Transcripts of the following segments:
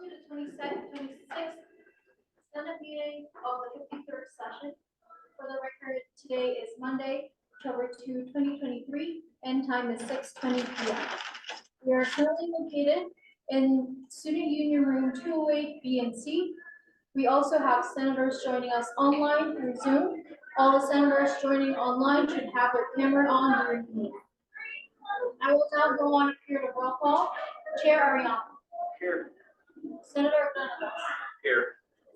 to the 26th Senate meeting of the 53rd session. For the record, today is Monday, October 2, 2023, and time is 6:20 p.m. We are currently located in Student Union Room 208 B and C. We also have senators joining us online through Zoom. All the senators joining online should have their camera on during the meeting. I will now go on a period of roll call. Chair Ariana. Here. Senator Hernandez. Here.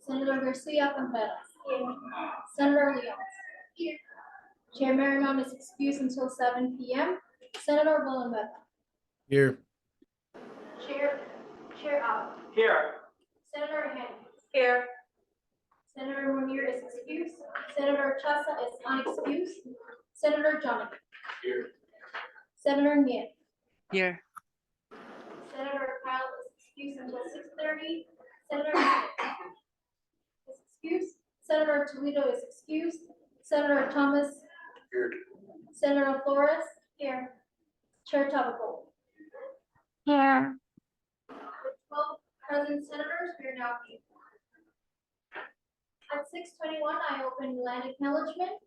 Senator Garcia Contreras. Here. Senator Leon. Here. Chair Merrimon is excused until 7 p.m. Senator Villanueva. Here. Chair Allen. Here. Senator Henry. Here. Senator Munir is excused. Senator Chasa is unexcused. Senator Jonathan. Here. Senator Nguyen. Here. Senator Kyle is excused until 6:30. Senator Smith is excused. Senator Toledo is excused. Senator Thomas. Here. Senator Flores. Here. Chair Tabaco. Here. With 12 present senators, we are now here. At 6:21, I open land acknowledgement.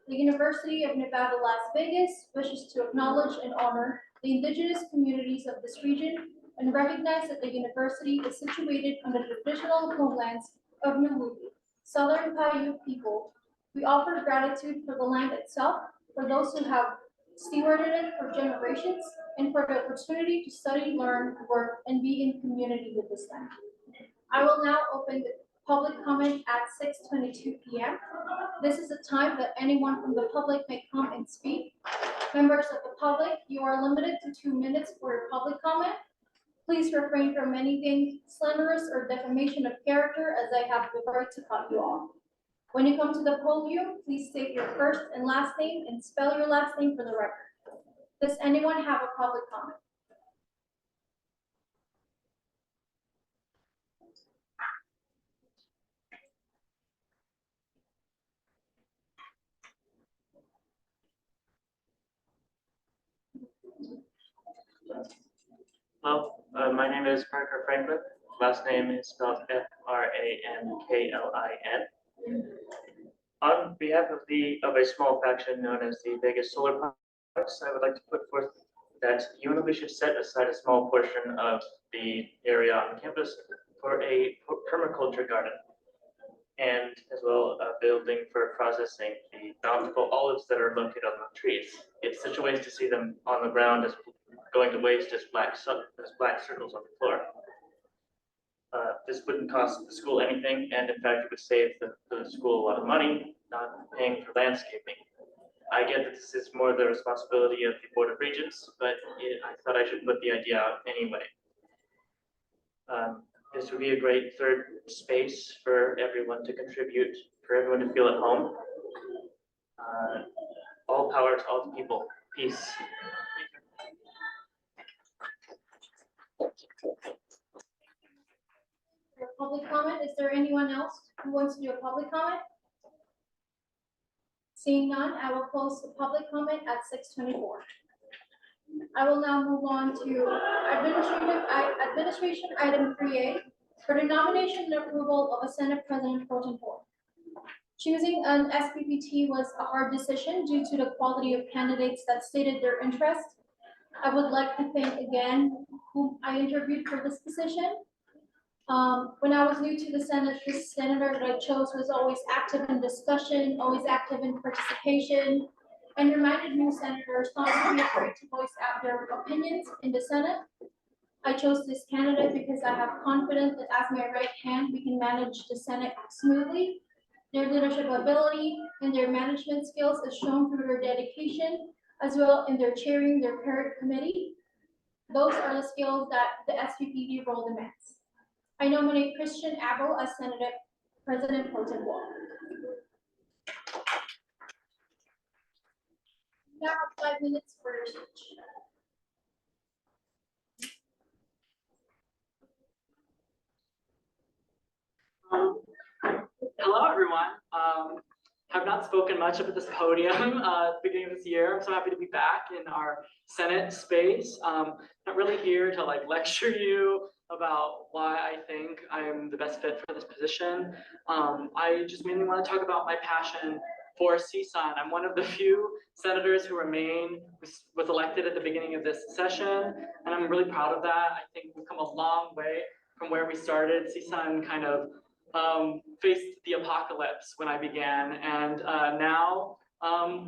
The University of Nevada, Las Vegas wishes to acknowledge and honor the indigenous communities of this region and recognize that the university is situated on the traditional homelands of Nulubu, Southern Paiute people. We offer gratitude for the land itself, for those who have stewarded it for generations, and for the opportunity to study, learn, work, and be in community with this land. I will now open the public comment at 6:22 p.m. This is a time that anyone from the public may come and speak. Members of the public, you are limited to 2 minutes for your public comment. Please refrain from anything slanderous or defamation of character, as I have the right to cut you off. When you come to the podium, please state your first and last name and spell your last name for the record. Does anyone have a public comment? Hello, my name is Parker Franklin. Last name is spelled Franklin. On behalf of a small faction known as the Vegas Solar Parks, I would like to put forth that UNLV should set aside a small portion of the area on campus for a permaculture garden, and as well a building for processing the bountiful olives that are located on the trees. It's such a waste to see them on the ground as going to waste as black circles on the floor. This wouldn't cost the school anything, and in fact, it would save the school a lot of money, not paying for landscaping. I get that this is more the responsibility of the Board of Regents, but I thought I should put the idea out anyway. This would be a great third space for everyone to contribute, for everyone to feel at home. All power to all the people. Peace. For public comment, is there anyone else who wants to do a public comment? Seeing none, I will close the public comment at 6:24. I will now move on to administration item 3A for the nomination and approval of a Senate President Pro Tempore. Choosing an SPPT was a hard decision due to the quality of candidates that stated their interest. I would like to thank again whom I interviewed for this position. When I was new to the Senate, this senator that I chose was always active in discussion, always active in participation, and reminded new senators not to be afraid to voice out their opinions in the Senate. I chose this candidate because I have confidence that as my right hand, we can manage the Senate smoothly. Their leadership ability and their management skills is shown through their dedication, as well in their chairing their parent committee. Those are the skills that the SPPD role demands. I nominate Christian Abel as Senate President Pro Tempore. You now have 5 minutes for your speech. Hello, everyone. Have not spoken much up at this podium at the beginning of this year. I'm so happy to be back in our Senate space. Not really here to lecture you about why I think I am the best fit for this position. I just mainly want to talk about my passion for CSUN. I'm one of the few senators who was elected at the beginning of this session, and I'm really proud of that. I think we've come a long way from where we started. CSUN kind of faced the apocalypse when I began, and now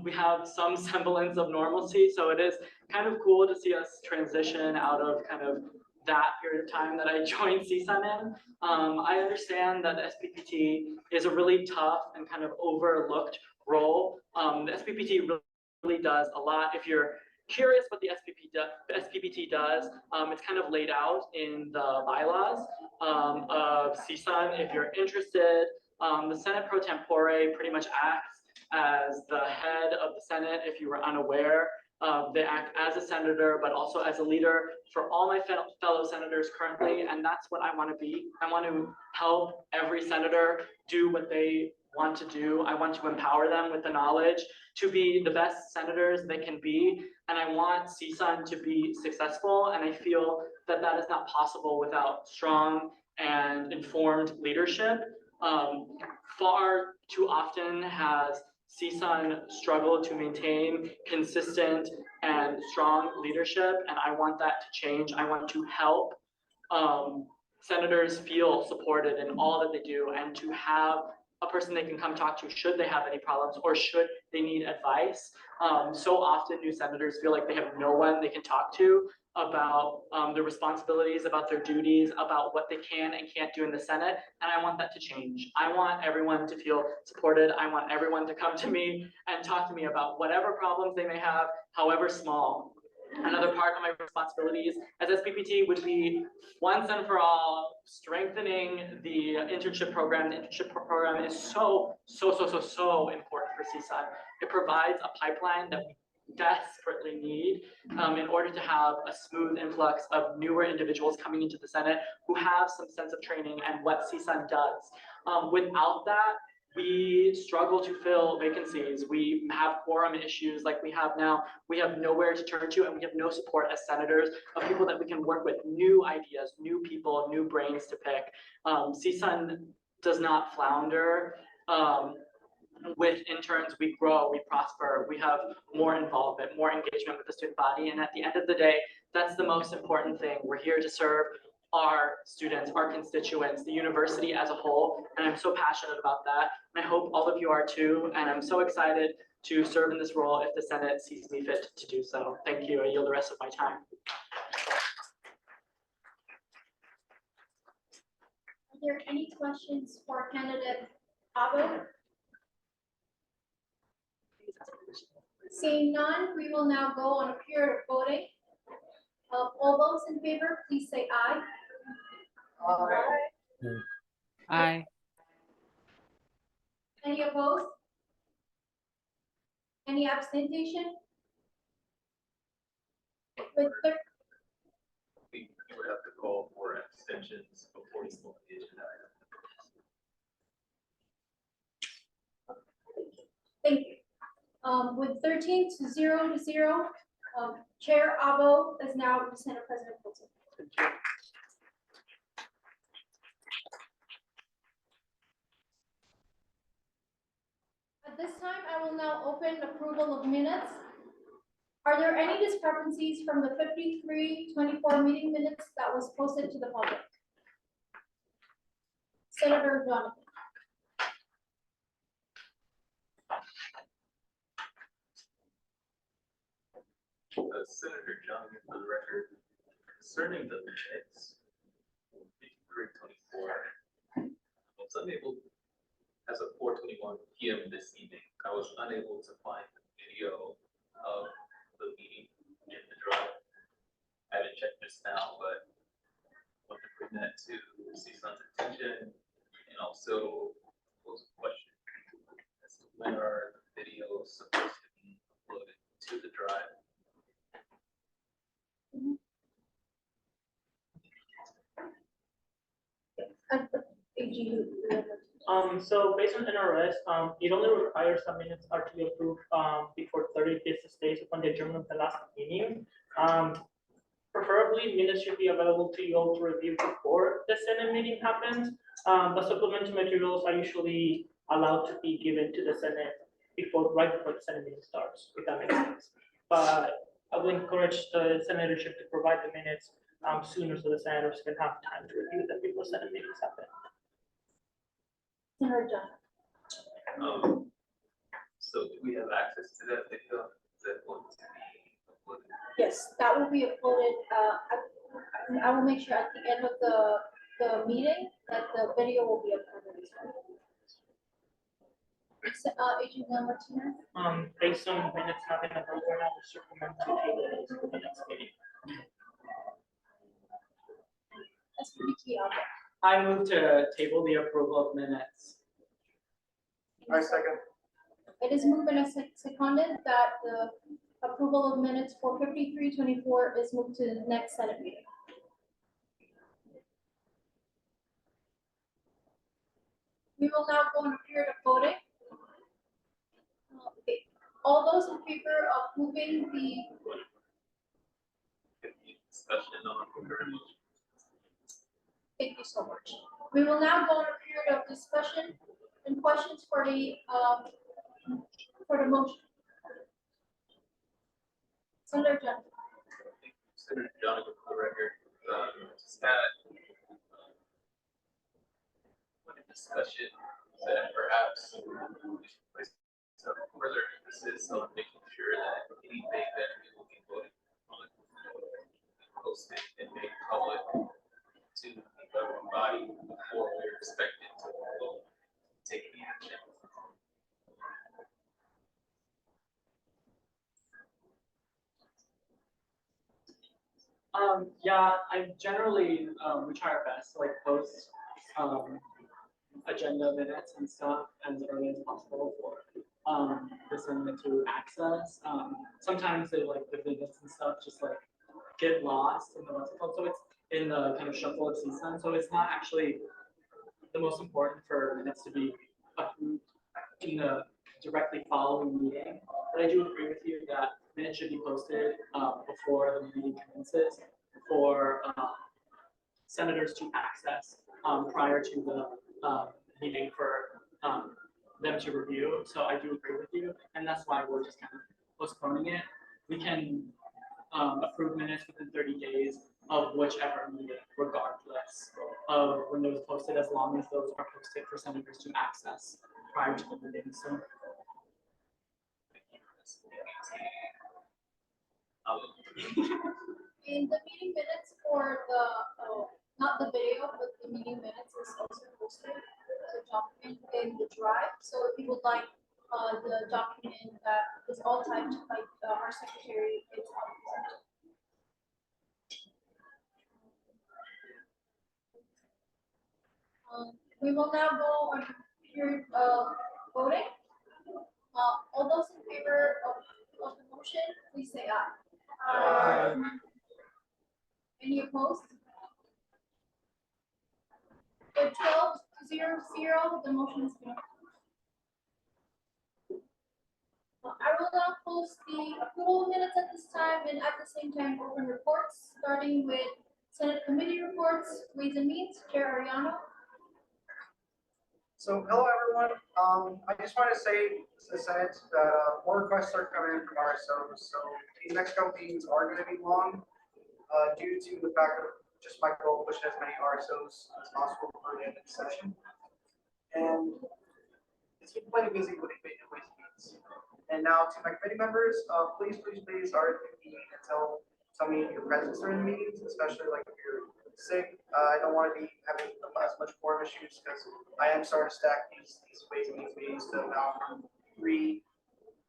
we have some semblance of normalcy. So it is kind of cool to see us transition out of kind of that period of time that I joined CSUN in. I understand that the SPPT is a really tough and kind of overlooked role. The SPPT really does a lot. If you're curious what the SPPT does, it's kind of laid out in the bylaws of CSUN. If you're interested, the Senate pro tempore pretty much acts as the head of the Senate. If you were unaware, they act as a senator, but also as a leader for all my fellow senators currently, and that's what I want to be. I want to help every senator do what they want to do. I want to empower them with the knowledge to be the best senators they can be, and I want CSUN to be successful, and I feel that that is not possible without strong and informed leadership. Far too often has CSUN struggled to maintain consistent and strong leadership, and I want that to change. I want to help senators feel supported in all that they do, and to have a person they can come talk to should they have any problems or should they need advice. So often new senators feel like they have no one they can talk to about their responsibilities, about their duties, about what they can and can't do in the Senate, and I want that to change. I want everyone to feel supported. I want everyone to come to me and talk to me about whatever problems they may have, however small. Another part of my responsibilities as SPPT would be, once and for all, strengthening the internship program. The internship program is so important for CSUN. It provides a pipeline that we desperately need in order to have a smooth influx of newer individuals coming into the Senate who have some sense of training and what CSUN does. Without that, we struggle to fill vacancies. We have quorum issues like we have now. We have nowhere to turn to, and we have no support as senators of people that we can work with, new ideas, new people, new brains to pick. CSUN does not flounder. With interns, we grow, we prosper, we have more involvement, more engagement with the student body. And at the end of the day, that's the most important thing. We're here to serve our students, our constituents, the university as a whole. And I'm so passionate about that. And I hope all of you are too. And I'm so excited to serve in this role if the Senate sees me fit to do so. Thank you. I yield the rest of my time. Are there any questions for candidate Abo? Seeing none, we will now go on a period of voting. All those in favor, please say aye. Aye. Any opposed? Any abstention? With You would have to call for abstentions before you vote the agenda item. Thank you. With 13-0, Chair Abo is now the Senate President Pro Tem. At this time, I will now open approval of minutes. Are there any discrepancies from the 53-24 meeting minutes that was posted to the public? Senator Donovan. Senator Johnson, for the record, concerning the minutes, 53-24, I was unable, as of 4:21 p.m. this evening, I was unable to find the video of the meeting in the drive. I haven't checked this now, but I want to bring that to CSUN's attention, and also pose a question as to when are the videos supposed to be uploaded to the drive. So based on NRS, it only requires some minutes are to be approved before 30 business days upon the adjournment of the last meeting. Preferably preferably minutes should be available to you all to review before the Senate meeting happens. But supplemental materials are usually allowed to be given to the Senate right before the Senate meeting starts, if that makes sense. But I will encourage the senatorship to provide the minutes sooner so the senators can have time to review them before Senate meetings happen. Senator John. So do we have access to that video? Is that going to be uploaded? Yes, that will be uploaded. I will make sure at the end of the meeting that the video will be uploaded as well. Agent Martinez. Based on minutes not being approved, we're now supplement to table those for the next meeting. That's pretty key object. I move to table the approval of minutes. I second. It is moved and seconded that the approval of minutes for 5324 is moved to the next Senate meeting. We will now go on a period of voting. Okay. All those in favor of moving the Discussion on concurrent motion. Thank you so much. We will now go on a period of discussion and questions for the motion. Senator John. Senator Jonathan, for the record, just had one discussion that perhaps we should place some further emphasis on making sure that anything that we will be voting on posted and made public to the governing body before we're expected to vote, take any action. Yeah, I generally, we try our best to like post, agenda minutes and stuff as early as possible for, the Senate to access. Sometimes they like the minutes and stuff just like get lost in the what's it called, so it's in the kind of shuffle of CSUN, so it's not actually the most important for minutes to be approved in the directly following meeting. But I do agree with you that minutes should be posted before the meeting commences for senators to access prior to the meeting for them to review. So I do agree with you, and that's why we're just kind of postponing it. We can approve minutes within 30 days of whichever meeting, regardless of when those posted, as long as those are posted for senators to access prior to the meeting. So. In the meeting minutes for the, not the video, but the meeting minutes is also posted, the document in the drive. So if you would like the document that is all typed, like our secretary is we will now go on a period of voting. All those in favor of the motion, please say aye. Any opposed? The 12-0-0, the motion is been approved. I will now close the approval minutes at this time and at the same time open reports, starting with Senate committee reports, Ways and Means, Chair Ariano. So, hello everyone. I just want to say to the Senate that more requests are coming in from RSOs. So these next couple meetings are going to be long due to the fact that just my goal push as many RSOs as possible for the end of the session. And it's been plenty busy with Ways and Means. And now to my committee members, please RSVP and tell me your presence during the meetings, especially like if you're sick. I don't want to be having as much quorum issues because I am starting to stack these Ways and Means meetings to now from 3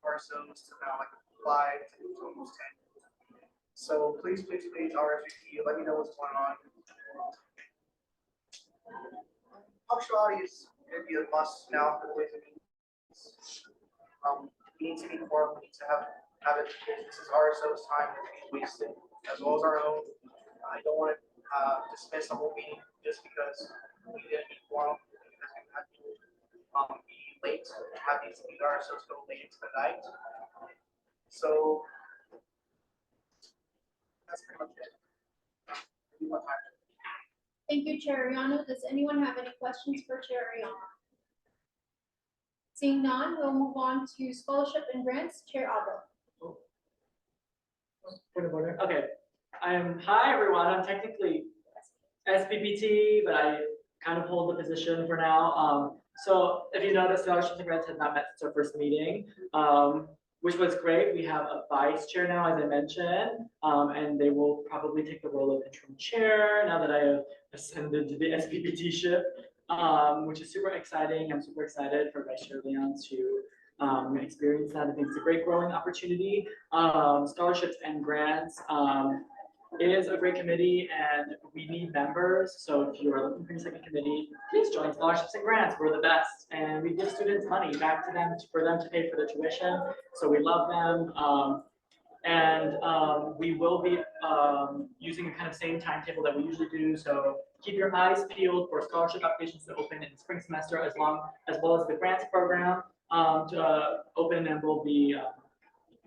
RSOs to now like 5 to almost 10. So please RSVP. Let me know what's going on. Punctuality is going to be a must now for the Ways and Means. We need to be quorum. We need to have it. This is RSO's time to be wasted, as well as our own. I don't want to dismiss the whole meeting just because we didn't meet quorum, because we had to be late, have these RSOs go late into the night. So that's pretty much it. Thank you, Chair Ariano. Does anyone have any questions for Chair Ariano? Seeing none, we'll move on to scholarship and grants. Chair Abel. Point of order. Okay, hi everyone, I'm technically SPPT, but I kind of hold the position for now. So if you notice, scholarships and grants have not met since our first meeting, which was great. We have a vice chair now, as I mentioned, and they will probably take the role of interim chair now that I have ascended to the SPPT ship, which is super exciting. I'm super excited for Vice Chair Leon to experience that. I think it's a great growing opportunity. Scholarships and grants is a great committee and we need members. So if you are looking for a second committee, please join scholarships and grants. We're the best. And we give students money back to them for them to pay for their tuition. So we love them. We will be using a kind of same timetable that we usually do. So keep your eyes peeled for scholarship applications to open in the spring semester as well as the grants program to open, and we'll be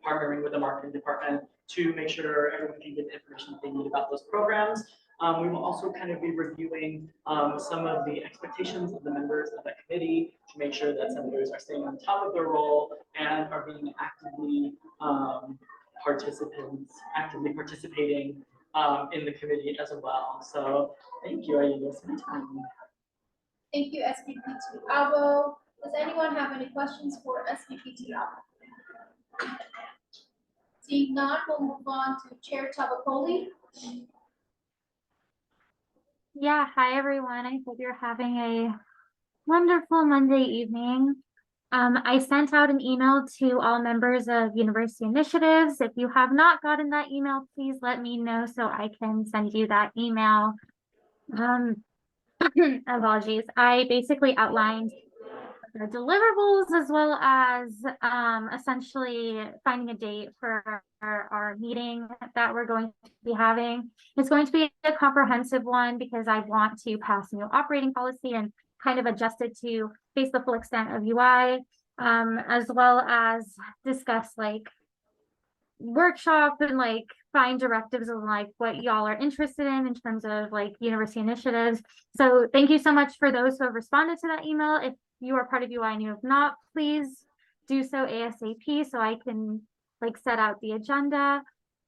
partnering with the marketing department to make sure everyone can get the information that they need about those programs. We will also kind of be reviewing some of the expectations of the members of the committee to make sure that senators are staying on top of their role and are being actively participating in the committee as well. So thank you, I yield some time. Thank you, SPPT Abo. Does anyone have any questions for SPPT Abo? Seeing none, we'll move on to Chair Tabacoli. Yeah, hi everyone. I hope you're having a wonderful Monday evening. I sent out an email to all members of University Initiatives. If you have not gotten that email, please let me know so I can send you that email. Apologies. I basically outlined the deliverables as well as essentially finding a date for our meeting that we're going to be having. It's going to be a comprehensive one because I want to pass a new operating policy and kind of adjust it to face the full extent of UI, as well as discuss like workshop and like find directives of like what y'all are interested in terms of like university initiatives. So thank you so much for those who have responded to that email. If you are part of UI and you have not, please do so ASAP so I can like set out the agenda.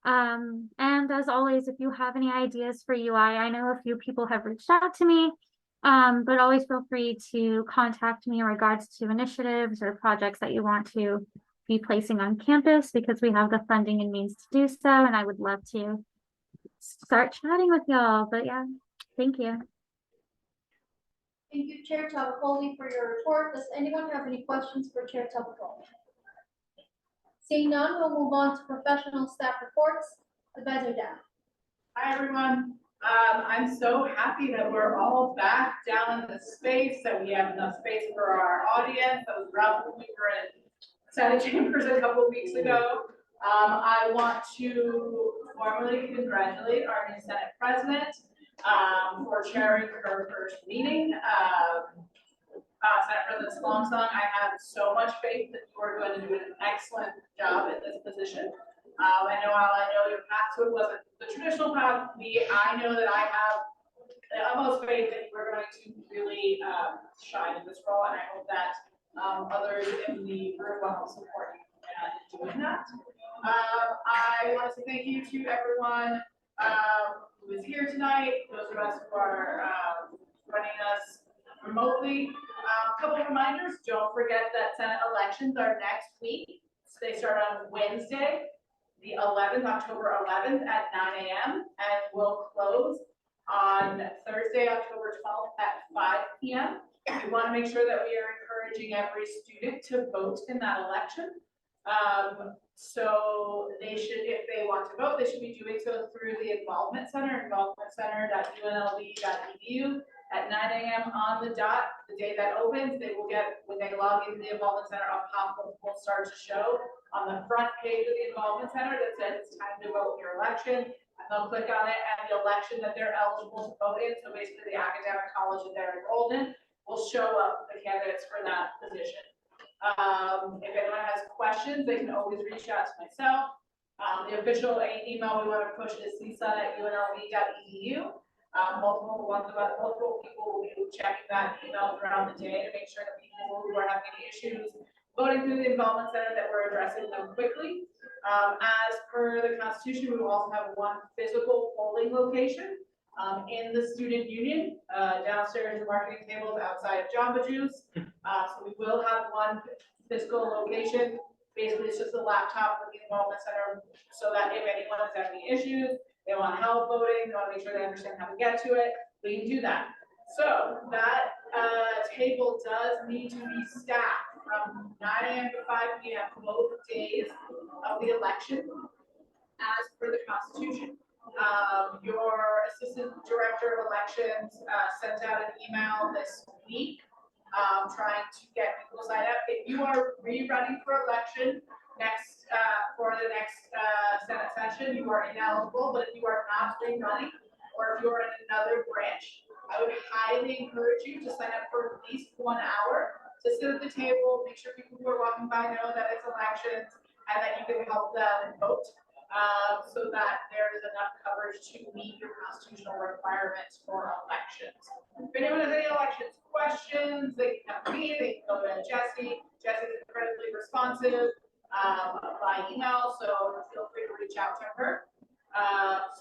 And as always, if you have any ideas for UI, I know a few people have reached out to me, but always feel free to contact me in regards to initiatives or projects that you want to be placing on campus because we have the funding and means to do so. And I would love to start chatting with y'all, but yeah, thank you. Thank you, Chair Tabacoli, for your report. Does anyone have any questions for Chair Tabacoli? Seeing none, we'll move on to professional staff reports. Advisor Dan. Hi, everyone. I'm so happy that we're all back down in the space, that we have enough space for our audience. That was rough when we were in Senate chambers a couple of weeks ago. I want to formally congratulate our new Senate President for chairing her first meeting. Senate President Swansong, I have so much faith that you are going to do an excellent job in this position. I know your path to it wasn't the traditional path. I know that I have the utmost faith that you are going to really shine in this role, and I hope that others in the room will help support you in doing that. I want to say thank you to everyone who is here tonight, those of us who are running us remotely. A couple of reminders, don't forget that Senate elections are next week. So they start on Wednesday, the 11th, October 11th at 9 a.m. and will close on Thursday, October 12th at 5 p.m. We want to make sure that we are encouraging every student to vote in that election. So they should, if they want to vote, they should be doing so through the Involvement Center, involvementcenter.unlv.edu at 9 a.m. on the dot. The day that opens, they will get, when they log into the Involvement Center, a pop-up will start to show on the front page of the Involvement Center that says it's time to vote your election. And they'll click on it, and the election that they're eligible to vote in, so basically the academic college that they're enrolled in, will show up the candidates for that position. If anyone has questions, they can always reach out to myself. The official email we want to push is csun@unlv.edu. Multiple people will be checking that email throughout the day to make sure that people who are having any issues voting through the involvement center, that we're addressing them quickly. As per the Constitution, we will also have one physical polling location in the student union, downstairs, the marketing tables outside of Jamba Juice. So we will have one physical location. Basically, it's just a laptop with the involvement center, so that if anyone has any issues, they want help voting, they want to make sure they understand how to get to it, we can do that. So that table does need to be staffed from 9 a.m. to 5 p.m. both days of the election, as per the Constitution. Your assistant director of elections sent out an email this week trying to get people to sign up. If you are rerunning for election for the next Senate session, you are ineligible. But if you are not rerunning, or if you're in another branch, I would highly encourage you to sign up for at least 1 hour to sit at the table, make sure people who are walking by know that it's elections and that you can help them vote. So that there is enough coverage to meet your constitutional requirements for elections. If anyone has any elections questions, they can come to me, they can go to Jesse. Jesse's incredibly responsive by email, so feel free to reach out to her.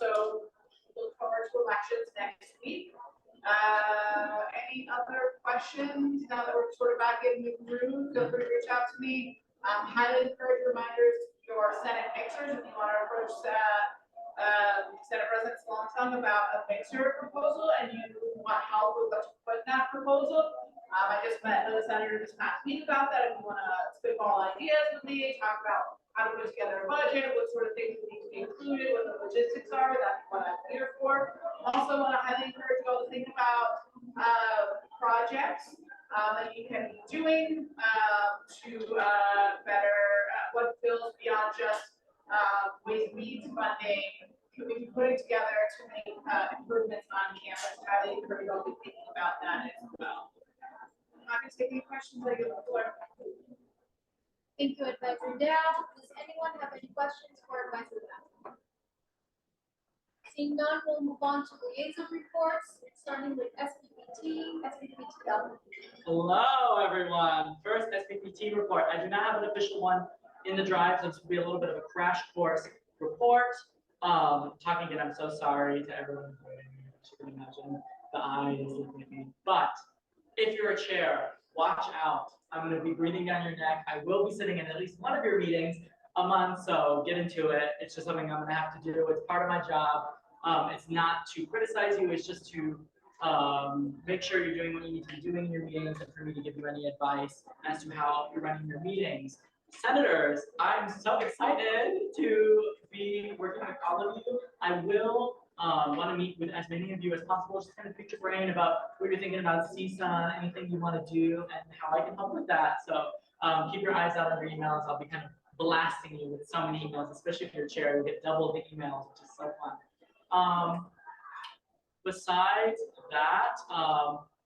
So look forward to elections next week. Any other questions? Now that we're sort of back in the room, feel free to reach out to me. Highly encourage reminders to your Senate mixers if you want to approach Senate President Long about a mixer proposal and you want help with what to put in that proposal. I just met with a senator this past week about that. If you want to spitball ideas with me, talk about how to put together a budget, what sort of things need to be included, what the logistics are, that's what I'm here for. Also want to highly encourage you all to think about projects that you can be doing to better what builds beyond just ways means funding, could we be putting together to make improvements on campus. Highly encourage you all to be thinking about that as well. I'm not going to take any questions. I give the floor. Thank you, Advisor Dow. Does anyone have any questions for Advisor Dow? Seeing none, we'll move on to liaison reports, starting with SPPT. Hello, everyone. First SPPT report. I do not have an official one in the drive, so this will be a little bit of a crash course report. Talking again, I'm so sorry to everyone. As you can imagine, the eyes looking at me. But if you're a chair, watch out. I'm going to be breathing down your neck. I will be sitting in at least one of your meetings a month, so get into it. It's just something I'm going to have to do. It's part of my job. It's not to criticize you. It's just to make sure you're doing what you need to be doing in your meetings, and for me to give you any advice as to how you're running your meetings. Senators, I'm so excited to be working with all of you. I will want to meet with as many of you as possible, just kind of pick your brain about what you're thinking about CSUN, anything you want to do, and how I can help with that. So keep your eyes out on your emails. I'll be kind of blasting you with so many emails, especially if you're a chair, you'll get double the emails, which is so fun. Besides that,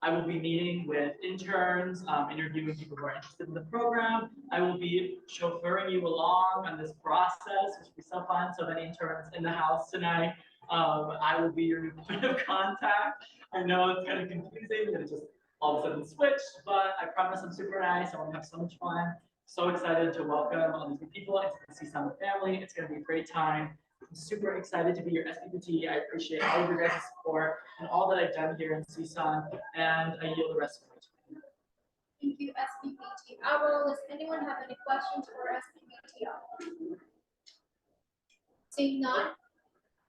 I will be meeting with interns, interviewing people who are interested in the program. I will be chauffeuring you along on this process, which will be so fun. So many interns in the house tonight. I will be your new point of contact. I know it's kind of confusing that it just all of a sudden switched, but I promise I'm super nice. I want to have so much fun. So excited to welcome all these new people into the CSUN family. It's going to be a great time. I'm super excited to be your SPPT. I appreciate all of your guys' support and all that I've done here in CSUN, and I yield the rest of my time. Thank you, SPPT. Does anyone have any questions for SPPT? Seeing none?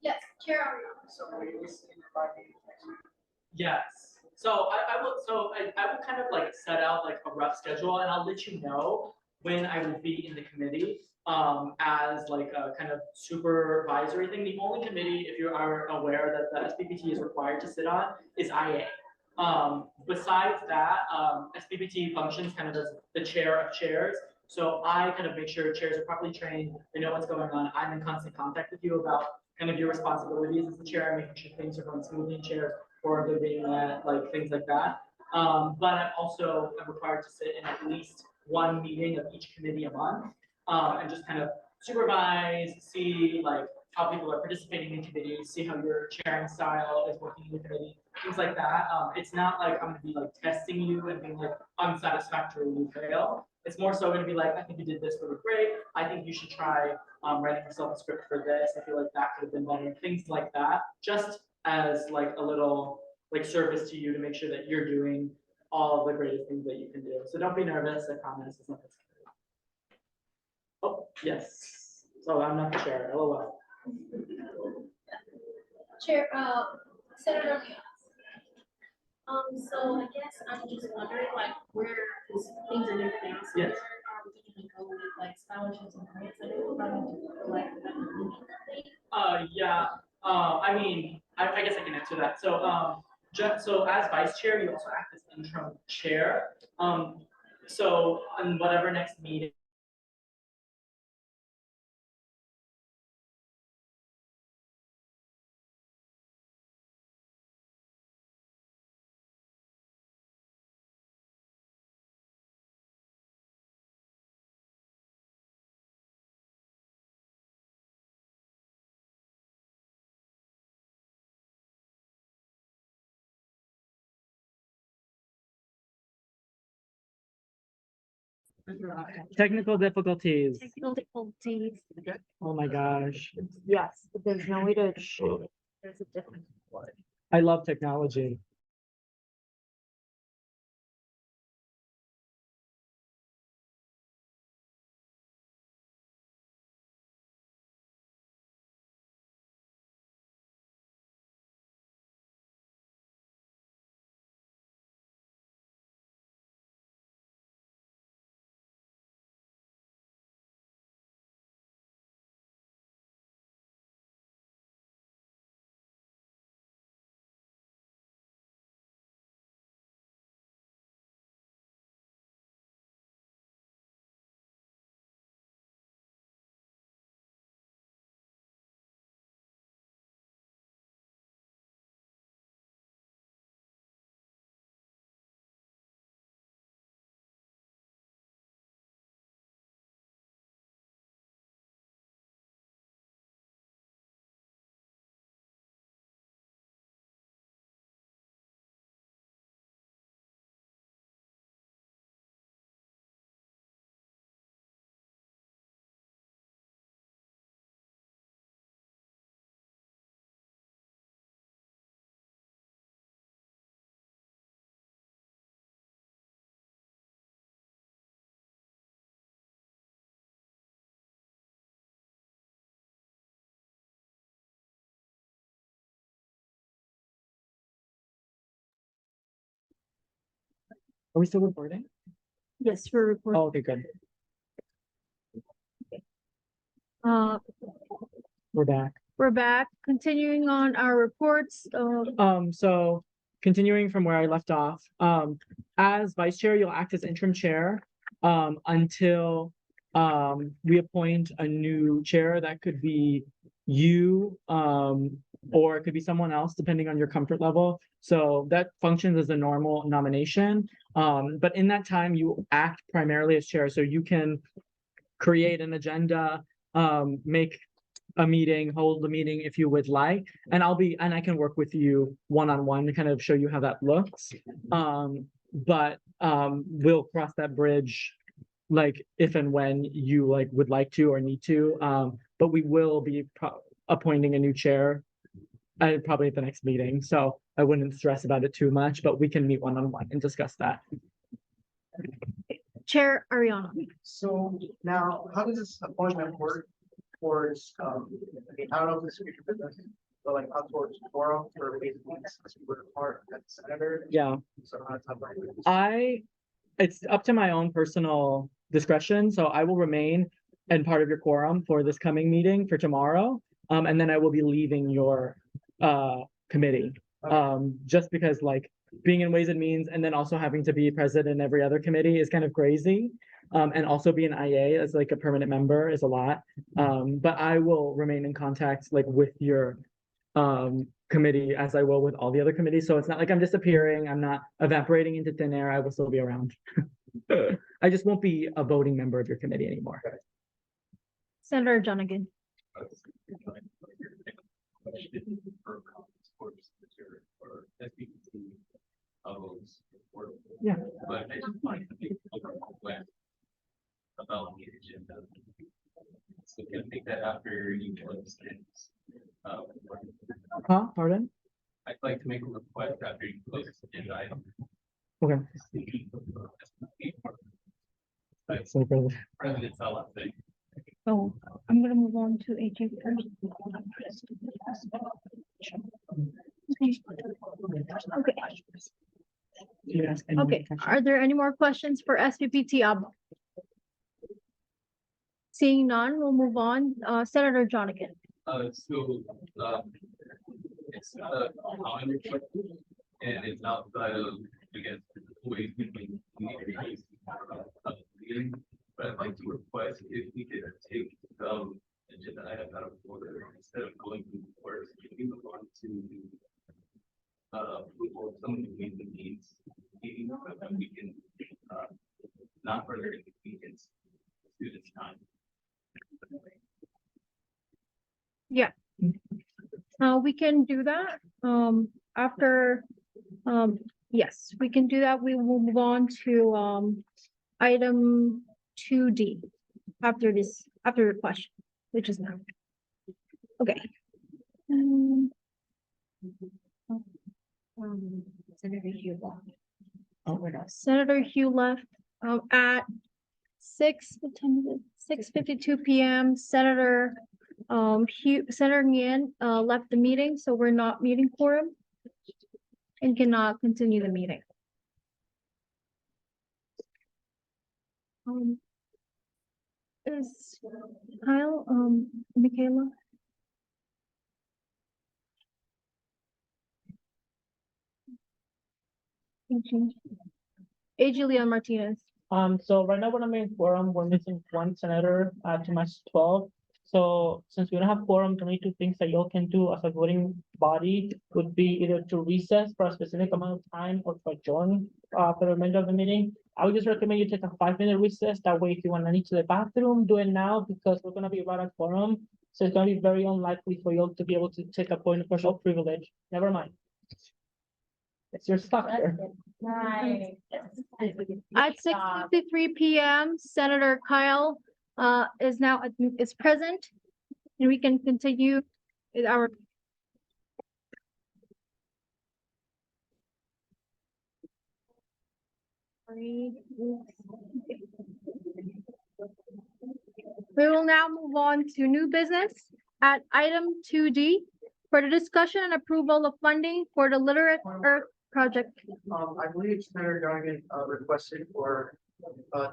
Yes, Chair Ariana. So will you listen to my meeting next week? Yes. So I will kind of like set out like a rough schedule, and I'll let you know when I will be in the committee as like a kind of supervisory thing. The only committee, if you are aware, that the SPPT is required to sit on is IA. Besides that, SPPT functions kind of as the chair of chairs. So I kind of make sure chairs are properly trained, they know what's going on. I'm in constant contact with you about kind of your responsibilities as the chair, making sure things are going smoothly in chairs, or good being that, like things like that. But I also am required to sit in at least one meeting of each committee a month, and just kind of supervise, see like how people are participating in committees, see how your chairing style is working in the committee, things like that. It's not like I'm gonna be like testing you and being like unsatisfactory, you fail. It's more so gonna be like, I think you did this really great. I think you should try writing yourself a script for this. I feel like that could have been better. Things like that, just as like a little like service to you to make sure that you're doing all of the greatest things that you can do. So don't be nervous. I promise it's not. Oh, yes. So I'm not the chair. LOL. Chair, Senator Leon. So I guess I'm just wondering, like, where, because things are new now, so Yes. where are we gonna go with like scholarships and grants? I know we're running to like Yeah. I mean, I guess I can answer that. So, so as vice chair, you also act as interim chair. So in whatever next meeting. Technical difficulties. Technical difficulties. Oh my gosh. Yes, but there's no way to show it. There's a difference. I love technology. Are we still recording? Yes, for report. Oh, okay, good. We're back. We're back, continuing on our reports. So continuing from where I left off, as vice chair, you'll act as interim chair until we appoint a new chair. That could be you or it could be someone else depending on your comfort level. So that functions as a normal nomination. But in that time, you act primarily as chair. So you can create an agenda, make a meeting, hold the meeting if you would like, and I can work with you one-on-one to kind of show you how that looks. But we'll cross that bridge like if and when you like would like to or need to. But we will be appointing a new chair probably at the next meeting. So I wouldn't stress about it too much, but we can meet one-on-one and discuss that. Chair Ariana. So now, how does this appointment work towards, I mean, I don't know if this is future business, but like how towards forum for basically since we were part as senator. Yeah. So how it's It's up to my own personal discretion, so I will remain and part of your quorum for this coming meeting for tomorrow. And then I will be leaving your committee. Just because like being in Ways and Means and then also having to be present in every other committee is kind of crazy. And also be an IA as like a permanent member is a lot. But I will remain in contact like with your committee as I will with all the other committees. So it's not like I'm disappearing. I'm not evaporating into thin air. I will still be around. I just won't be a voting member of your committee anymore. Senator Jonaghan. question for course material or SBT or. Yeah. But I just wanted to make a request about the agenda. So can I make that after you close things? Pardon? I'd like to make a request after you close this agenda item. Okay. So, brother. President Salah thing. So I'm gonna move on to AG first. Okay, Do you ask any more okay. questions? Are there any more questions for SPPT Abo? Seeing none, we'll move on. Senator Jonigan. So, it's not a common request, and it's outside of, again, ways we can communicate, meeting, but I'd like to request if we could take, agenda item out of order, instead of going through the first, can we move on to, approval of some of the means and needs, meeting, so that we can, not further inconvenience students' time. We can do that, after, yes, we can do that. We will move on to, item 2D after the question, which is now. Okay. Senator Hugh left. Senator Hugh left, at 6:52 PM. Senator Nguyen, left the meeting, so we're not meeting quorum and cannot continue the meeting. Is Kyle, Michaela? AG Leon Martinez. So right now we're not in quorum, we're missing one senator, to match 12. So since we don't have quorum, the only two things that y'all can do as a voting body would be either to recess for a specific amount of time or to adjourn, for the remainder of the meeting. I would just recommend you take a 5-minute recess. That way, if you want to need to the bathroom, do it now because we're gonna be right at quorum. So it's gonna be very unlikely for y'all to be able to take a point of personal privilege. Never mind. It's your stuff there. At 6:53 PM, Senator Kyle is present, and we can continue with our. We will now move on to new business at item 2D for the discussion and approval of funding for the Literate Earth project. I believe Senator Donegan requested for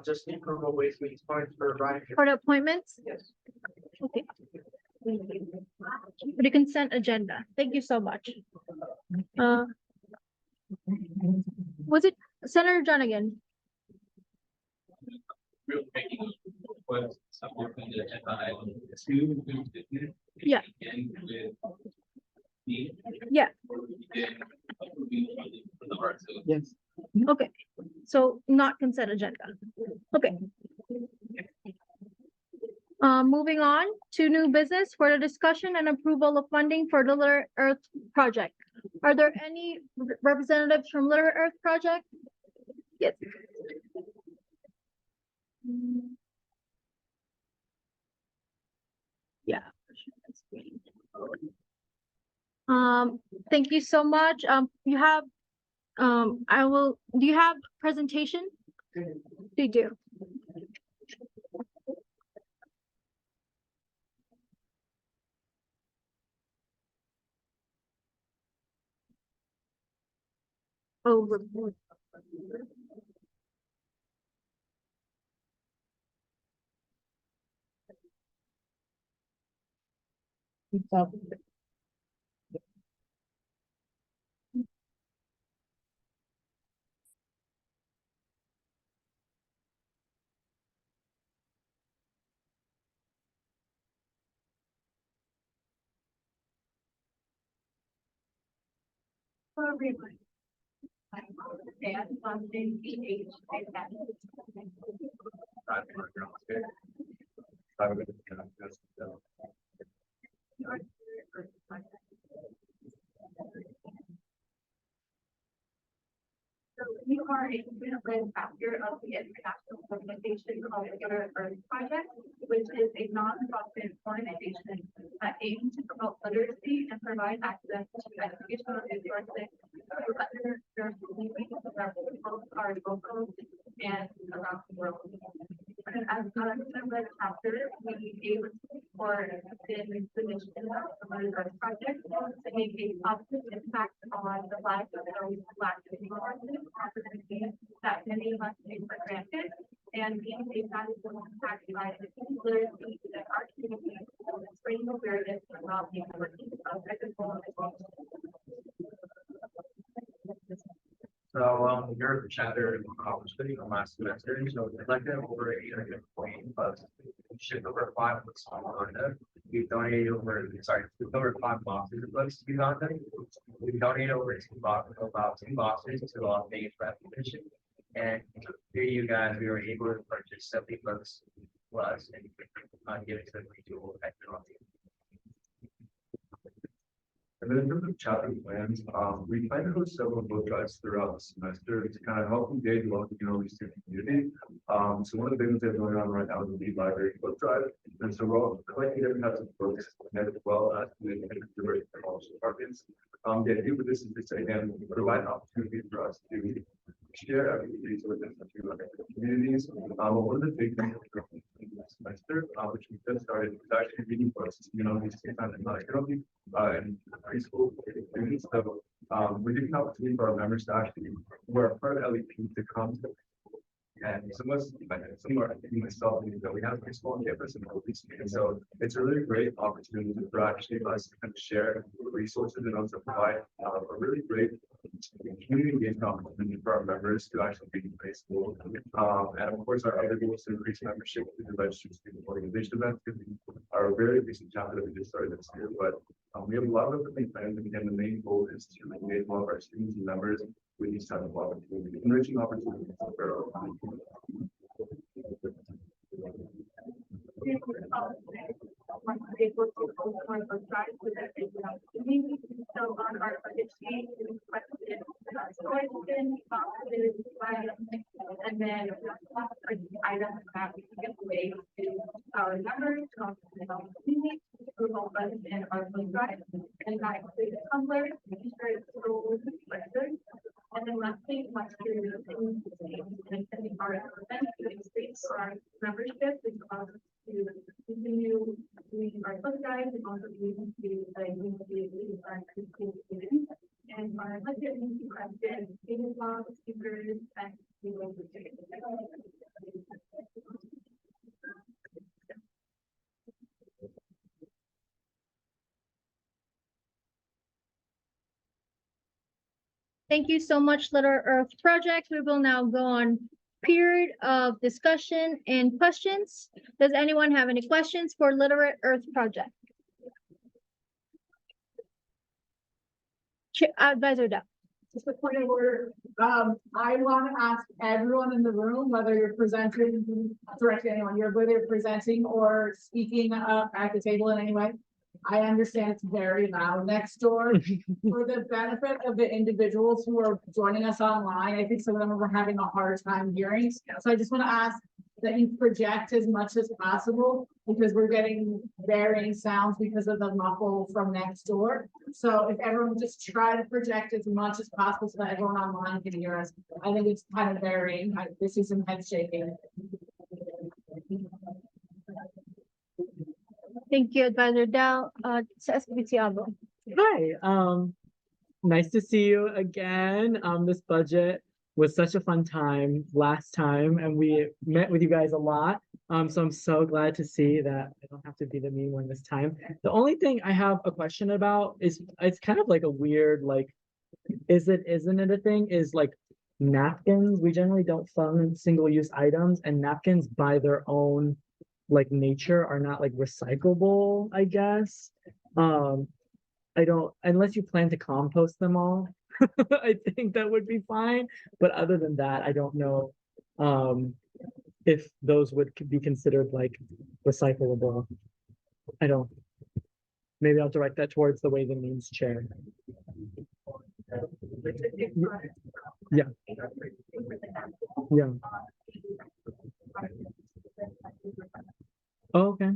just the approval with these points for Ryan. For the appointments? Yes. Okay. For the consent agenda. Thank you so much. Was it Senator Jonigan? Real making request something from the agenda item 2. Yeah. Begin with me. Yeah. Or we begin approving funding for the arts. Yes. Okay, so not consent agenda. Okay. Moving on to new business for the discussion and approval of funding for the Literate Earth project. Are there any representatives from Literate Earth project? Yes. Yeah. Thank you so much. You have, do you have presentation? You do. Oh, report. Earth Project. So we are a student-led chapter of the international organization called the Lunar Earth Project, which is a non-profit organization that aims to promote literacy and provide access to educational resources to underserved communities that both are local and around the world. And as a student-led chapter, we aim for the mission of the Lunar Earth Project to make a positive impact on the lives of those Black people opportunities that many of us take for granted, and being a valuable impact by literacy in our community, spreading awareness about the importance of ethical education. So, you're the chapter studying on last semester, so I'd like to have over a point, but shipped over 5 books on content. We've donated we've over 5 boxes of books to be content. We've donated over 2 boxes to Vegas recognition. And here you guys, we were able to purchase 70 books plus and give it to the regional technology. And then in terms of chapter plans, we plan to host several book drives throughout the semester to kind of help engage with the UNLV student community. So one of the big things that's going on right now is the Lead Library book drive. And so we're all collecting different types of books as well as the different technology departments. The idea with this is to again provide an opportunity for us to share resources to communities. One of the big things this semester, which we just started, is actually reading books to UNLV CSUN and preschool students. So we're giving an opportunity for our members to actually, who are part of LEP, to come to. And some of us, I think myself, that we have a preschool on campus and so it's a really great opportunity for actually us to kind of share resources and also provide a really great community engagement opportunity for our members to actually be in preschool. And of course, our other goals to increase membership to the registered student organization events, because our very recent chapter that we just started this year. But we have a lot of different plans, and again, the main goal is to engage all of our students and members with these type of opportunities, enriching opportunities for our So on our budget sheet, we requested storation boxes, and then items that we can give away to our members, to help us in our food drive, and that includes tumblers, t-shirts, rolls, sweatshirts. And then lastly, much curious and sending our events to increase our membership, which allows us to continue doing our food drive and also being to our students. And our budget needs to have been table logs, speakers, and we will be doing. Thank you so much, Little Earth Project. We will now go on period of discussion and questions. Does anyone have any questions for Little Earth Project? Advisor Dow. Just a point of order. I want to ask everyone in the room, whether you're presenting directly anyone, whether you're presenting or speaking at the table in any way. I understand it's very loud next door. For the benefit of the individuals who are joining us online, I think some of them are having a hard time hearing. So I just want to ask that you project as much as possible, because we're getting varying sounds because of the muffle from next door. So if everyone just try to project as much as possible so that everyone online can hear us. I think it's kind of varying. I see some head shaking. Thank you, Advisor Dow. Hi, nice to see you again. This budget was such a fun time last time, and we met with you guys a lot. So I'm so glad to see that I don't have to be the mean one this time. The only thing I have a question about is, it's kind of like a weird, like, isn't it a thing, is like napkins. We generally don't fund single-use items, and napkins by their own like nature are not like recyclable, I guess. I don't, unless you plan to compost them all, I think that would be fine. But other than that, I don't know if those would be considered like recyclable. I don't maybe I'll direct that towards the Ways and Means chair. Yeah. Yeah. Oh, okay.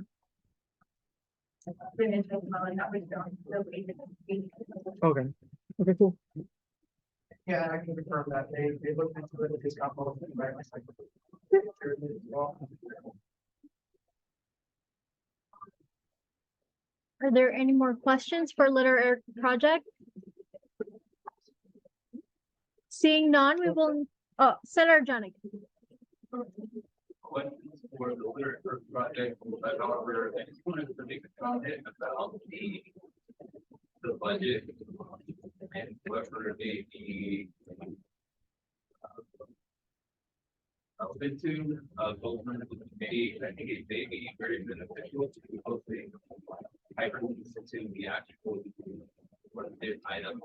Okay. Okay, cool. Yeah, I can confirm that they looked into it with his couple. Are there any more questions for literary project? Seeing none, we will, Senator Janik. Questions for the literature project, but however, I just wanted to make a comment about the budget and whoever may be open to both members of the committee. I think it may be very beneficial to be hosting hyperlinks to the actual what the item.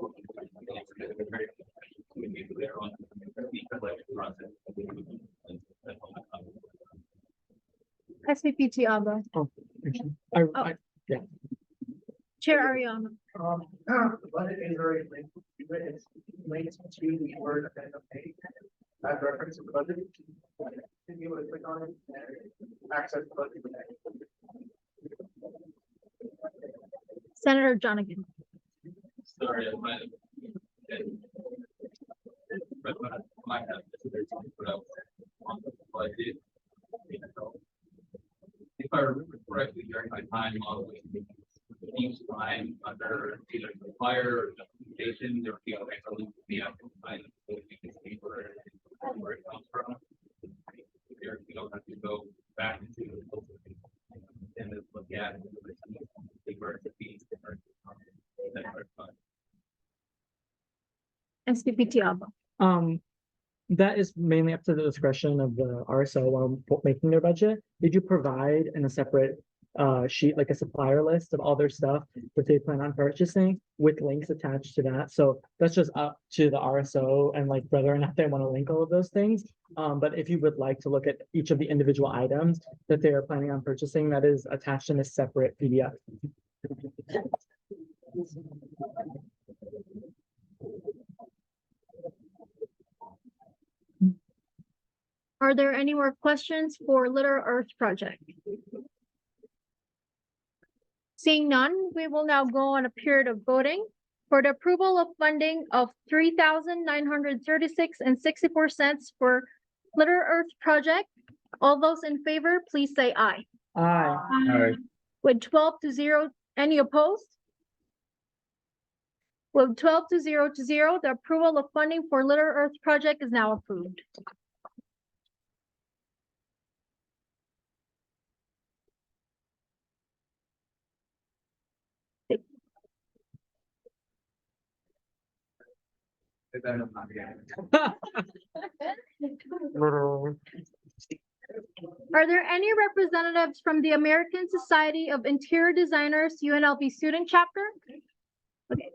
We need to clear on the election process. SVPT Abba. Oh, actually, yeah. Chair Ariana. The budget is very linked, it's linked to the word agenda page. As reference to the budget. If you would click on it and access the budget. Senator Jonathan. Sorry, I might have. But I have to put up on the budget. If I remember correctly, during my time modeling, each time under either the fire or justification, there would be a link to the actual item, so you can see where it comes from. Here, you don't have to go back into the and then look at the where it's a piece. SVPT Abba. That is mainly up to the discretion of the RSO while making their budget. Did you provide in a separate sheet, like a supplier list of all their stuff that they plan on purchasing with links attached to that? So that's just up to the RSO and like whether or not they want to link all of those things. But if you would like to look at each of the individual items that they are planning on purchasing, that is attached in a separate PDF. Are there any more questions for Litter Earth Project? Seeing none, we will now go on a period of voting for the approval of funding of $3,936.64 for Litter Earth Project. All those in favor, please say aye. Aye. Aye. With 12-0, any opposed? With 12-0, the approval of funding for Litter Earth Project is now approved. Are there any representatives from the American Society of Interior Designers UNLV student chapter? Okay.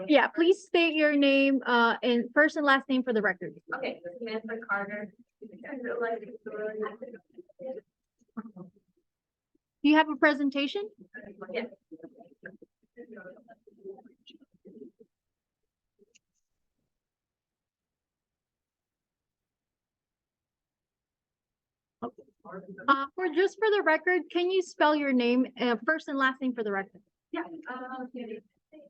Yeah, please state your name and first and last name for the record. Okay, Samantha Carter. Do you have a presentation? Yes. For just for the record, can you spell your name, first and last name for the record? Yeah.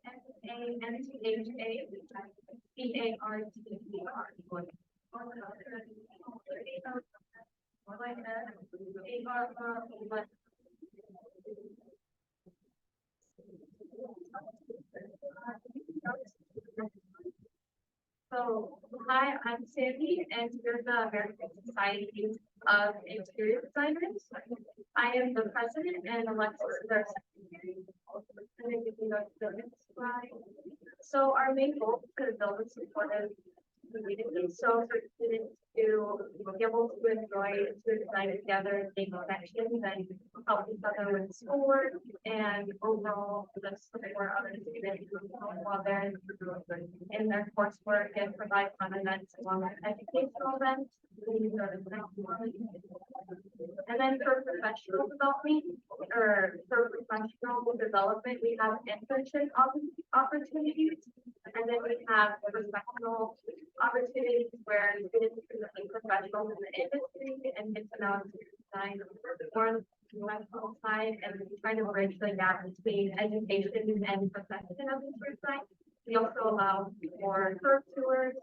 S-A-N-T-H-A-B-A-R-T-E-R. So, hi, I'm Sandy, and we're the American Society of Interior Designers. I am the president, and Alexis is our secretary. So our main goal is to build a supportive community. So for students to be able to enjoy student design together, make connections and help each other with schoolwork and overall just support other students while they're in their coursework and provide fun events along with educational events. And then for professional development or for professional development, we have internship opportunities. And then we have professional opportunities where students can be professionals in the industry and get to know design more on the professional side and trying to bridge the gap between education and profession of the side. We also allow for curve tours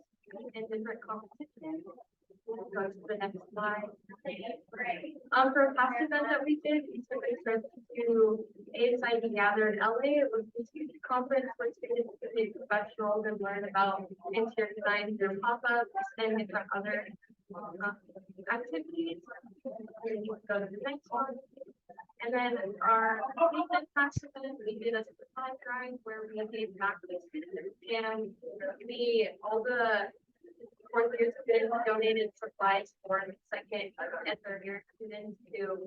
and different competitions. Go to the next slide. For a past event that we did, we took a trip to ASID Gather in LA. It was a huge conference where students could be professionals and learn about interior design through pop-ups and different other activities. Go to the next one. And then our recent past event, we did a supply drive where we gave back to students and all the fourth year students donated supplies for the second and third year students to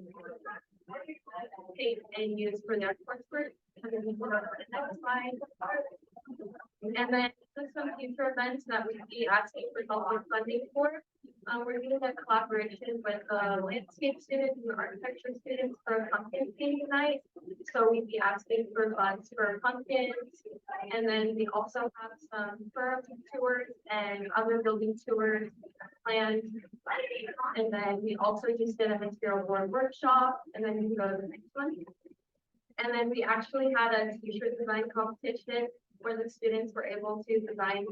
take and use for their coursework. And then we go to the next slide. And then just some future events that we'd be asking for help with funding for. We're doing a collaboration with landscape students and architecture students for pumpkin painting tonight. So we'd be asking for funds for pumpkins. And then we also have some firm tours and other building tours planned. And then we also just did a material board workshop. And then we can go to the next one. And then we actually had a t-shirt design competition where the students were able to design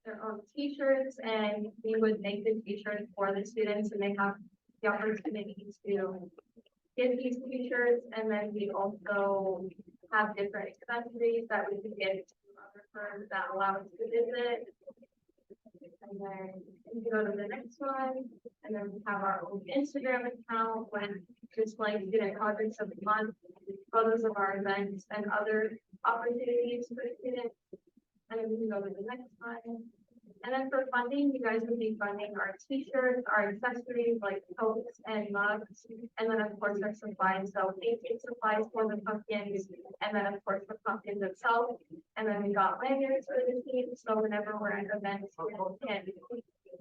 their own t-shirts and we would make the t-shirts for the students and they have the opportunity to get these t-shirts. And then we also have different accessories that we can give to other firms that allow us to visit. And then we go to the next one. And then we have our own Instagram account when displaying student projects of the month, photos of our events and other opportunities for students. And then we can go to the next slide. And then for funding, you guys would be funding our t-shirts, our accessories like coats and mugs, and then of course our supplies. So painting supplies for the pumpkins, and then of course the pumpkins itself. And then we got lanyards for the team. So whenever we're at events, people can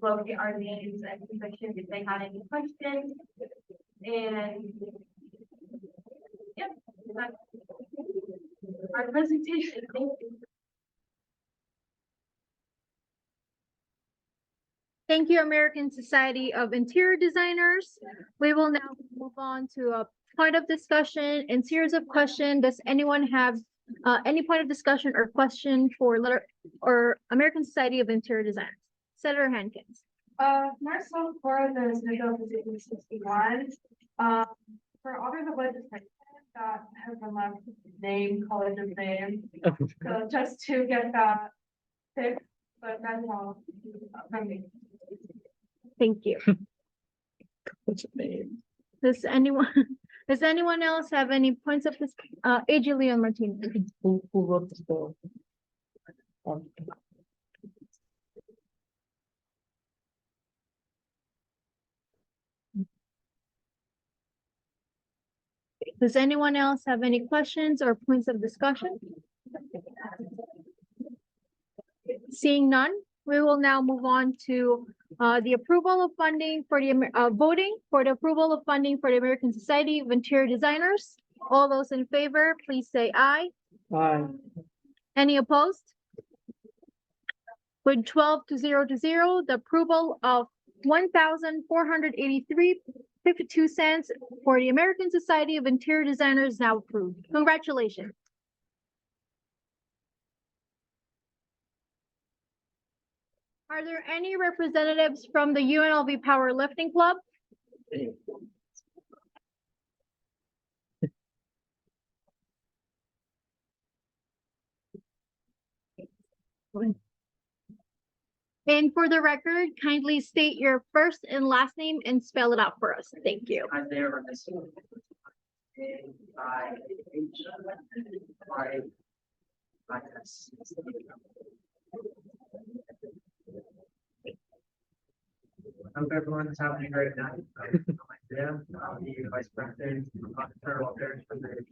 locate our names and positions if they had any questions. And yep, that's our presentation. Thank you. Thank you, American Society of Interior Designers. We will now move on to a point of discussion and series of questions. Does anyone have any point of discussion or question for American Society of Interior Designers? Senator Hankins. Marcel, for the Senate Position 61, for authors of legislation that has a last name, College of Name. So just to get that fixed, but that's all from me. Thank you. What's your name? Does anyone else have any points of this? AJ Leon Martinez. Who wrote this bill? Does anyone else have any questions or points of discussion? Seeing none, we will now move on to the approval of funding for the voting for the approval of funding for the American Society of Interior Designers. All those in favor, please say aye. Aye. Any opposed? With 12 to 0 to 0, the approval of 1,483.52 cents for the American Society of Interior Designers is now approved. Congratulations. Are there any representatives from the UNLV Powerlifting Club? And for the record, kindly state your first and last name and spell it out for us. Thank you. hope everyone's having a great night. Yeah, the vice president, Colonel Affairs for the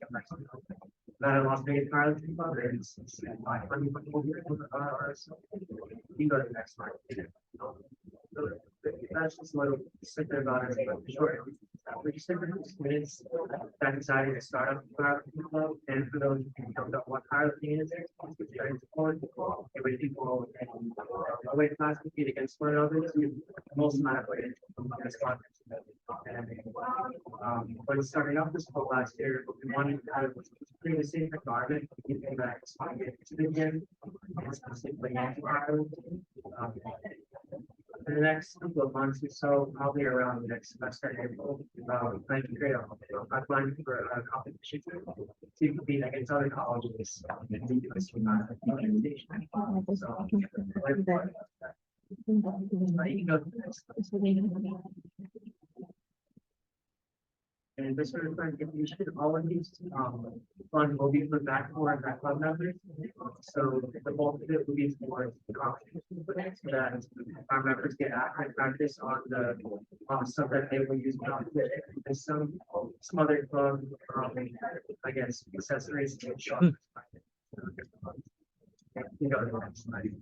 Las Vegas Paralympic Club. It's 500 here. So you can go to the next slide. So that's just a little something about it, but short. We just have minutes that decided to start up the Paralympic Club, and for those who don't know what powerlifting is, it's very important. Every people and weight class compete against one another to most amount of weight in this context. And when starting off this club last year, we wanted to kind of create a safe environment for people that want to get into the gym, and specifically anti-powerlifting. For the next couple of months or so, probably around the next semester in April, we plan to create a pipeline for a competition to compete against other colleges and do this organization. So, you can go to the next slide. And this sort of contribution, all of these funds will be put back for our club members. So the bulk of it will be for the competition so that our members get active practice on the stuff that they will use. There's some other club, I guess, accessories and shops. You know, the next slide.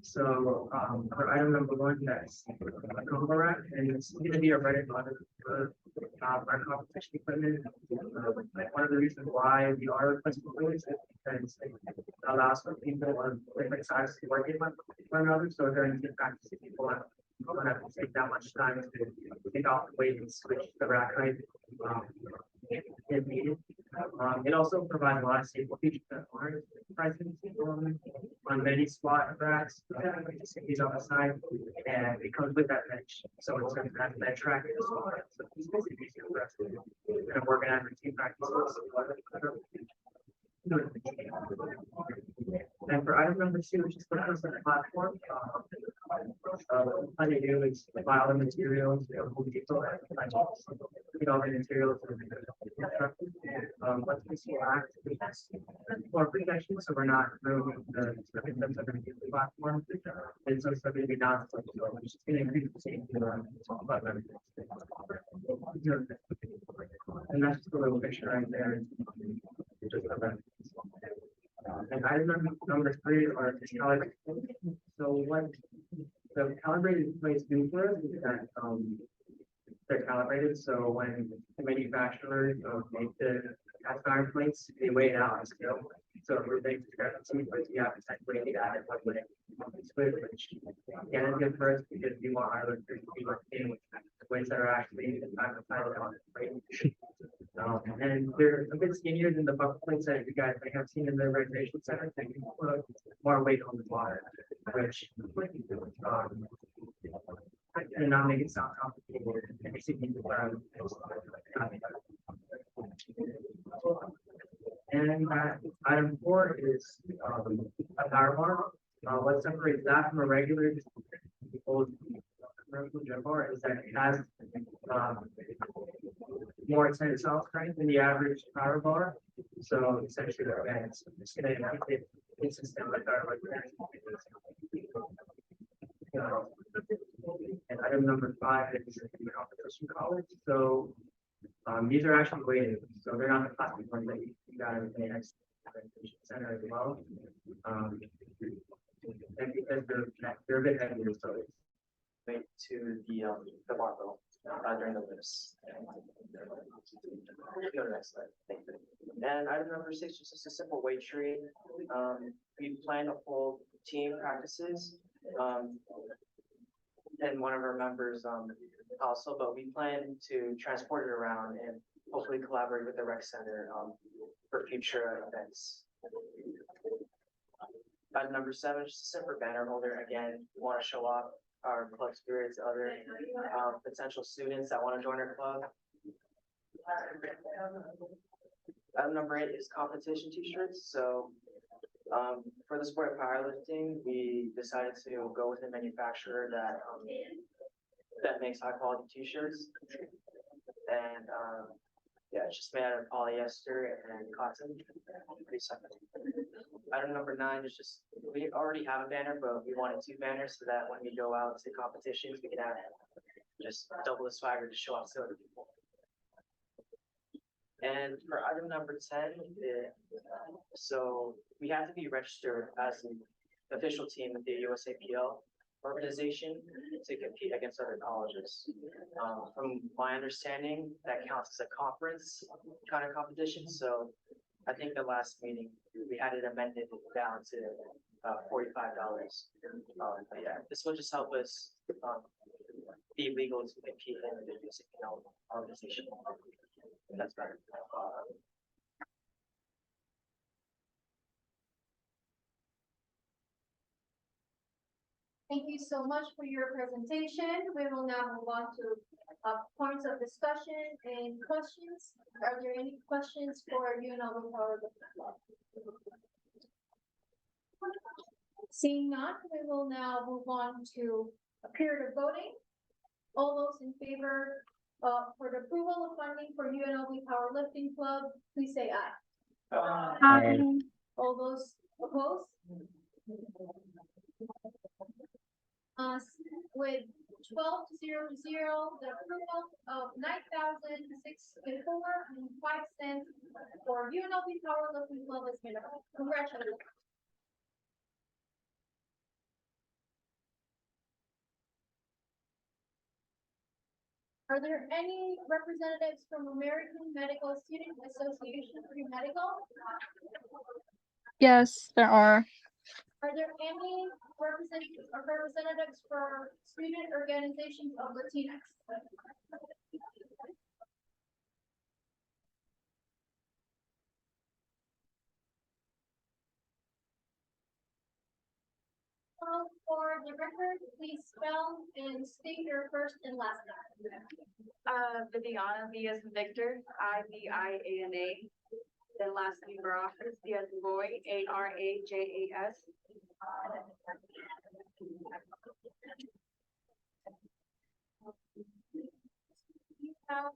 So for item number one, that's combo rack, and it's going to be a Reddit model for our competition equipment. One of the reasons why we are requesting for this is because it allows for people of different sizes to work in one another. So during the practice, people don't have to take that much time to take off the weight and switch the rack height if needed. It also provides a lot of safety features that aren't present on many squat racks. These on the side, and it comes with that bench, so it's going to have that track as well. So it's easier for us to kind of work on routine practices. And for item number two, which is put us on the platform, all you do is buy all the materials, all the materials. Once we see for protection, so we're not ruining the systems that are going to be the platform. And so it's going to be not, which is going to increase the safety of and that's just a little picture right there. And item number three are calibrated. So what the calibrated plates do for us is that they're calibrated. So when the manufacturers make the cast iron plates, they weigh it out on scale. So if they discrepancy, but you have to technically add it one way. Which again is good for us because we want our lifters to be working with the weights that are actually on the plate. And they're a bit skinnier than the bucket plates that you guys may have seen in the recreation center. They can put more weight on the bar, which and not make it sound complicated. And item four is a power bar. What separates that from a regular commercial gym bar is that it has more tensile strength than the average power bar. So essentially, it's going to make it consistent with our and item number five is the competition college. So these are actually weighted, so they're not the plastic ones that you got in the next center as well. And because they're a bit heavier, so it's weight to the barbell during the lifts. Go to the next slide. Thank you. And item number six is just a simple weight tree. We plan to hold team practices. And one of our members also, but we plan to transport it around and hopefully collaborate with the rec center for future events. Item number seven is just a simple banner holder. Again, we want to show off our club spirit to other potential students that want to join our club. Item number eight is competition t-shirts. So for the sport of powerlifting, we decided to go with a manufacturer that that makes high quality t-shirts. And yeah, it's just made out of polyester and cotton. Item number nine is just we already have a banner, but we wanted 2 banners so that when we go out to competitions, we can have just double the swagger to show off to other people. And for item number 10, so we have to be registered as an official team with the USAPL organization to compete against other colleges. From my understanding, that counts as a conference kind of competition. So I think the last meeting, we had it amended down to $45. But yeah, this will just help us be legal to compete in the USAPL organization. That's better. Thank you so much for your presentation. We will now move on to points of discussion and questions. Are there any questions for UNLV Power Lifting Club? Seeing none, we will now move on to a period of voting. All those in favor for the approval of funding for UNLV Power Lifting Club, please say aye. Aye. All those opposed? With 12 to 0 to 0, the approval of $9,604.05 for UNLV Power Lifting Club has been approved. Congratulations. Are there any representatives from American Medical Student Association Pre-Medical? Yes, there are. Are there any representatives for student organizations of Latinx? For the record, please spell and state your first and last name. Viviana, V as in Victor, Iviana. Then last name Barajas, B as in boy, Arajas. You have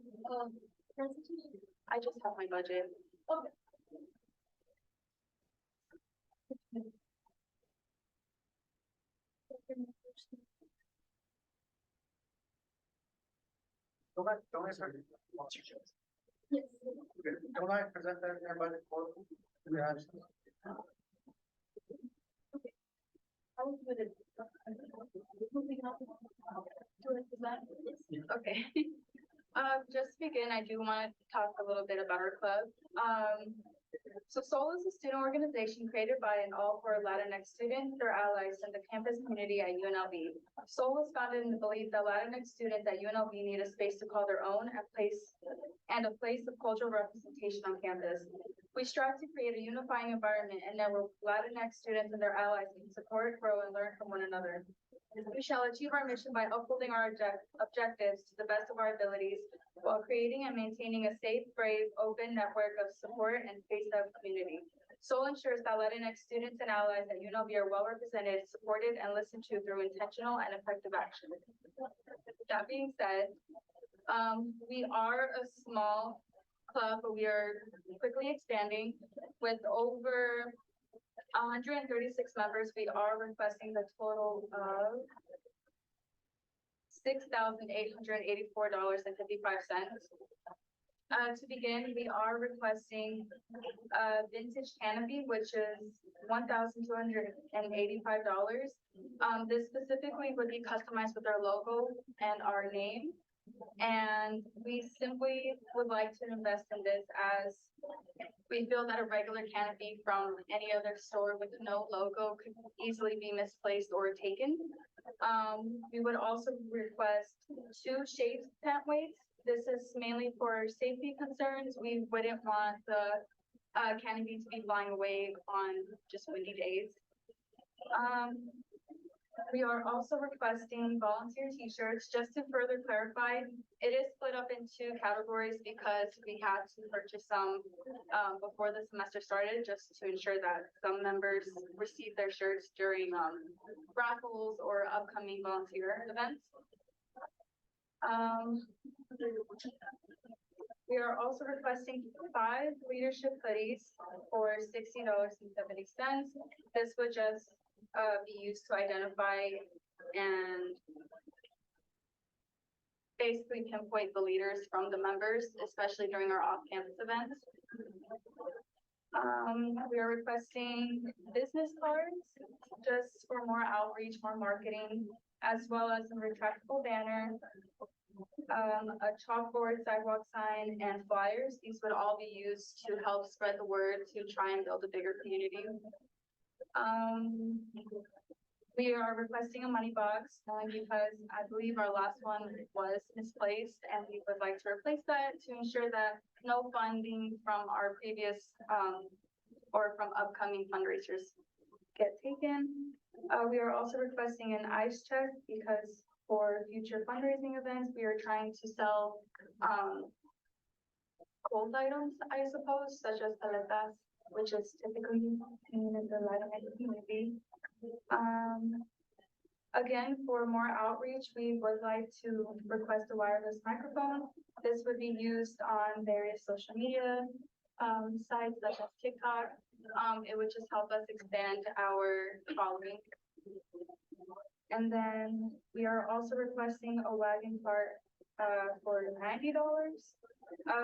presentation? I just have my budget. Okay. Don't I start? Yes. Okay, don't I present that in our budget for? Your absence? I was with it. Moving on. Okay. Just to begin, I do want to talk a little bit about our club. So SOUL is a student organization created by and all for Latinx students, their allies, and the campus community at UNLV. SOUL was founded in the belief that Latinx students at UNLV need a space to call their own, a place of cultural representation on campus. We strive to create a unifying environment and network Latinx students and their allies can support, grow, and learn from one another. We shall achieve our mission by upholding our objectives to the best of our abilities while creating and maintaining a safe, brave, open network of support and face-up community. SOUL ensures that Latinx students and allies at UNLV are well represented, supported, and listened to through intentional and effective action. That being said, we are a small club, but we are quickly expanding with over 136 members. We are requesting the total of $6,884.55. To begin, we are requesting a vintage canopy, which is $1,285. This specifically would be customized with our logo and our name. And we simply would like to invest in this as we feel that a regular canopy from any other store with no logo could easily be misplaced or taken. We would also request 2 shade tent weights. This is mainly for safety concerns. We wouldn't want the canopy to be flying away on just windy days. We are also requesting volunteer t-shirts. Just to further clarify, it is split up in 2 categories because we had to purchase some before the semester started, just to ensure that some members receive their shirts during raffles or upcoming volunteer events. We are also requesting 5 leadership hoodies for $60.70. This would just be used to identify and basically pinpoint the leaders from the members, especially during our off-campus events. We are requesting business cards just for more outreach, more marketing, as well as a retractable banner, a chalkboard, sidewalk sign, and flyers. These would all be used to help spread the word to try and build a bigger community. We are requesting a money box only because I believe our last one was misplaced and we would like to replace that to ensure that no funding from our previous or from upcoming fundraisers get taken. We are also requesting an ice check because for future fundraising events, we are trying to sell cold items, I suppose, such as paletas, which is typically in the Latinx community. Again, for more outreach, we would like to request a wireless microphone. This would be used on various social media sites such as TikTok. It would just help us expand our following. And then we are also requesting a wagon cart for $90.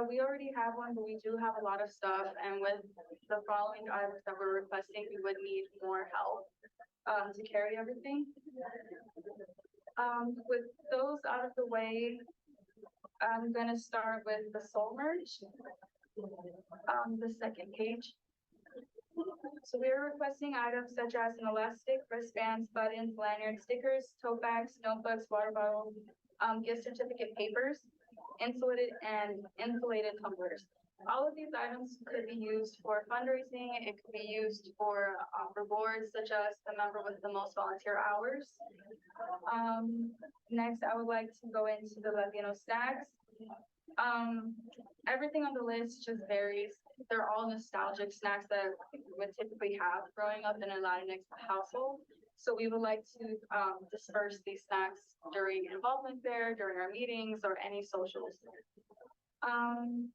We already have one, but we do have a lot of stuff. And with the following items that we're requesting, we would need more help to carry everything. With those out of the way, I'm gonna start with the soul merch, the second page. So we are requesting items such as an elastic, wristbands, buttons, lanyards, stickers, tote bags, notebooks, water bottles, gift certificate papers, insulated tumblers. All of these items could be used for fundraising. It could be used for rewards such as the member with the most volunteer hours. Next, I would like to go into the Latino snacks. Everything on the list just varies. They're all nostalgic snacks that we would typically have growing up in a Latinx household. So we would like to disperse these snacks during involvement there, during our meetings, or any socials.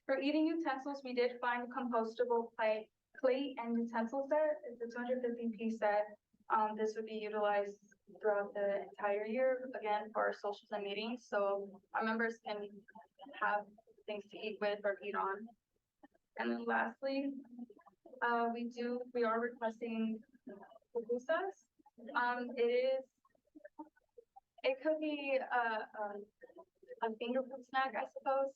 For eating utensils, we did find a compostable plate and utensil set. It's a 250-piece set. This would be utilized throughout the entire year, again, for our socials and meetings. So our members can have things to eat with or eat on. And then lastly, we are requesting pupusas. It could be a finger food snack, I suppose.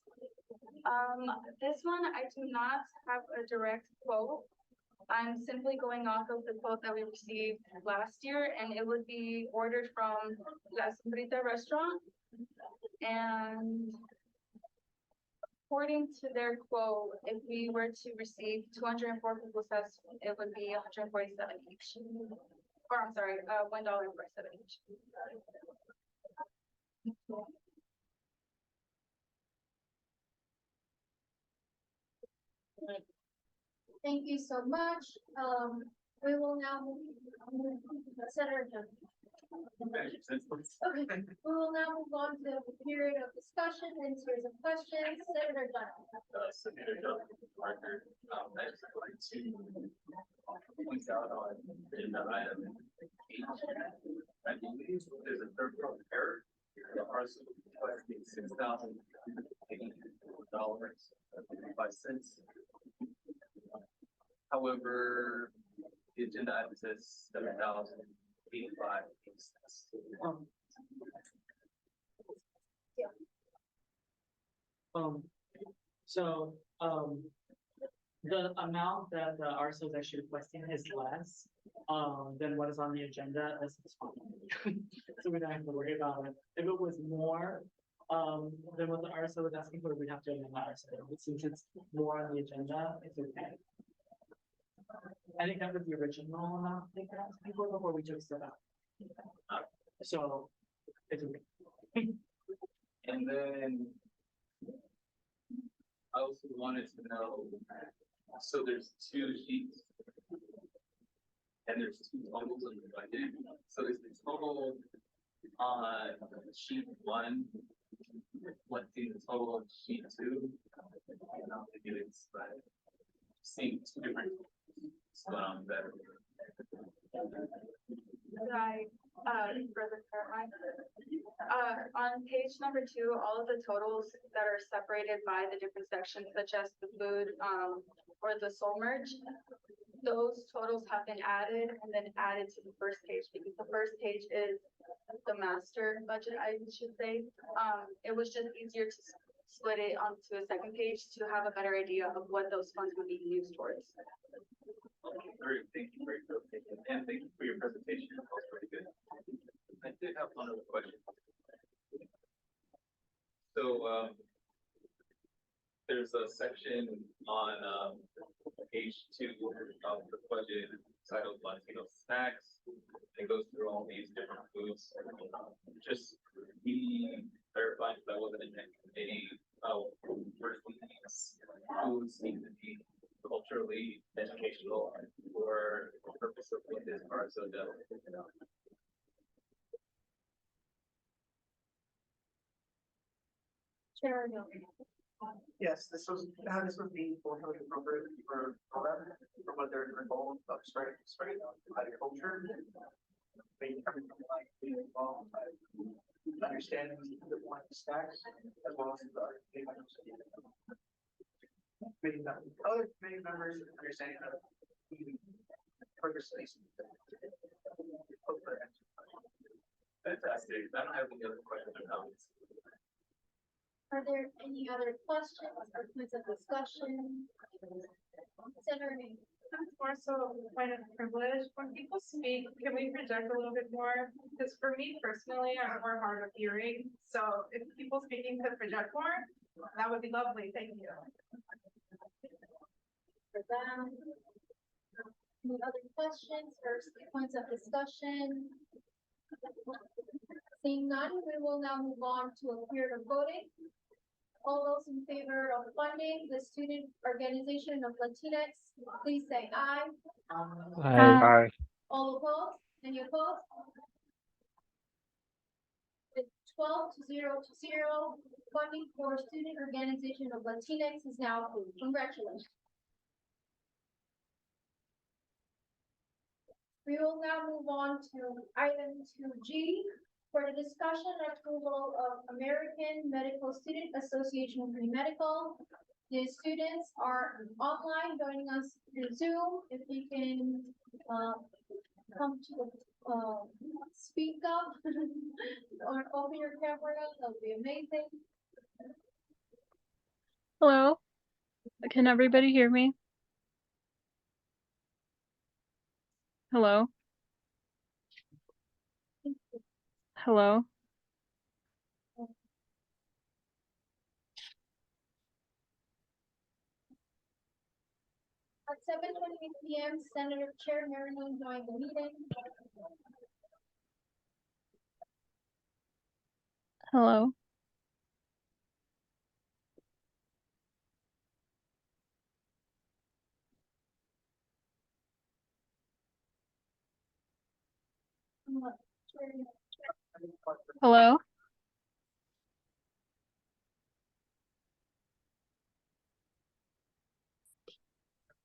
This one, I do not have a direct quote. I'm simply going off of the quote that we received last year, and it would be ordered from La Sombrita restaurant. And according to their quote, if we were to receive 204 pupusas, it would be 147 each. Or I'm sorry, $1.47 each. Thank you so much. We will now move Senator Dunn. Okay, we will now move on to the period of discussion and series of questions. Senator Dunn. Senator Dunn, Parker, I just would like to point out on agenda item 8. I believe there's a third part error. The arson requesting $6,080.55. However, the agenda item says $7,085. The amount that the RSO is actually requesting is less than what is on the agenda. This is fine. So we don't have to worry about it. If it was more than what the RSO was asking for, we'd have to amend the RSO. But since it's more on the agenda, it's okay. I think that was the original amount they were asking for before we took stuff out. So it's okay. And then I also wanted to know, so there's 2 sheets and there's 2 totals in the budget. So is the total on sheet 1 reflecting the total on sheet 2? And I'm thinking it's like seeing 2 different what's going on better. I, further clarify? On page number 2, all of the totals that are separated by the different sections, such as the food, or the soul merge, those totals have been added and then added to the first page, because the first page is the master budget, I should say. It was just easier to split it onto a second page to have a better idea of what those funds would be used towards. Okay, great, thank you for your presentation, and thank you for your presentation, that was pretty good. I did have one other question. So, there's a section on, page 2 of the budget titled Latino snacks. It goes through all these different foods. Just be clarifying, because I wasn't in that committee, first these foods need to be culturally educational for the purpose of what this are, so that, Chair, Yes, this was being forwarded for what their goal of starting agriculture. Being coming from like being involved, understanding the one stacks as well as the other committee members understanding the purpose space. fantastic. I don't have any other questions or comments. are there any other questions or points of discussion? Senator May. It's more so a point of privilege. When people speak, can we project a little bit more? Because for me personally, I'm more hard of hearing. So if people speaking could project more, that would be lovely. Thank you. For them. Any other questions or points of discussion? Seeing none, we will now move on to a period of voting. All those in favor of funding the student organization of Latinx, please say aye. Aye. All opposed? Any opposed? It's 12-0. Funding for student organization of Latinx is now approved. Congratulations. We will now move on to item 2G for the discussion and approval of American Medical Student Association Pre-Medical. The students are online joining us through Zoom. If you can come to the speak up or open your camera, that would be amazing. Hello, can everybody hear me? Hello? Hello? At 7:28 p.m., Senator Chair Marion joined the meeting. Hello? Hello?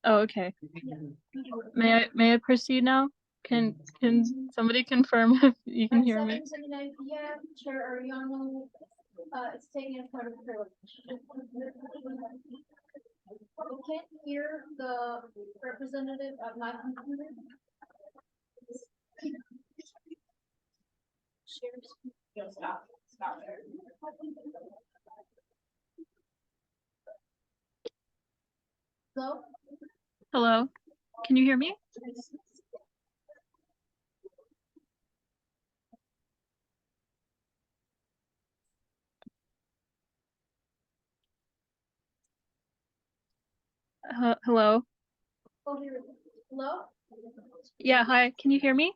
Oh, okay. May I proceed now? Can somebody confirm if you can hear me? At 7:29 p.m., Chair Ariano is taking a part of privilege. I can't hear the representative of my computer. Shares. Stop there. Hello? Hello? Can you hear me? Hello? Oh, here. Hello? Yeah, hi. Can you hear me?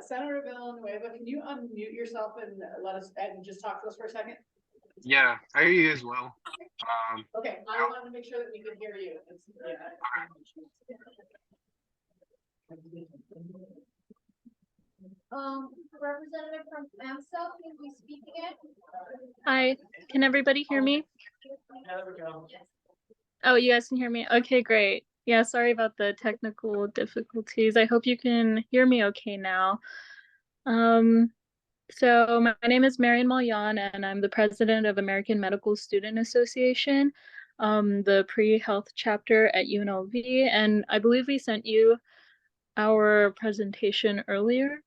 Senator Villanueva, can you unmute yourself and let us, and just talk to us for a second? Yeah, I hear you as well. Okay, I wanted to make sure that we could hear you. Representative from AMSA, can we speak again? Hi, can everybody hear me? There we go. Oh, you guys can hear me? Okay, great. Yeah, sorry about the technical difficulties. I hope you can hear me okay now. So my name is Marian Malyan, and I'm the president of American Medical Student Association, the pre-health chapter at UNLV, and I believe we sent you our presentation earlier.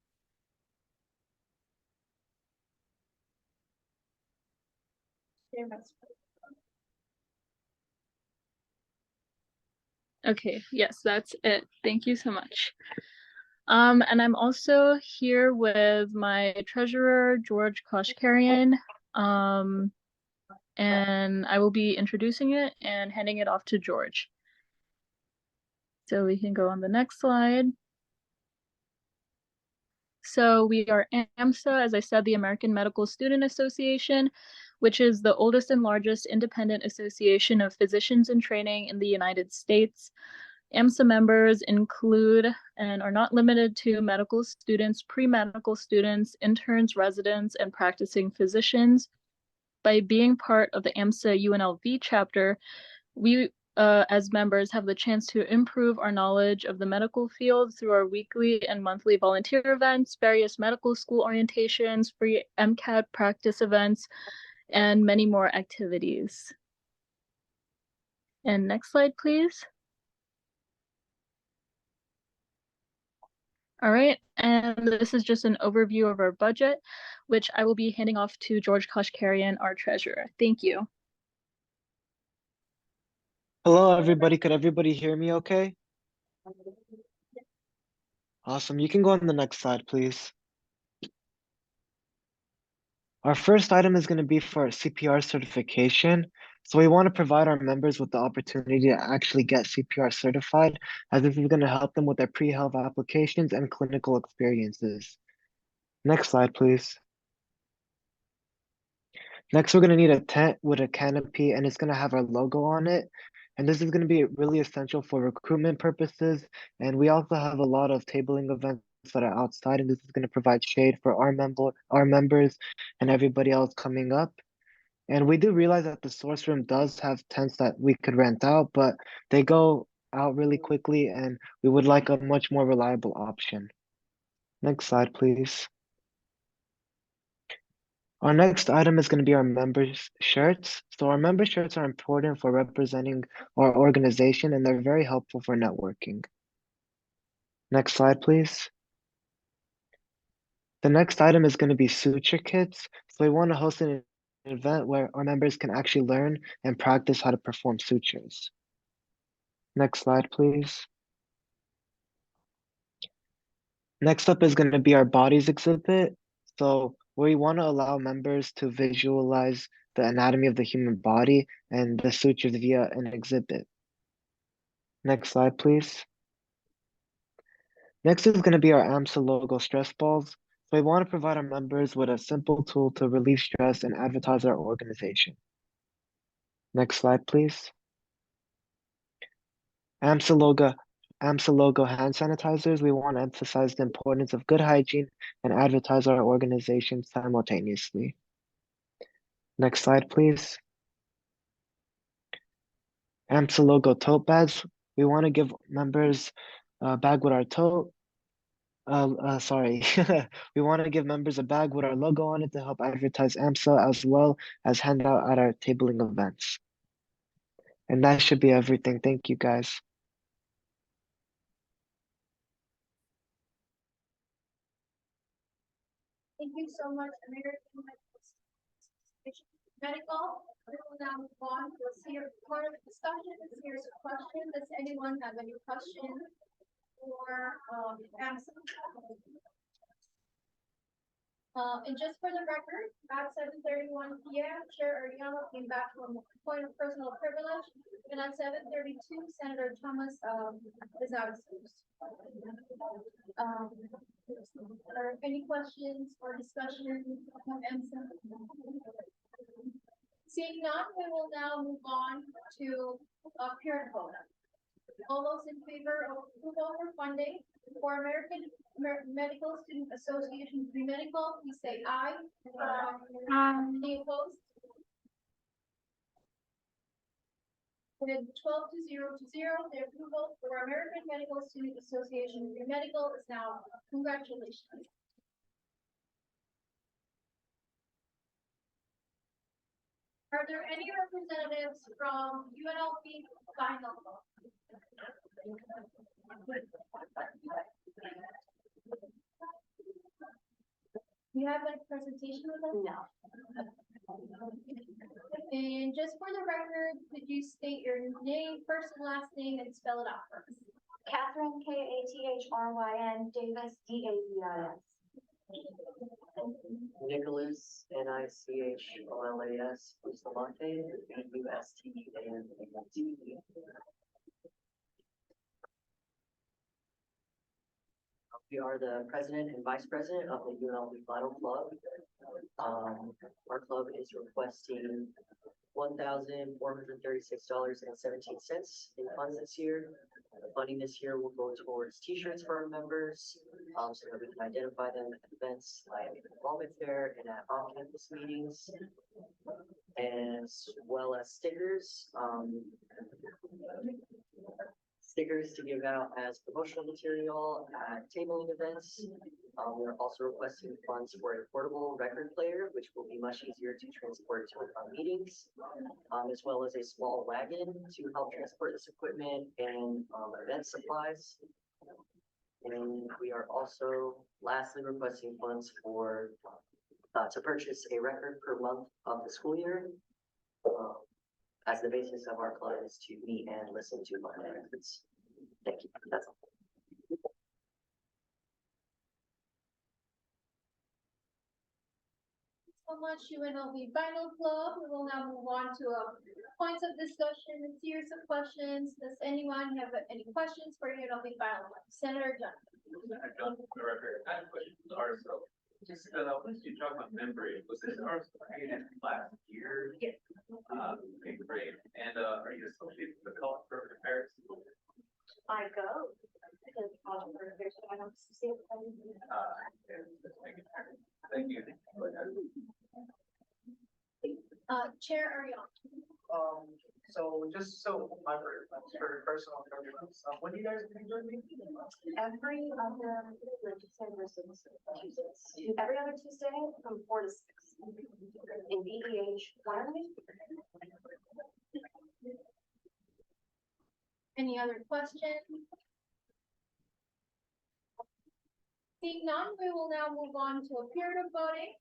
Okay, yes, that's it. Thank you so much. And I'm also here with my treasurer, George Koshkarian, and I will be introducing it and handing it off to George. So we can go on the next slide. So we are AMSA, as I said, the American Medical Student Association, which is the oldest and largest independent association of physicians in training in the United States. AMSA members include and are not limited to medical students, pre-medical students, interns, residents, and practicing physicians. By being part of the AMSA UNLV chapter, we as members have the chance to improve our knowledge of the medical field through our weekly and monthly volunteer events, various medical school orientations, free MCAT practice events, and many more activities. And next slide, please. All right, and this is just an overview of our budget, which I will be handing off to George Koshkarian, our treasurer. Thank you. Hello, everybody. Could everybody hear me okay? Awesome. You can go on the next slide, please. Our first item is going to be for CPR certification. So we want to provide our members with the opportunity to actually get CPR certified, as this is going to help them with their pre-health applications and clinical experiences. Next slide, please. Next, we're going to need a tent with a canopy, and it's going to have our logo on it. And this is going to be really essential for recruitment purposes. And we also have a lot of tabling events that are outside, and this is going to provide shade for our members and everybody else coming up. And we do realize that the source room does have tents that we could rent out, but they go out really quickly, and we would like a much more reliable option. Next slide, please. Our next item is going to be our members shirts. So our member shirts are important for representing our organization, and they're very helpful for networking. Next slide, please. The next item is going to be suture kits. So we want to host an event where our members can actually learn and practice how to perform sutures. Next slide, please. Next up is going to be our bodies exhibit. So we want to allow members to visualize the anatomy of the human body and the sutures via an exhibit. Next slide, please. Next is going to be our AMSA logo stress balls. So we want to provide our members with a simple tool to relieve stress and advertise our organization. Next slide, please. AMSA logo hand sanitizers. We want to emphasize the importance of good hygiene and advertise our organization simultaneously. Next slide, please. AMSA logo tote bags. We want to give members a bag with our tote. Sorry. We want to give members a bag with our logo on it to help advertise AMSA, as well as hand out at our tabling events. And that should be everything. Thank you, guys. Thank you so much, American Medical. We will now move on. Let's hear part of the discussion. Here's a question. Does anyone have any questions for AMSA? And just for the record, at 7:31 p.m., Chair Ariano came back from a point of personal privilege, and at 7:32, Senator Thomas is out of excuse. Are any questions or discussions on MSA? Seeing none, we will now move on to peer vote. All those in favor of approval for funding for American Medical Student Association pre-medical, please say aye. Any opposed? With 12-0, the approval for American Medical Student Association pre-medical is now, congratulations. Are there any representatives from UNLV final? You have a presentation with us? No. And just for the record, could you state your name, first and last name, and spell it out for us? Catherine, Kathryn, Davis, Davis. Nicholas, Nicholas, Bustamante, Bustamante. We are the president and vice president of the UNLV Vital Club. Our club is requesting $1,436.17 in funds this year. The funding this year will go towards t-shirts for our members, so that we can identify them at events like Enrollment Fair and at off-campus meetings, as well as stickers. Stickers to give out as promotional material at tabling events. We're also requesting funds for a portable record player, which will be much easier to transport to our meetings, as well as a small wagon to help transport this equipment and event supplies. And we are also lastly requesting funds for to purchase a record per month of the school year. As the basis of our club is to meet and listen to my records. Thank you. That's all. So much UNLV Vinyl Club. We will now move on to points of discussion and series of questions. Does anyone have any questions for UNLV Vinyl Club? Senator John. I have a question for the RSO. Just once you talk about memory, was this RSO created last year? Yes. Okay, great. And are you associated with the college for repairs? I go. Because college for repairs, so I don't see it. Thank you. Chair Ariel. So just so I'm very personal, when do you guys join me? Every other Tuesdays. Every other Tuesday from 4 to 6. In BEH 1. Any other questions? Seeing none, we will now move on to a period of voting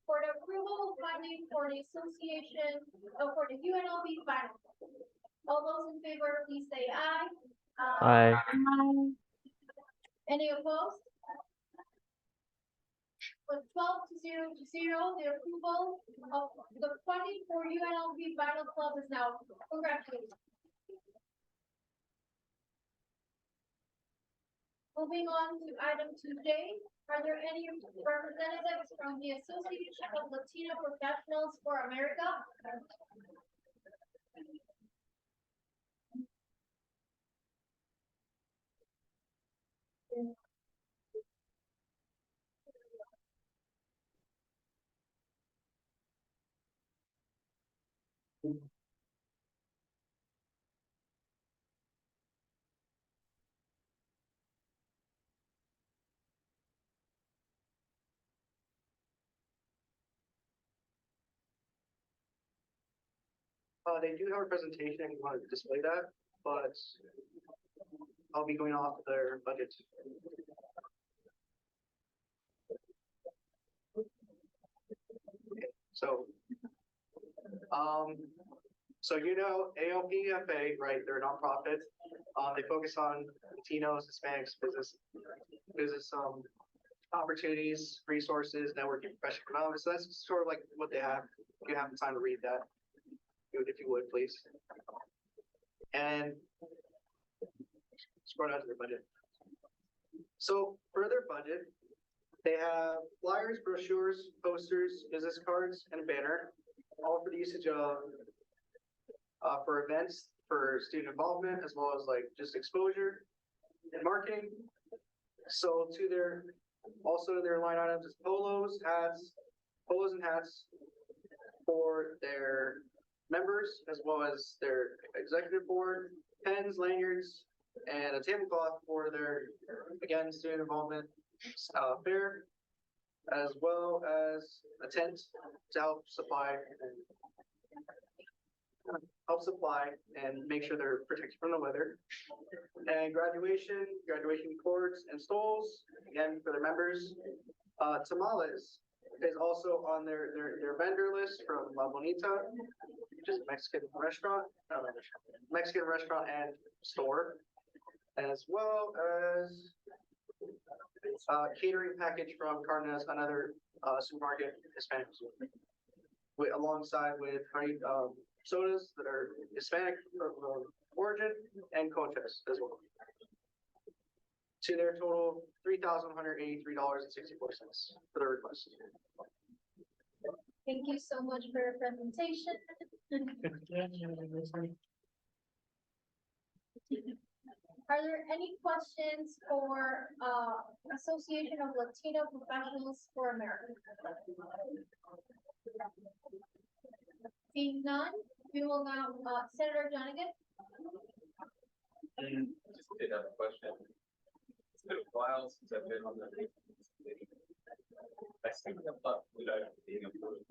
for the approval of funding for the association, for the UNLV final. All those in favor, please say aye. Aye. Any opposed? With 12-0, the approval of the funding for UNLV Vinyl Club is now, congratulations. Moving on to item 2J, are there any representatives from the Association of Latino Professionals for America? They do have a presentation if you want to display that, but I'll be going off their budget. So, ALPFA, right? They're a nonprofit. They focus on Latinos, Hispanics, business opportunities, resources, networking, professional economics. So that's sort of like what they have. If you have the time to read that, if you would, please. And scroll down to their budget. So for their budget, they have flyers, brochures, posters, business cards, and a banner, all for the usage of for events, for student involvement, as well as like just exposure and marketing. So to their, also their line items is polos and hats for their members, as well as their executive board, pens, lanyards, and a tablecloth for their, again, student involvement fair, as well as a tent to help supply and make sure they're protected from the weather. And graduation cords and stoles, again, for their members. Tamales is also on their vendor list from La Bonita, which is a Mexican restaurant and store, as well as catering package from Cardenas, another supermarket, Hispanic supermarket, alongside with sodas that are Hispanic origin and conchas as well. To their total $3,183.64 for the request. Thank you so much for your presentation. Are there any questions for Association of Latino Professionals for America? Seeing none, we will now, Senator Donegan. Just did have a question. It's been a while since I've been on the committee. I think about without being approved.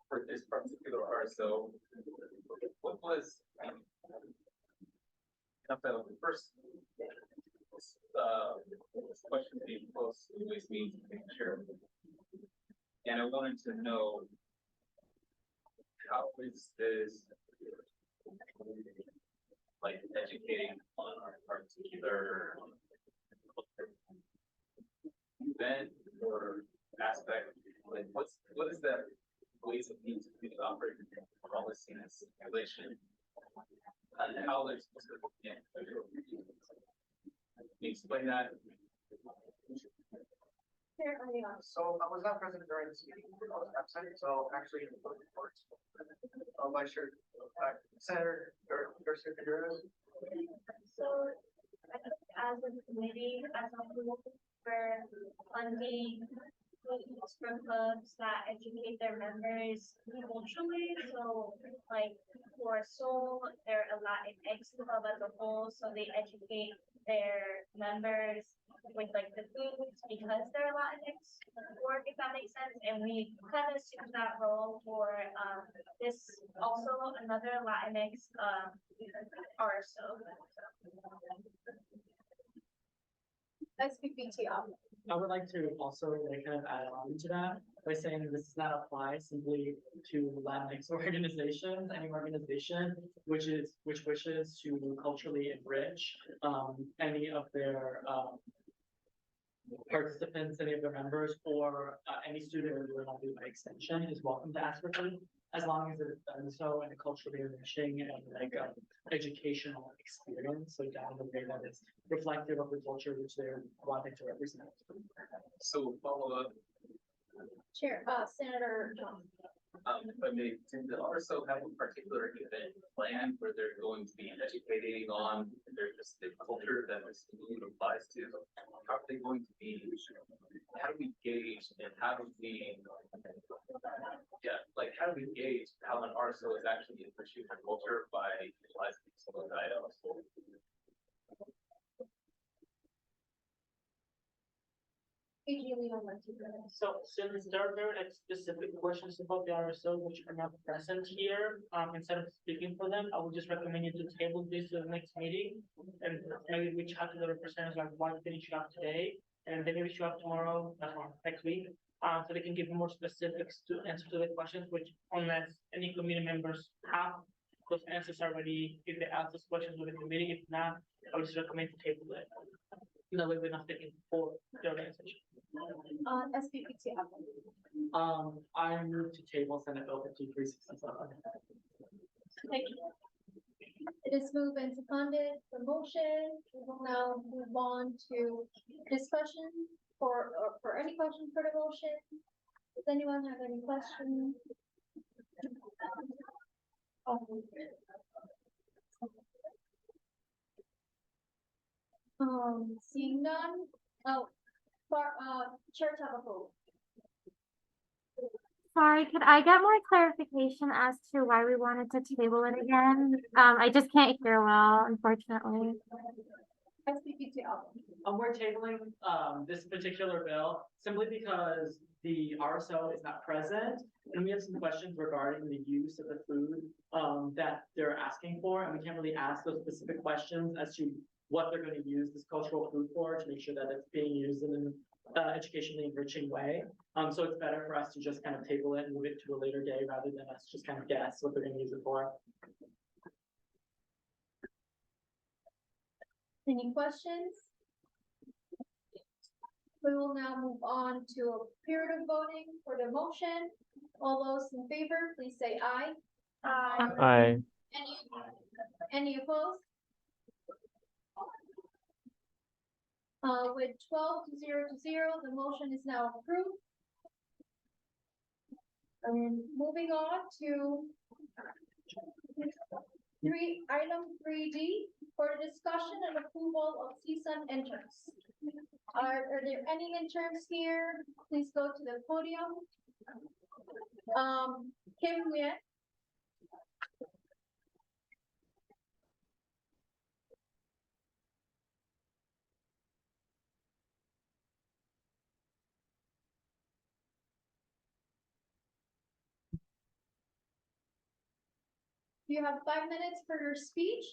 For this particular RSO, what was the first question being posed always means picture. And I wanted to know, how is this like educating on our particular event or aspect? Like what is that ways of being to operate policy and simulation, and how they're supposed to can you explain that? So I was not present during this meeting, I was absent, so actually in the reports. Vice Chair, Senator Garcia Figueroa. So I think as a committee, as a whole, we're funding for clubs that educate their members culturally. So like for Soul, they're a Latinx club as a whole, so they educate their members with like the foods because they're Latinx, or if that makes sense. And we kind of assume that role for this also another Latinx RSO. SPPT. I would like to also like kind of add on to that by saying this does not apply simply to Latinx organizations. Any organization which wishes to culturally enrich any of their participants, any of their members, or any student or UNLV by extension is welcome to ask for food, as long as it's done so in a culturally enriching and like educational experience, so down the way that is reflective of the culture which they're wanting to represent. So follow up. Chair, Senator Johnson. But did the RSO have a particular event planned where they're going to be educating on their just the culture that this applies to? How are they going to be? How do we gauge and how do we, how do we gauge how an RSO is actually appreciating their culture by utilizing some of those items? So since there are very like specific questions about the RSO which are not present here, instead of speaking for them, I would just recommend you to table this to the next meeting and maybe reach out to the representatives like why didn't you have today, and then maybe show up tomorrow, next week, so they can give more specifics to answer to the questions, which unless any committee members have those answers already, if they ask those questions with the committee, if not, I would just recommend to table it. That way we're not taking for the organization. SPPT. I move to table Senate Bill 5367. Thank you. is moved and seconded, the motion, we will now move on to discussion for any question for the motion. Does anyone have any questions? Seeing none, Chair Tabaco. Sorry, could I get more clarification as to why we wanted to table it again? I just can't hear well, unfortunately. We're tabling, this particular bill simply because the RSO is not present. And we have some questions regarding the use of the food, that they're asking for, and we can't really ask those specific questions as to what they're going to use this cultural food for, to make sure that it's being used in an educationally enriching way. So it's better for us to just kind of table it and move it to a later day rather than us just kind of guess what they're going to use it for. Any questions? We will now move on to a period of voting for the motion. All those in favor, please say aye. Aye. Aye. Any opposed? With 12-0, the motion is now approved. And moving on to item 3D for the discussion and approval of CSUN interns. Are there any interns here? Please go to the podium. Kim Nguyen. You have 5 minutes for your speech.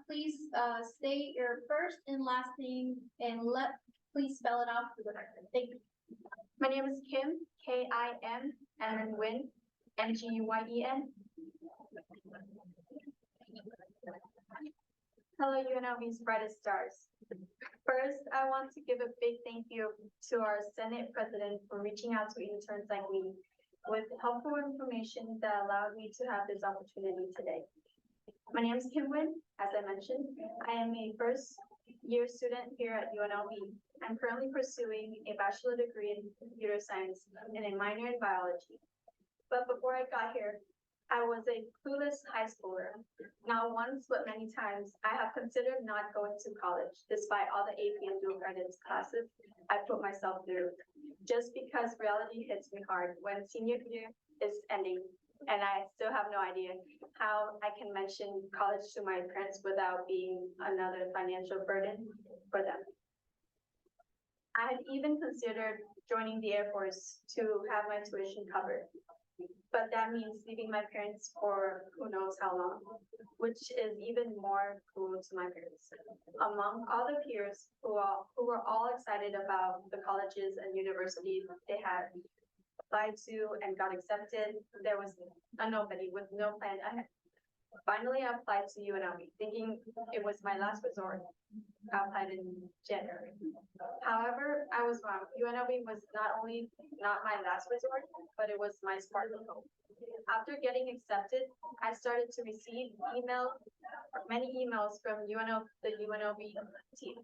Please state your first and last name and please spell it out for the record. Thank you. My name is Kim, Kim, and then Nguyen, Nguyen. Hello, UNLV's brightest stars. First, I want to give a big thank you to our Senate President for reaching out to interns like me with helpful information that allowed me to have this opportunity today. My name is Kim Nguyen. As I mentioned, I am a first-year student here at UNLV. I'm currently pursuing a bachelor degree in computer science and a minor in biology. But before I got here, I was a clueless high schooler. Not once, but many times, I have considered not going to college, despite all the AP and dual credits classes I put myself through, just because reality hits me hard when senior year is ending, and I still have no idea how I can mention college to my parents without being another financial burden for them. I had even considered joining the Air Force to have my tuition covered, but that means leaving my parents for who knows how long, which is even more cruel to my parents. Among all the peers who were all excited about the colleges and universities they had applied to and got accepted, there was a nobody with no plan ahead. Finally, I applied to UNLV, thinking it was my last resort. I applied in January. However, I was wrong. UNLV was not only not my last resort, but it was my spark of hope. After getting accepted, I started to receive many emails from the UNLV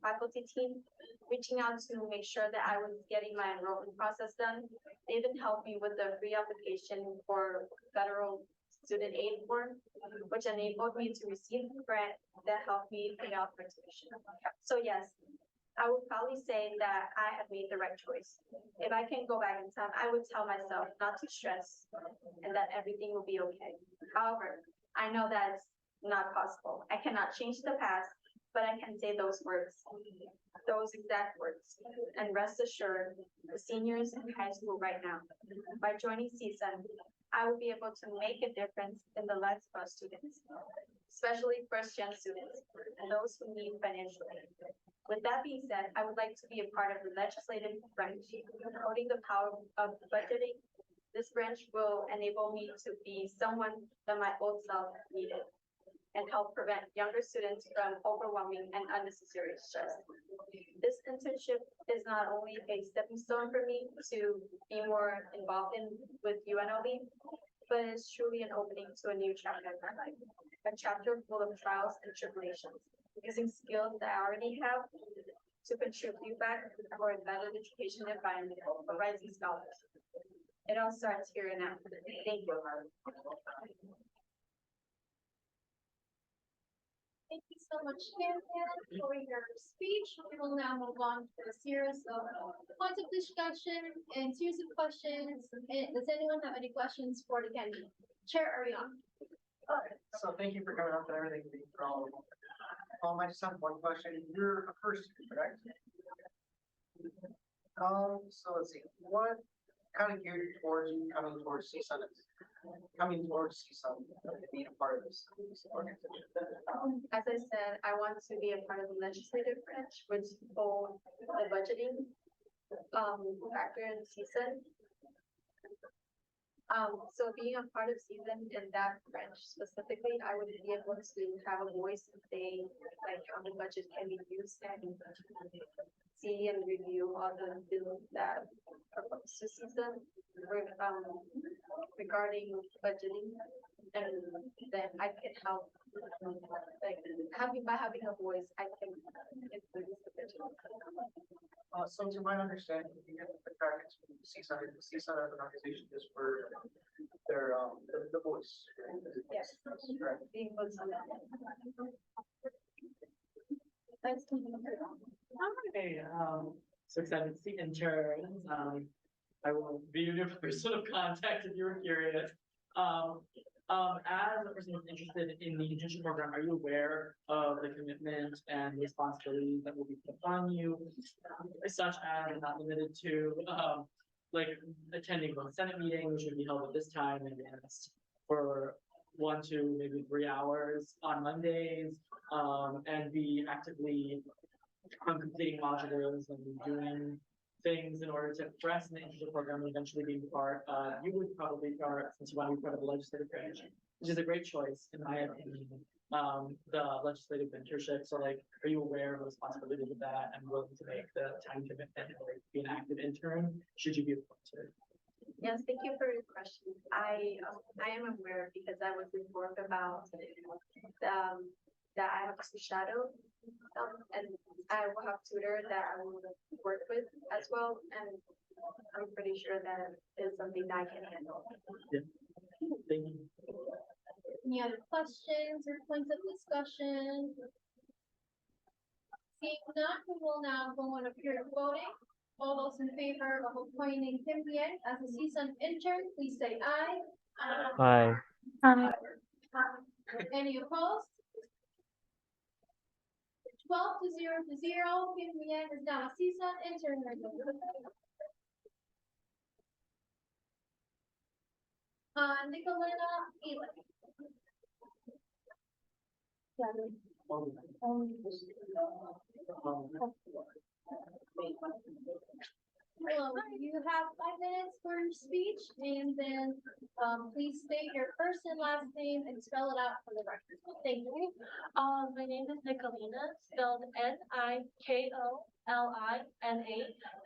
faculty team, reaching out to make sure that I was getting my enrollment process done. They even helped me with the free application for federal student aid form, which enabled me to receive a grant that helped me pay off my tuition. So yes, I would probably say that I have made the right choice. If I can go back in time, I would tell myself not to stress and that everything will be okay. However, I know that it's not possible. I cannot change the past, but I can say those words, those exact words. And rest assured, the seniors in high school right now, by joining CSUN, I will be able to make a difference in the lives of our students, especially first-gen students and those who need financial aid. With that being said, I would like to be a part of the legislative branch, holding the power of budgeting. This branch will enable me to be someone that my old self needed and help prevent younger students from overwhelming and unnecessary stress. This internship is not only a stepping stone for me to be more involved with UNLV, but it's truly an opening to a new chapter in my life. a chapter full of trials and tribulations, using skills that I already have to contribute back for a better education environment for rising scholars. It all starts here and now. Thank you. Thank you so much, Kim, for your speech. We will now move on to a series of points of discussion and series of questions. Does anyone have any questions for the candidate? Chair Ariane. So thank you for coming up and everything. I just have one question. You're a first student, correct? So let's see, what kind of geared towards you coming towards CSUN, being a part of this organization? As I said, I want to be a part of the legislative branch, which holds the budgeting factor in CSUN. So being a part of CSUN in that branch specifically, I would be able to have a voice and say like how the budget can be used and see and review all the bills that are proposed to CSUN regarding budgeting, and then I can help like by having a voice, I can influence the budget. So to my understanding, you get the targets from CSUN as an organization is for their, the voice. Yes. Correct. Being voiced on that. Hey, so excited to see interns. I will be your person of contact if you're curious. As a person who's interested in the internship program, are you aware of the commitment and responsibilities that will be put on you, such as not limited to, like attending both Senate meetings, which would be held at this time and for 1 to maybe 3 hours on Mondays, and be actively completing modules and doing things in order to progress in the internship program and eventually being part of, you would probably start, since you want to be part of the legislative branch, which is a great choice, in my opinion, the legislative mentorship. So like, are you aware of the responsibilities of that and willing to make the time commitment and like, be an active intern, should you be appointed? Yes, thank you for your question. I am aware because I was informed about that I have to shadow and I will have tutor that I will work with as well, and I'm pretty sure that is something that I can handle. Yeah. Thank you. Any other questions or points of discussion? Seeing none, we will now go on a period of voting. All those in favor of appointing Kim Bien as a CSUN intern, please say aye. Aye. Any opposed? 12-0, Kim Bien is now a CSUN intern. Nicolina Ely. Hello, you have 5 minutes for your speech, and then please state your first and last name and spell it out for the record. Thank you. My name is Nicolina, spelled Nikolina, and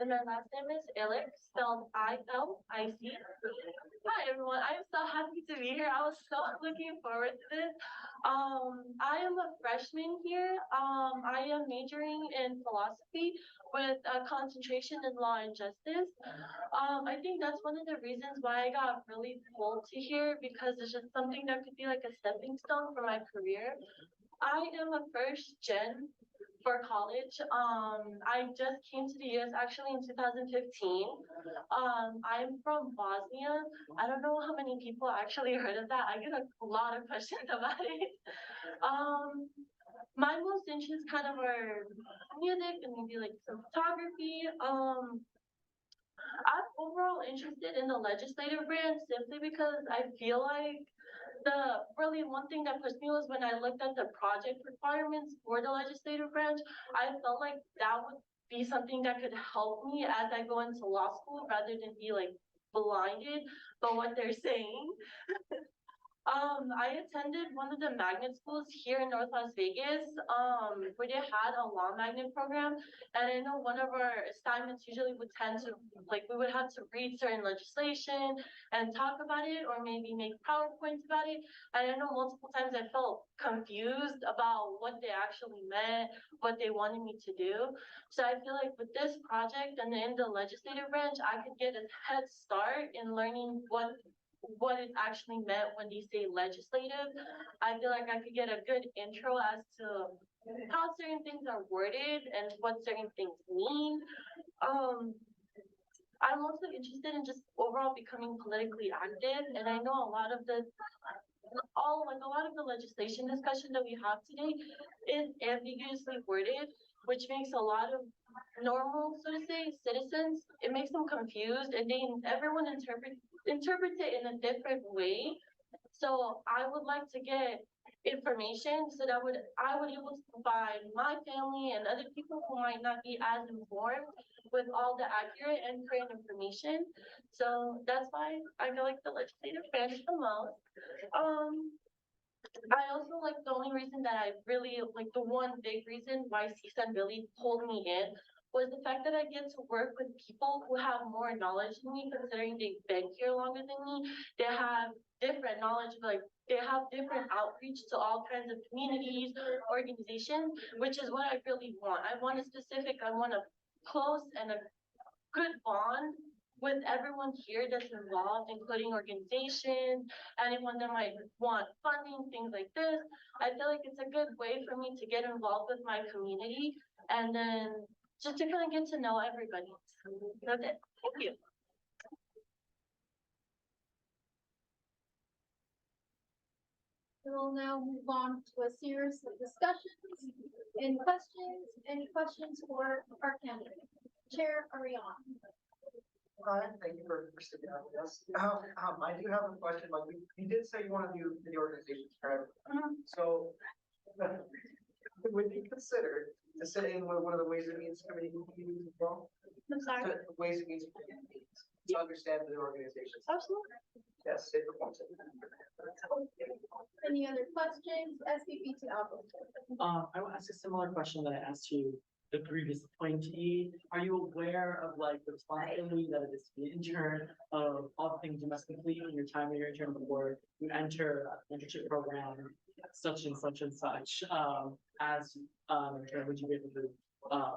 my last name is Ilic, spelled Ilic. Hi everyone, I'm so happy to be here. I was so looking forward to this. I am a freshman here. I am majoring in philosophy with a concentration in law and justice. I think that's one of the reasons why I got really pulled to here, because it's just something that could be like a stepping stone for my career. I am a first gen for college. I just came to the US actually in 2015. I'm from Bosnia. I don't know how many people actually heard of that. I get a lot of questions about it. My most interests kind of are music and maybe like some photography. I'm overall interested in the legislative branch simply because I feel like the really one thing that pushed me was when I looked at the project requirements for the legislative branch. I felt like that would be something that could help me as I go into law school rather than be like blinded by what they're saying. I attended one of the magnet schools here in North Las Vegas, where they had a law magnet program. And I know one of our assignments usually would tend to, like, we would have to read certain legislation and talk about it, or maybe make PowerPoints about it. And I know multiple times I felt confused about what they actually meant, what they wanted me to do. So I feel like with this project and in the legislative branch, I could get a head start in learning what it actually meant when they say legislative. I feel like I could get a good intro as to how certain things are worded and what certain things mean. I'm also interested in just overall becoming politically active, and I know a lot of the legislation discussion that we have today is ambiguously worded, which makes a lot of normal, so to say, citizens, it makes them confused, and everyone interprets it in a different way. So I would like to get information so that I would able to provide my family and other people who might not be as informed with all the accurate and current information. So that's why I feel like the legislative branch the most. I also like the only reason that I really like the one big reason why CSUN really pulled me in was the fact that I get to work with people who have more knowledge than me, considering they've been here longer than me. They have different knowledge, like they have different outreach to all kinds of communities, organizations, which is what I really want. I want a close and a good bond with everyone here that's involved, including organizations, anyone that might want funding, things like this. I feel like it's a good way for me to get involved with my community and then just to kind of get to know everybody. That's it. Thank you. We will now move on to a series of discussions and questions. Any questions for our candidate? Chair Ariane. Hi, thank you for sticking out with us. I do have a question, like, you did say you want to do the organizations, correct? So, would you consider to sit in with one of the Ways and Means Committee meetings as well? I'm sorry? To Ways and Means Committee meetings, to understand the organizations. Absolutely. Yes, it performs it. Any other questions? SVP to Alvin. I will ask a similar question that I asked you the previous appointee. Are you aware of like the responsibility that it is to be an intern, of all the things you must complete in your time of your intern before you enter an internship program, such and such and such, as intern, would you be able to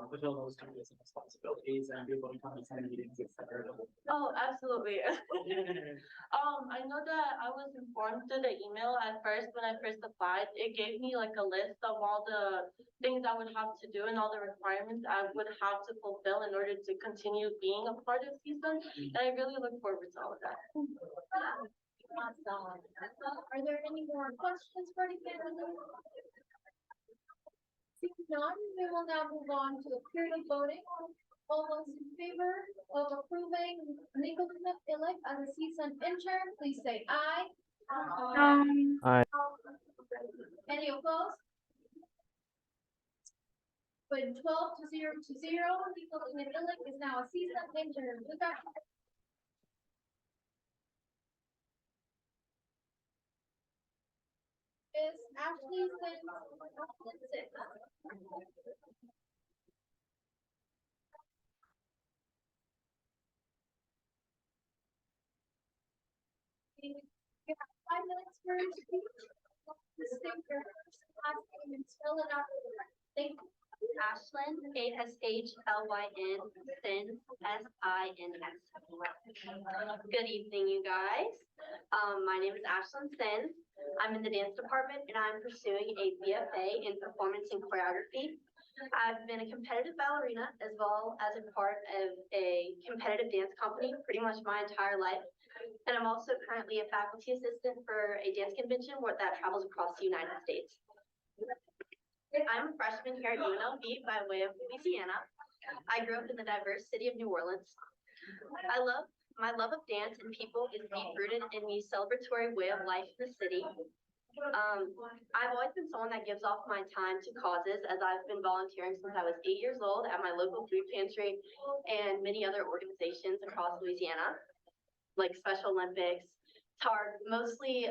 fulfill those kinds of responsibilities and be able to come to some meetings, etc.? Oh, absolutely. I know that I was informed through the email at first when I first applied. It gave me like a list of all the things I would have to do and all the requirements I would have to fulfill in order to continue being a part of CSUN. And I really look forward to all of that. Awesome. Are there any more questions for the candidate? Seeing none, we will now move on to the period of voting. All those in favor of approving Nicholas Illick as a CSUN intern, please say aye. Aye. Any opposed? With 12 to 0 to 0, Nicholas Illick is now a CSUN intern. Is Ashley Sims. You have 5 minutes for your speech. State your first and last name and spell it out. Thank you. Ashlyn, ASHLYN, Sins, SINS. Good evening, you guys. My name is Ashlyn Sins. I'm in the dance department and I'm pursuing a BFA in performance and choreography. I've been a competitive ballerina as well as a part of a competitive dance company pretty much my entire life. And I'm also currently a faculty assistant for a dance convention that travels across the United States. I'm a freshman here at UNLV by way of Louisiana. I grew up in the diverse city of New Orleans. My love of dance and people is deep-rooted in the celebratory way of life in the city. I've always been someone that gives off my time to causes, as I've been volunteering since I was 8 years old at my local food pantry and many other organizations across Louisiana, like Special Olympics, It's hard, mostly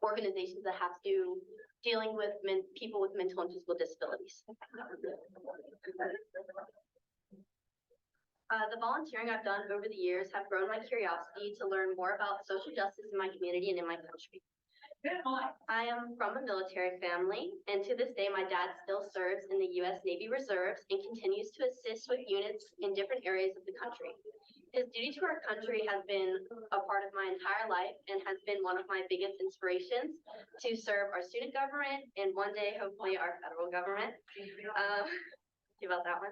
organizations that have to do dealing with people with mental and physical disabilities. The volunteering I've done over the years have grown my curiosity to learn more about social justice in my community and in my country. I am from a military family, and to this day, my dad still serves in the U.S. Navy Reserves and continues to assist with units in different areas of the country. His duty to our country has been a part of my entire life and has been one of my biggest inspirations to serve our student government and one day, hopefully, our federal government. See about that one.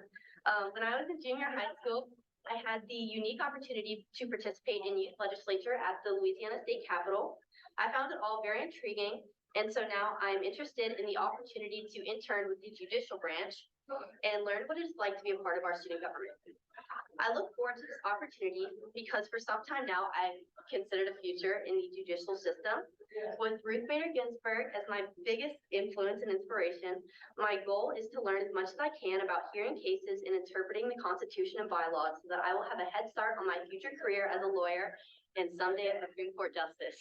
When I was in junior high school, I had the unique opportunity to participate in youth legislature at the Louisiana State Capitol. I found it all very intriguing, and so now I'm interested in the opportunity to intern with the judicial branch and learn what it's like to be a part of our student government. I look forward to this opportunity because for some time now, I've considered a future in the judicial system. With Ruth Bader Ginsburg as my biggest influence and inspiration, my goal is to learn as much as I can about hearing cases and interpreting the Constitution and bylaws so that I will have a head start on my future career as a lawyer and someday a Supreme Court justice.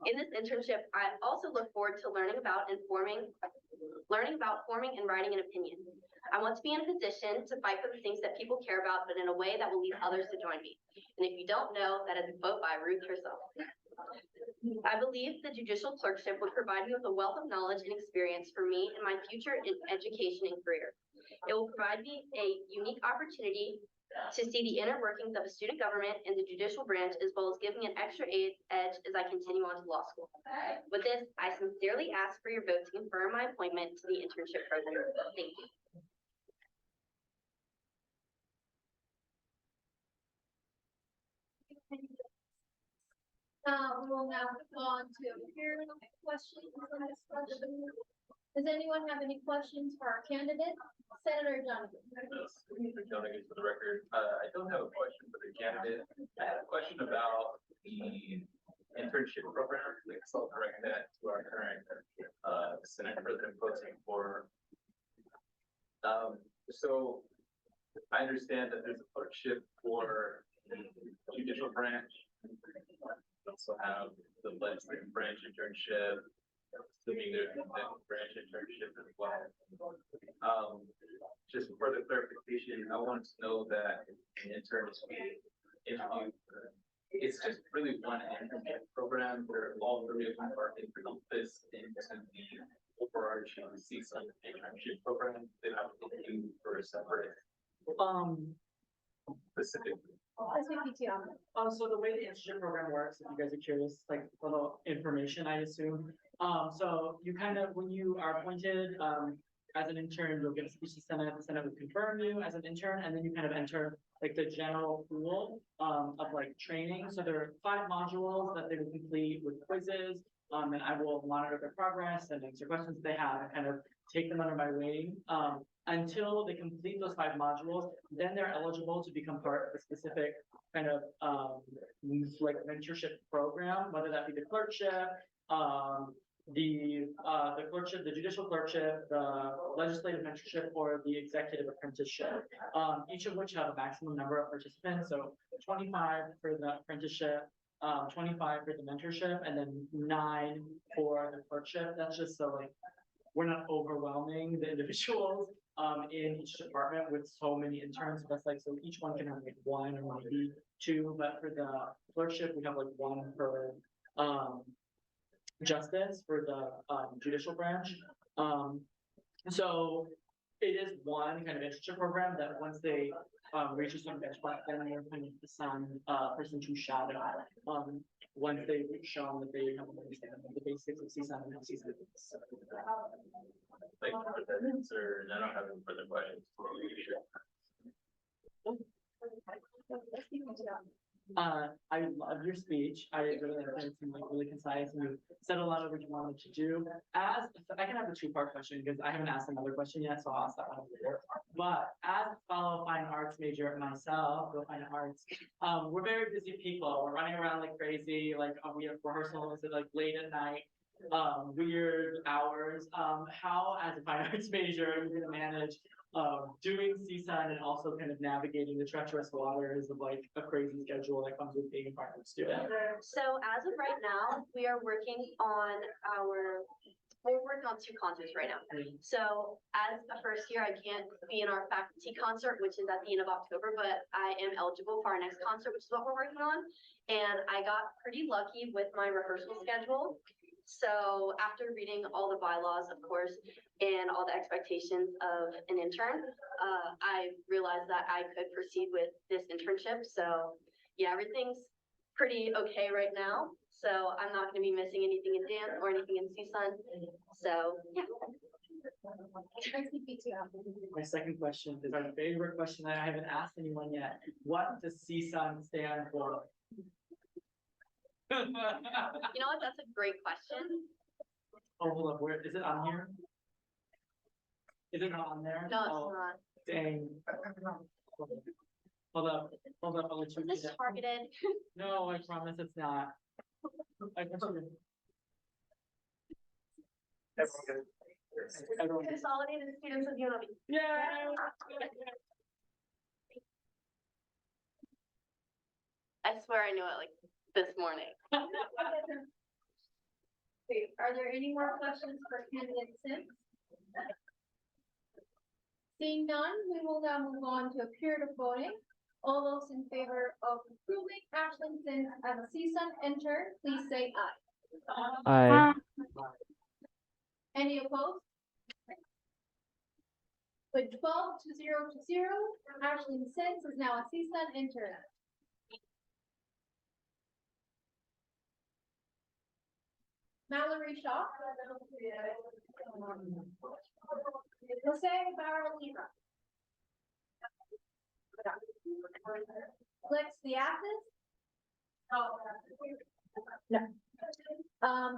In this internship, I also look forward to learning about forming and writing an opinion. I want to be in a position to fight for the things that people care about, but in a way that will lead others to join me. And if you don't know, that is a quote by Ruth herself. I believe the judicial clerkship would provide me with a wealth of knowledge and experience for me and my future in education and career. It will provide me a unique opportunity to see the inner workings of a student government and the judicial branch, as well as giving an extra edge as I continue on to law school. With this, I sincerely ask for your vote to confirm my appointment to the internship program. Thank you. We will now move on to hearing questions on this question. Does anyone have any questions for our candidate? Senator Jonathan. Jonathan, for the record, I don't have a question for the candidate. I had a question about the internship program. So I'll direct that to our current Senate President Pro Tem for. So I understand that there's a clerkship for the judicial branch. We also have the legislative branch internship, assuming there's a branch internship as well. Just for further clarification, I wanted to know that an intern is being interviewed. It's just really one internship program where all three of them are encompassed into the overarching CSUN internship program. They have to do for a separate specific. So the way the internship program works, if you guys are curious, like a little information, I assume. So you kind of, when you are appointed, as an intern, you'll get a speech to Senate, the Senate would confirm you as an intern, and then you kind of enter like the general pool, of like training. So there are 5 modules that they will complete with quizzes, and I will monitor their progress and answer questions they have and kind of take them under my wing. Until they complete those 5 modules, then they're eligible to become part of a specific kind of like mentorship program, whether that be the clerkship, the clerkship, the judicial clerkship, the legislative mentorship, or the executive apprenticeship. Each of which have a maximum number of participants. So 25 for the apprenticeship, 25 for the mentorship, and then 9 for the clerkship. That's just so like we're not overwhelming the individuals in each department with so many interns. That's like, so each one can have like 1 or maybe 2, but for the clerkship, we have like 1 per justice for the judicial branch. So it is one kind of internship program that once they reach a certain benchmark, then they're kind of assigned person to shadow. Once they've shown that they have understanding of the basics of CSUN and how CSUN is. Thank you for that answer, and I don't have any further questions. I love your speech. I really like it. It seemed like really concise, and you said a lot of what you wanted to do. As I can have a 2-part question because I haven't asked another question yet, so I'll ask that one later. But as a fellow fine arts major myself, go fine arts, we're very busy people. We're running around like crazy. Like we have rehearsals at like late at night, weird hours. How, as a fine arts major, are you going to manage doing CSUN and also kind of navigating the treacherous waters of like a crazy schedule that comes with being a part-time student? So as of right now, we're working on 2 concerts right now. So as a first year, I can't be in our faculty concert, which is at the end of October, but I am eligible for our next concert, which is what we're working on. And I got pretty lucky with my rehearsal schedule. So after reading all the bylaws, of course, and all the expectations of an intern, I realized that I could proceed with this internship. So yeah, everything's pretty okay right now. So I'm not gonna be missing anything in dance or anything in CSUN. So yeah. My second question is our favorite question that I haven't asked anyone yet. What does CSUN stand for? You know what? That's a great question. Oh, hold up, where is it on here? Is it not on there? No, it's Oh, not. dang. Hold up, I'll let you read This it. targeted. No, I promise it's not. I promise Everyone. Consolidated Students of UNLV. Yeah. I swear I knew it like this morning. Okay, are there any more questions for candidate Sims? Seeing none, we will now move on to a period of voting. All those in favor of approving Ashlyn Sims as a CSUN intern, please say aye. Aye. Any opposed? With 12-0, Ashlyn Sims is now a CSUN intern. Mallory Shaw. Jose Barralina. Lex Diathis. No.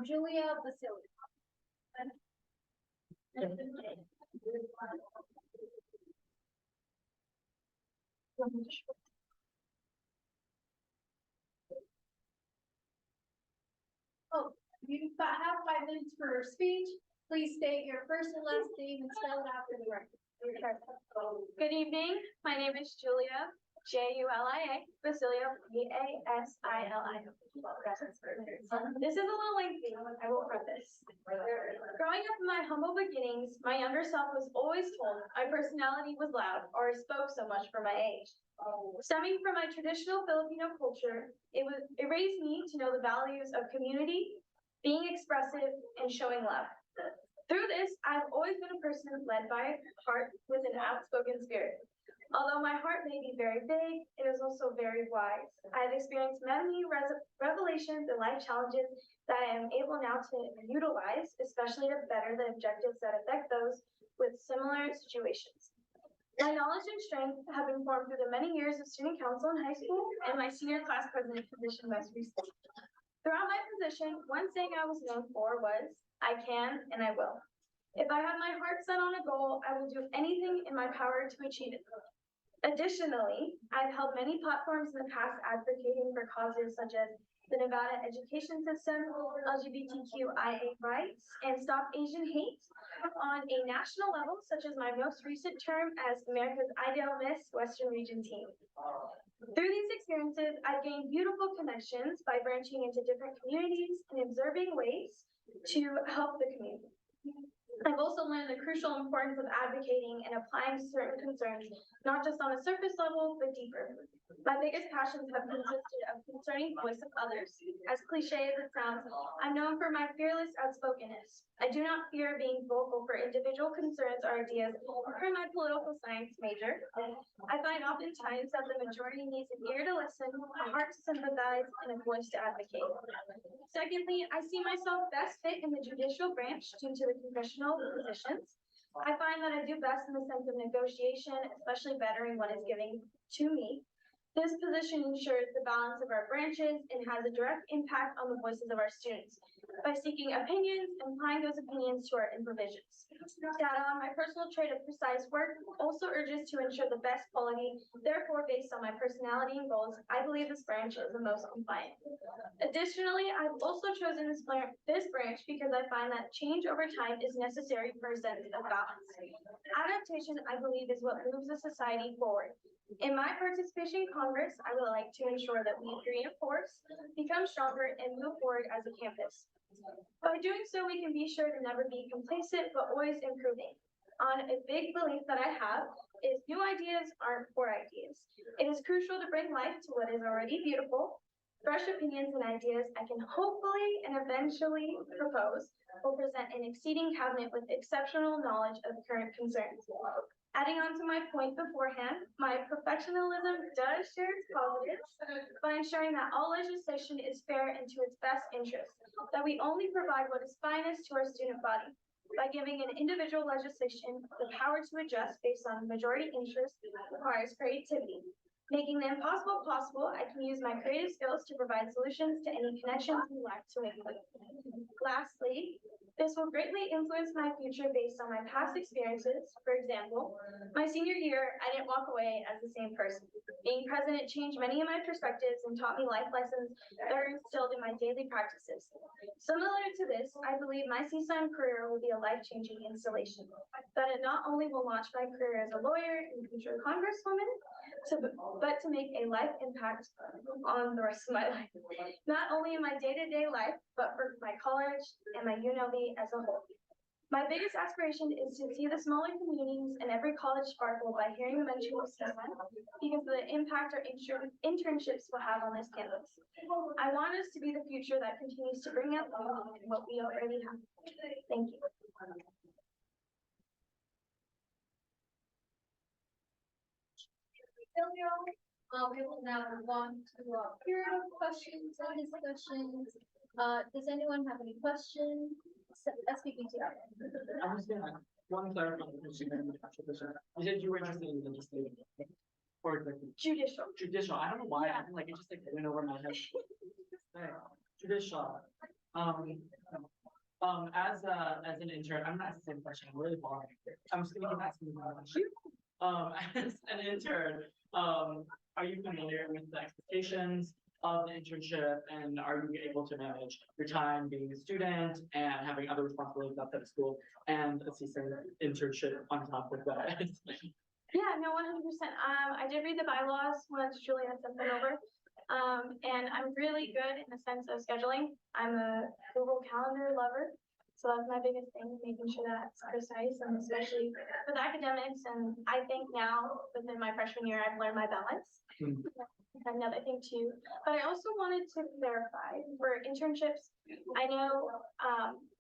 Julia Basile. Oh, you have 5 minutes for speech. Please state your first and last name and spell it out for the record. Good evening. My name is Julia, Julia Basilia, Basilia. This is a little lengthy. I will preface. Growing up in my humble beginnings, my younger self was always told my personality was loud or I spoke so much for my age. Stemming from my traditional Filipino culture, it raised me to know the values of community, being expressive, and showing love. Through this, I've always been a person led by a heart with an outspoken spirit. Although my heart may be very big, it is also very wise. I have experienced many revelations and life challenges that I am able now to utilize, especially to better the objectives that affect those with similar situations. My knowledge and strength have been formed through the many years of student council in high school and my senior class president position most recently. Throughout my position, one saying I was known for was, I can and I will. If I have my heart set on a goal, I will do anything in my power to achieve it. Additionally, I've held many platforms in the past advocating for causes such as the Nevada education system, LGBTQIA rights, and Stop Asian Hate on a national level, such as my most recent term as America's Ideal Miss Western Region team. Through these experiences, I've gained beautiful connections by branching into different communities and observing ways to help the community. I've also learned the crucial importance of advocating and applying certain concerns, not just on a surface level, but deeper. My biggest passions have consisted of concerning the voice of others. As cliche as it sounds, I'm known for my fearless outspokenness. I do not fear being vocal for individual concerns or ideas for my political science major. I find oftentimes that the majority needs an ear to listen, a heart to sympathize, and a voice to advocate. Secondly, I see myself best fit in the judicial branch due to the congressional positions. I find that I do best in the sense of negotiation, especially bettering what is given to me. This position ensures the balance of our branches and has a direct impact on the voices of our students. by seeking opinions and applying those opinions to our provisions. Data on my personal trait of precise work also urges to ensure the best quality. Therefore, based on my personality and goals, I believe this branch is the most compliant. Additionally, I've also chosen this branch because I find that change over time is necessary for a sense of balance. Adaptation, I believe, is what moves a society forward. In my participation in Congress, I would like to ensure that we reinforce, become stronger, and move forward as a campus. By doing so, we can be sure to never be complacent, but always improving. On a big belief that I have is new ideas aren't poor ideas. It is crucial to bring life to what is already beautiful. Fresh opinions and ideas I can hopefully and eventually propose will present an exceeding cabinet with exceptional knowledge of current concerns. Adding on to my point beforehand, my professionalism does share its positives by ensuring that all legislation is fair and to its best interest, that we only provide what is finest to our student body. By giving an individual legislation the power to adjust based on majority interest requires creativity. Making the impossible possible, I can use my creative skills to provide solutions to any connections we lack to make. Lastly, this will greatly influence my future based on my past experiences. For example, my senior year, I didn't walk away as the same person. Being president changed many of my perspectives and taught me life lessons that are instilled in my daily practices. Similar to this, I believe my CSUN career will be a life-changing installation, that it not only will launch my career as a lawyer and future congresswoman, but to make a life impact on the rest of my life. Not only in my day-to-day life, but for my college and my UNLV as a whole. My biggest aspiration is to see the smaller communities and every college sparkle by hearing the mention of CSUN because of the impact our internships will have on this campus. I want us to be the future that continues to bring out what we already have. Thank you. We will now move on to a period of questions and discussions. Does anyone have any questions? Speaking to you. I was gonna, one clarifying question. You said you were interested in legislative, or executive? Judicial. Judicial, I don't know why, I feel like it just like went over my head. Right. Judicial, as an intern, I'm not asking the same question, I'm really boring. I'm just gonna keep asking you my question. As an intern, are you familiar with the expectations of the internship, and are you able to manage your time being a student and having other responsibilities outside of school and a CSUN internship on top of that? Yeah, no, 100%. I did read the bylaws once Julia sent them over. And I'm really good in the sense of scheduling. I'm a Google Calendar lover. So that's my biggest thing, making sure that it's precise, and especially with academics. And I think now within my freshman year, I've learned my balance. Another thing too, but I also wanted to clarify for internships. I know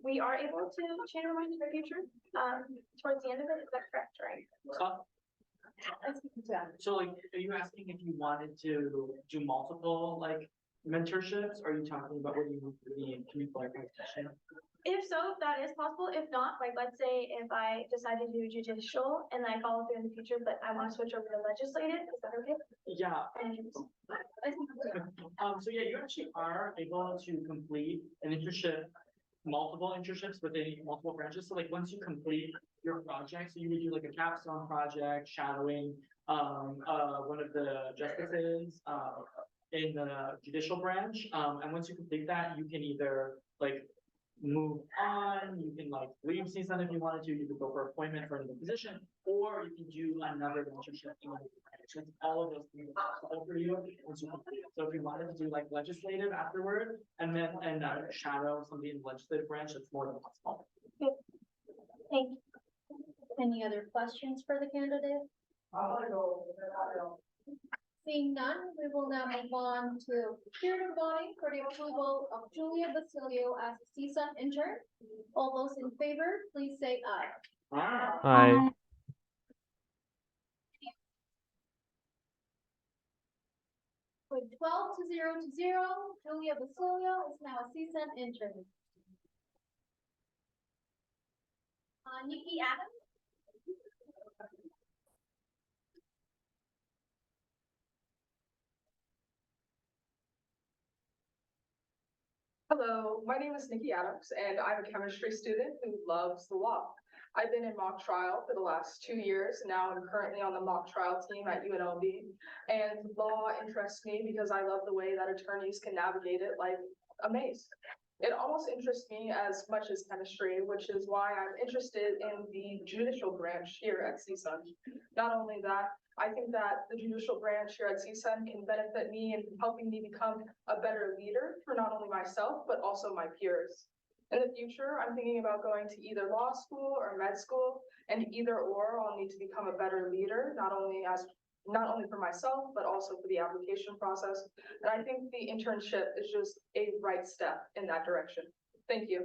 we are able to change our minds in the future towards the end of it. Is that correct, right? So like, are you asking if you wanted to do multiple like mentorships? Or are you talking about what you need to be like competition? If so, that is possible. If not, like let's say if I decide to do judicial and I follow through in the future, but I want to switch over to legislative, is that okay? Yeah. So yeah, you actually are able to complete an internship, multiple internships within multiple branches. So like once you complete your project, so you would do like a capstone project, shadowing one of the justices in the judicial branch. And once you complete that, you can either like move on, you can like leave CSUN if you wanted to, you could go for appointment for another position, or you can do another internship in the branch. It's all of those things are possible for you once you complete it. So if you wanted to do like legislative afterward and then shadow somebody in the legislative branch, it's more than possible. Thank you. Any other questions for the candidate? Seeing none, we will now move on to period of voting for the approval of Julia Basilio as a CSUN intern. All those in favor, please say aye. Aye. With 12-0, Julia Basilio is now a CSUN intern. Nikki Adams. Hello, my name is Nikki Adams, and I'm a chemistry student who loves the law. I've been in mock trial for the last 2 years. Now I'm currently on the mock trial team at UNLV. And law interests me because I love the way that attorneys can navigate it like a maze. It almost interests me as much as chemistry, which is why I'm interested in the judicial branch here at CSUN. Not only that, I think that the judicial branch here at CSUN can benefit me in helping me become a better leader for not only myself, but also my peers. In the future, I'm thinking about going to either law school or med school, and either or I'll need to become a better leader, not only for myself, but also for the application process. And I think the internship is just a right step in that direction. Thank you.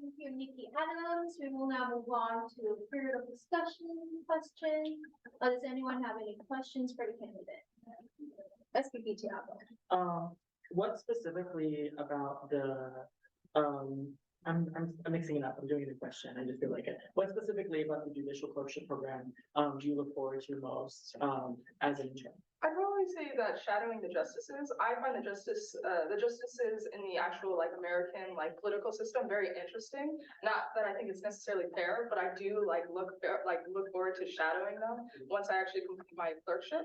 Thank you, Nikki Adams. We will now move on to a period of discussion question. Does anyone have any questions for the candidate? SVP Tiago. What specifically about the, I'm mixing it up, I'm doing the question, I just feel like it. What specifically about the judicial clerkship program, do you look forward to most, as an intern? I'd probably say that shadowing the justices, I find the justices in the actual like American like political system very interesting. Not that I think it's necessarily fair, but I do look forward to shadowing them once I actually complete my clerkship.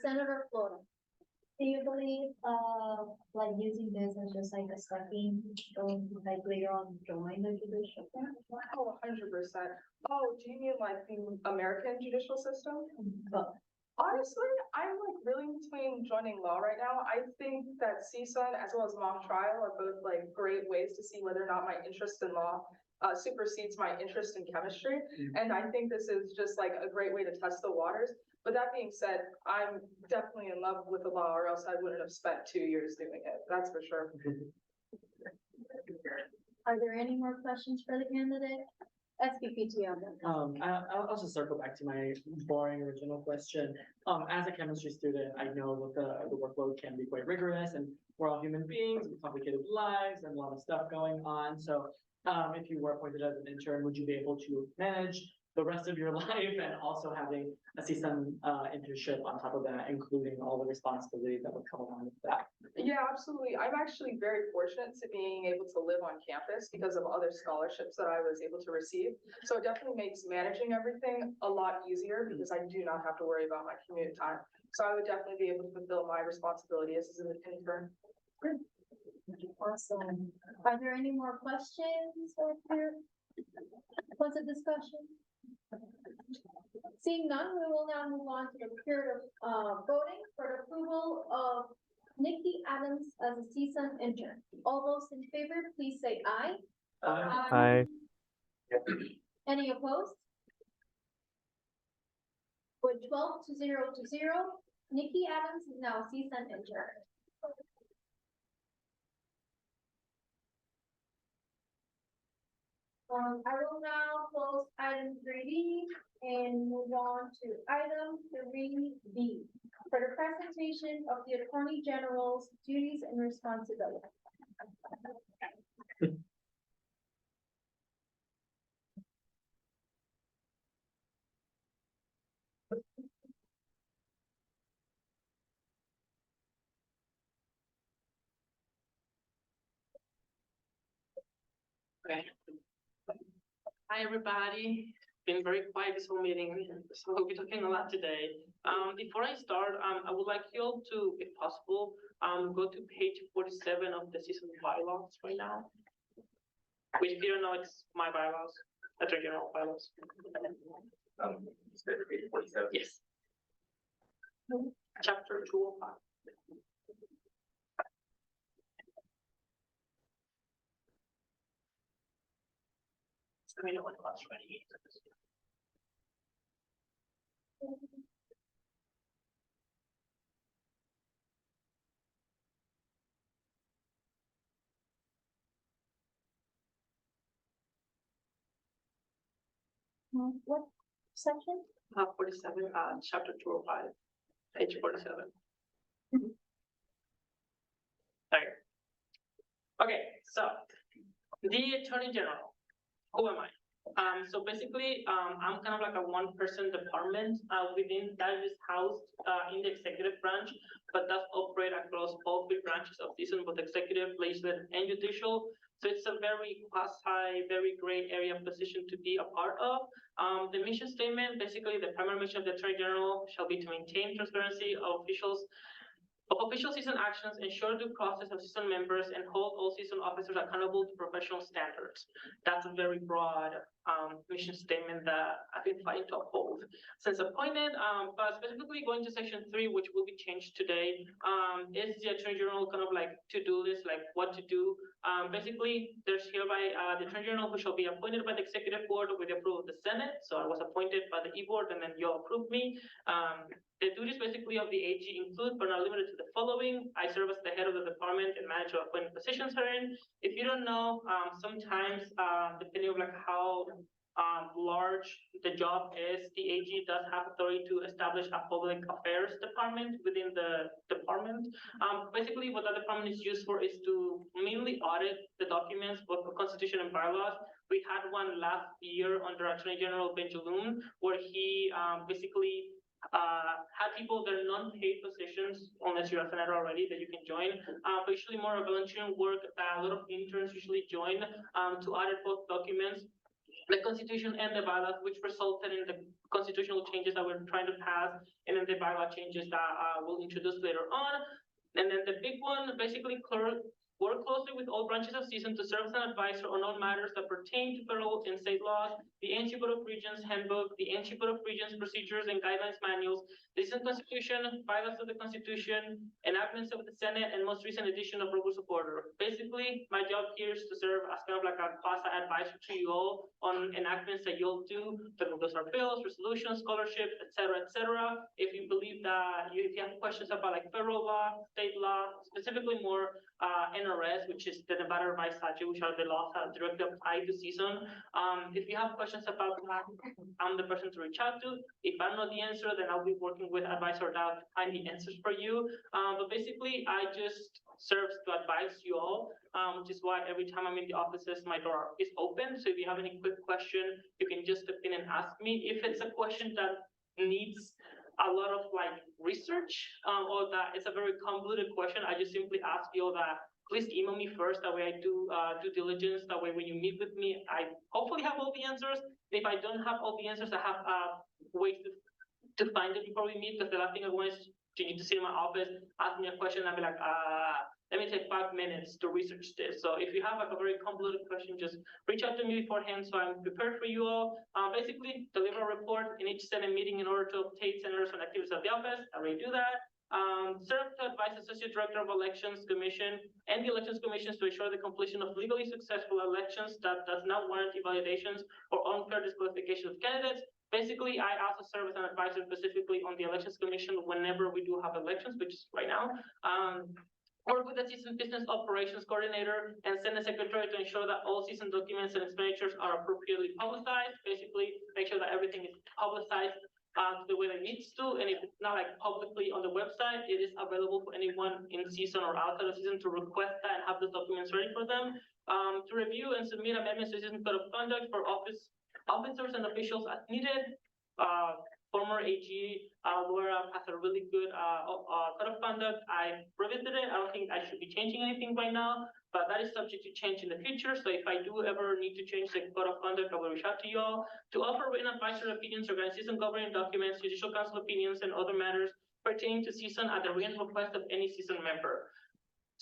Senator Flora. Do you believe, like using this as just like a stepping stone, like later on join the judicial branch? Oh, 100%. Oh, do you mean like the American judicial system? Honestly, I'm like really between joining law right now. I think that CSUN as well as mock trial are both like great ways to see whether or not my interest in law supersedes my interest in chemistry. And I think this is just like a great way to test the waters. But that being said, I'm definitely in love with the law, or else I wouldn't have spent 2 years doing it. That's for sure. Are there any more questions for the candidate? SVP Tiago. I'll just circle back to my boring original question. As a chemistry student, I know that the workload can be quite rigorous, and we're all human beings with complicated lives and a lot of stuff going on. So, if you were appointed as an intern, would you be able to manage the rest of your life and also having a CSUN internship on top of that, including all the responsibilities that would come along with that? Yeah, absolutely. I'm actually very fortunate to being able to live on campus because of other scholarships that I was able to receive. So it definitely makes managing everything a lot easier because I do not have to worry about my commute time. So I would definitely be able to fulfill my responsibilities as an intern. Awesome. Are there any more questions or points of discussion? Seeing none, we will now move on to the period of voting for the approval of Nikki Adams as a CSUN intern. All those in favor, please say aye. Aye. Any opposed? With 12 to 0 to 0, Nikki Adams is now a CSUN intern. I will now close item 3D and move on to item 3B for the presentation of the Attorney General's duties and responsibilities. Okay. Hi, everybody. Been very quiet this whole meeting, so we'll be talking a lot today. Before I start, I would like you all to, if possible, go to page 47 of the CSUN bylaws right now. Which, if you don't know, it's my bylaws, Attorney General bylaws. Page 47. Yes. Chapter 205. Let me know when class ready. What section? 47, chapter 205, page 47. Okay, so the Attorney General, who am I? So basically, I'm kind of like a one-person department within that is housed in the executive branch, but does operate across all three branches of CSUN, both executive, legislative, and judicial. So it's a very very gray area position to be a part of. The mission statement, basically the primary mission of the Attorney General shall be to maintain transparency of official CSUN actions, ensure due process of CSUN members, and hold all CSUN officers accountable to professional standards. That's a very broad mission statement that I've been fighting to uphold since appointed. But specifically going to section 3, which will be changed today, is the Attorney General kind of like to-do list, like what to do. Basically, there's hereby the Attorney General who shall be appointed by the Executive Board with the approval of the Senate. So I was appointed by the E-Board, and then you approved me. The duties basically of the AG include, but not limited to the following. I serve as the head of the department and manage appointed positions herein. If you don't know, sometimes depending on like how large the job is, the AG does have authority to establish a public affairs department within the department. Basically, what that department is used for is to mainly audit the documents, both for constitution and bylaws. We had one last year under Attorney General Benjamin, where he basically had people that are non-paid positions, unless you're a senator already, that you can join, but usually more of volunteering work that a lot of interns usually join to audit both documents, the Constitution and the bylaws, which resulted in the constitutional changes that we're trying to pass, and then the bylaw changes that we'll introduce later on. And then the big one, basically work closely with all branches of CSUN to serve as an advisor on all matters that pertain to federal and state laws, the NC Board of Regents Handbook, the NC Board of Regents Procedures and Guidelines Manuals, the CSUN Constitution, bylaws of the Constitution, enactments of the Senate, and most recent edition of Rules of Order. Basically, my job here is to serve as kind of like a quasi advisor to you all on enactments that you'll do, those are bills, resolutions, scholarships, etc., etc. If you believe that if you have questions about like federal law, state law, specifically more NRS, which is the Nevada Revised Statute, which are the laws that directly apply to CSUN. If you have questions about that, I'm the person to reach out to. If I don't know the answer, then I'll be working with advisor to find the answers for you. But basically, I just serve to advise you all, which is why every time I'm in the offices, my door is open. So if you have any quick question, you can just step in and ask me. If it's a question that needs a lot of like research, or that it's a very convoluted question, I just simply ask you all that please email me first. That way I do due diligence. That way when you meet with me, I hopefully have all the answers. If I don't have all the answers, I have ways to find it before we meet, because the last thing I want is you need to sit in my office, ask me a question, and I'll be like, let me take 5 minutes to research this. So if you have like a very convoluted question, just reach out to me beforehand so I'm prepared for you all. Basically, deliver a report in each Senate meeting in order to update senators on activities of the office. I already do that. Serve to advise Associate Director of Elections Commission and the Elections Commissions to ensure the completion of legally successful elections that does not warrant invalidations or unfair disqualification of candidates. Basically, I also serve as an advisor specifically on the Elections Commission whenever we do have elections, which is right now. Work with the CSUN Business Operations Coordinator and Senate Secretary to ensure that all CSUN documents and expenditures are appropriately publicized. Basically, make sure that everything is publicized the way that it needs to, and if it's not like publicly on the website, it is available for anyone in CSUN or outside of CSUN to request that and have the documents ready for them. To review and submit amendments to CSUN Code of Conduct for officers and officials as needed. Former AG Laura has a really good code of conduct. I revisited it. I don't think I should be changing anything right now, but that is subject to change in the future. So if I do ever need to change the code of conduct, I will reach out to you all. To offer written advisory opinions regarding CSUN governing documents, judicial council opinions, and other matters pertaining to CSUN at the written request of any CSUN member.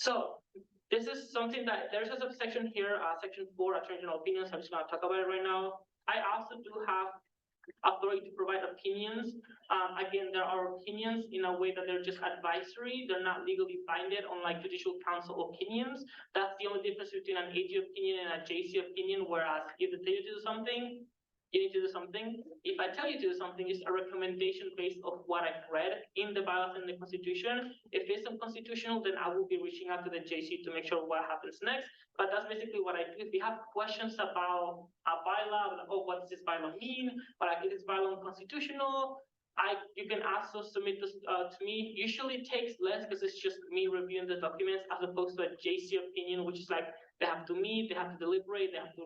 So this is something that there's a subsection here, section 4, Attorney General opinions. I'm just going to talk about it right now. I also do have authority to provide opinions. Again, there are opinions in a way that they're just advisory. They're not legally binded on like judicial council opinions. That's the only difference between an AG opinion and a JC opinion, whereas if they tell you to do something, you need to do something. If I tell you to do something, it's a recommendation based of what I've read in the bylaws and the Constitution. If it's unconstitutional, then I will be reaching out to the JC to make sure what happens next. But that's basically what I do. If you have questions about a bylaw, like, oh, what does this bylaw mean? Or like, is this bylaw unconstitutional? You can also submit this to me. Usually it takes less because it's just me reviewing the documents as opposed to a JC opinion, which is like they have to meet, they have to deliberate, they have to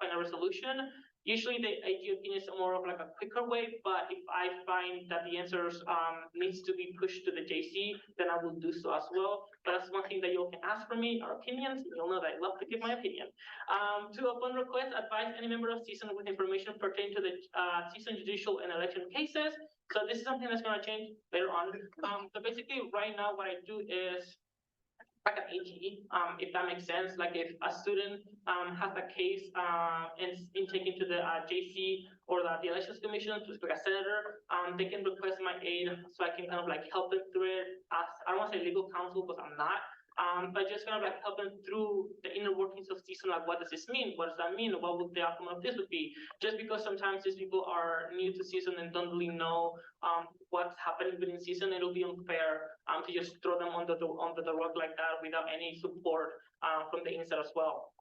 find a resolution. Usually the AGOP is more of like a quicker way, but if I find that the answers needs to be pushed to the JC, then I will do so as well. But that's one thing that you all can ask for me, our opinions. You'll know that I love to give my opinion. To upon request, advise any member of CSUN with information pertaining to the CSUN judicial and election cases. So this is something that's gonna change later on. So basically right now what I do is like an AG, if that makes sense. Like if a student has a case and it's been taken to the JC or the elections commission, to like a senator, they can request my aid so I can kind of like help them through it. As I don't want to say legal counsel because I'm not. But just kind of like help them through the inner workings of CSUN, like what does this mean? What does that mean? What would the outcome of this would be? Just because sometimes these people are new to CSUN and don't really know what's happening within CSUN, it'll be unfair to just throw them under the rug like that without any support from the inside as well.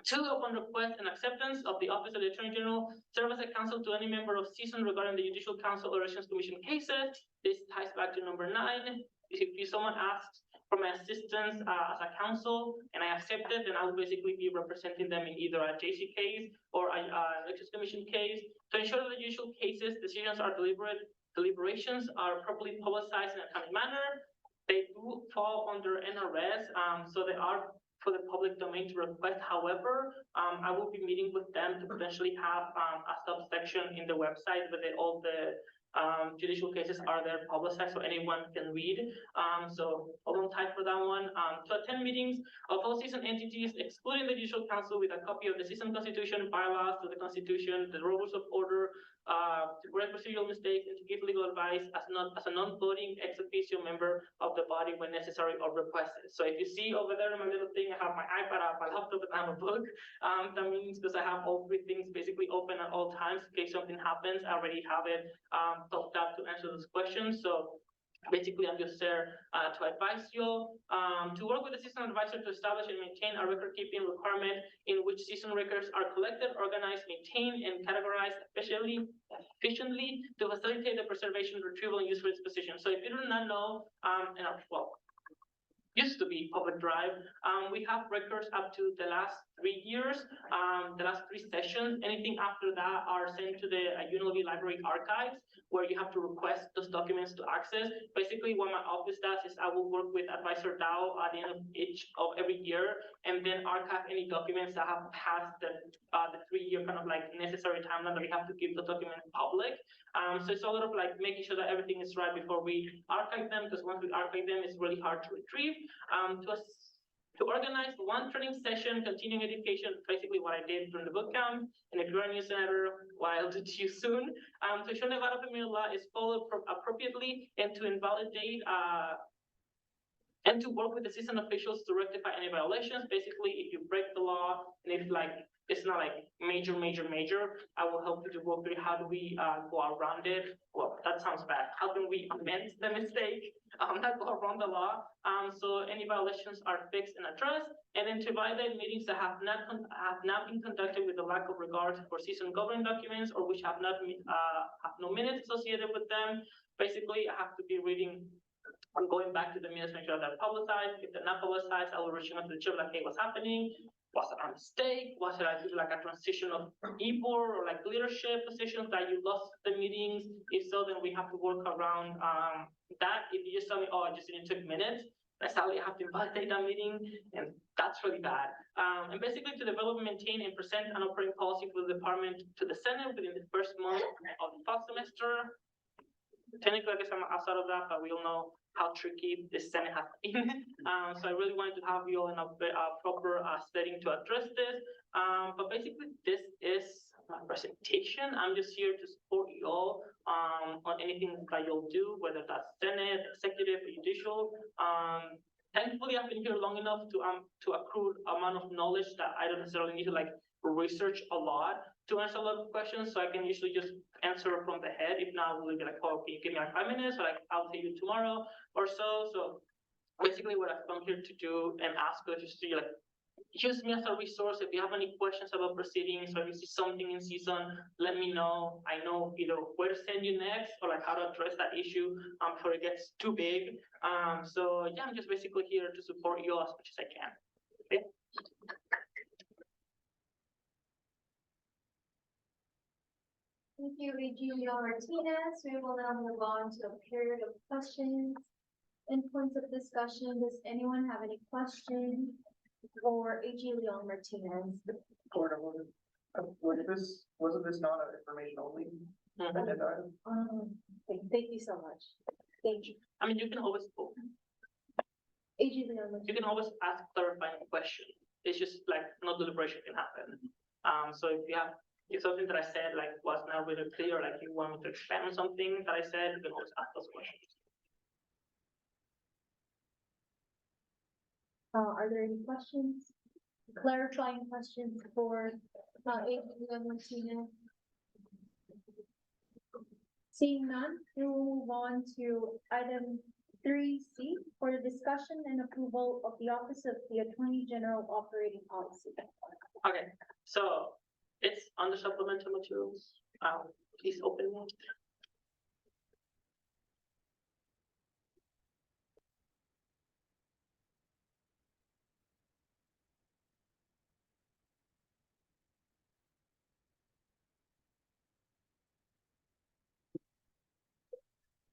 2, upon request and acceptance of the Office of the Attorney General, serve as a counsel to any member of CSUN regarding the Judicial Council or Elections Commission cases. This ties back to number 9. If someone asks for my assistance as a counsel and I accept it, then I will basically be representing them in either a JC case or a Elections Commission case. To ensure that the judicial cases, decisions are deliberations are properly publicized in a timely manner. They do fall under NRS, so they are for the public domain to request. However, I will be meeting with them to potentially have a subsection in the website where all the judicial cases are there publicized so anyone can read. So hold on tight for that one. To attend meetings of all CSUN entities, excluding the Judicial Council, with a copy of the CSUN Constitution, bylaws to the Constitution, the rules of order, to correct procedural mistakes, and to give legal advice as a non-voting ex officio member of the body when necessary or requested. So if you see over there in my little thing, I have my iPad, I have my laptop, and I have a book. That means because I have all 3 things basically open at all times in case something happens. I already have it topped up to answer those questions. So basically, I'm just there to advise you all, to work with the CSUN advisor to establish and maintain a record-keeping requirement in which CSUN records are collected, organized, maintained, and categorized efficiently to facilitate the preservation, retrieval, and use for its position. So if you do not know, used to be public drive. We have records up to the last 3 years, the last 3 sessions. Anything after that are sent to the UNLV Library Archives, where you have to request those documents to access. Basically, what my office does is I will work with Advisor Dow at the end of every year, and then archive any documents that have passed the 3-year kind of like necessary timeline that we have to keep the documents public. So it's a lot of like making sure that everything is right before we archive them, because once we archive them, it's really hard to retrieve. To organize 1 training session, continuing education, basically what I did during the boot camp. And if you're a new senator, well, I'll do to you soon. To ensure Nevada family law is followed appropriately and to invalidate and to work with the CSUN officials to rectify any violations. Basically, if you break the law and if like it's not like major, I will help you to work through how do we go around it. Well, that sounds bad. How can we amend the mistake? Not go around the law. So any violations are fixed and addressed. And then to validate meetings that have not been conducted with a lack of regard for CSUN governing documents or which have have no minutes associated with them. Basically, I have to be reading. I'm going back to the minutes, make sure they're publicized. If they're not publicized, I will reach out to the chair like, hey, what's happening? Was it a mistake? Was it like a transition of e-board or like leadership positions that you lost the meetings? If so, then we have to work around that. If you just tell me, oh, I just didn't took minutes, sadly I have to invalidate that meeting, and that's really bad. And basically to develop, maintain, and present an operating policy for the department to the Senate within the first month of the fall semester. Technically, I guess I'm outside of that, but we all know how tricky this Senate has been. So I really wanted to have you all in a proper setting to address this. But basically, this is my presentation. I'm just here to support you all on anything that you'll do, whether that's Senate, executive, or judicial. Thankfully, I've been here long enough to accrue amount of knowledge that I don't necessarily need to like research a lot to answer a lot of questions. So I can usually just answer from the head. If not, we'll be like, oh, can you give me like 5 minutes? Or like, I'll see you tomorrow or so. So basically what I've come here to do and ask you just to like, use me as a resource. If you have any questions about proceedings or if you see something in CSUN, let me know. I know either where to send you next or like how to address that issue before it gets too big. So yeah, I'm just basically here to support you as much as I can. Okay. Thank you, Regina Martinez. We will now move on to a period of questions and points of discussion. Does anyone have any questions for AG Leon Martinez? Court of order. Wasn't this not an information only agenda item? Thank you so much. Thank you. I mean, you can always, AG Leon Martinez. you can always ask clarifying question. It's just like no deliberation can happen. So if something that I said like was not really clear, like you want me to expand on something that I said, you can always ask those questions. Are there any questions? Clarifying questions for AG Leon Martinez? Seeing none, we will move on to item 3C for the discussion and approval of the Office of the Attorney General Operating Policy. Okay, so it's under supplemental materials. Please open it.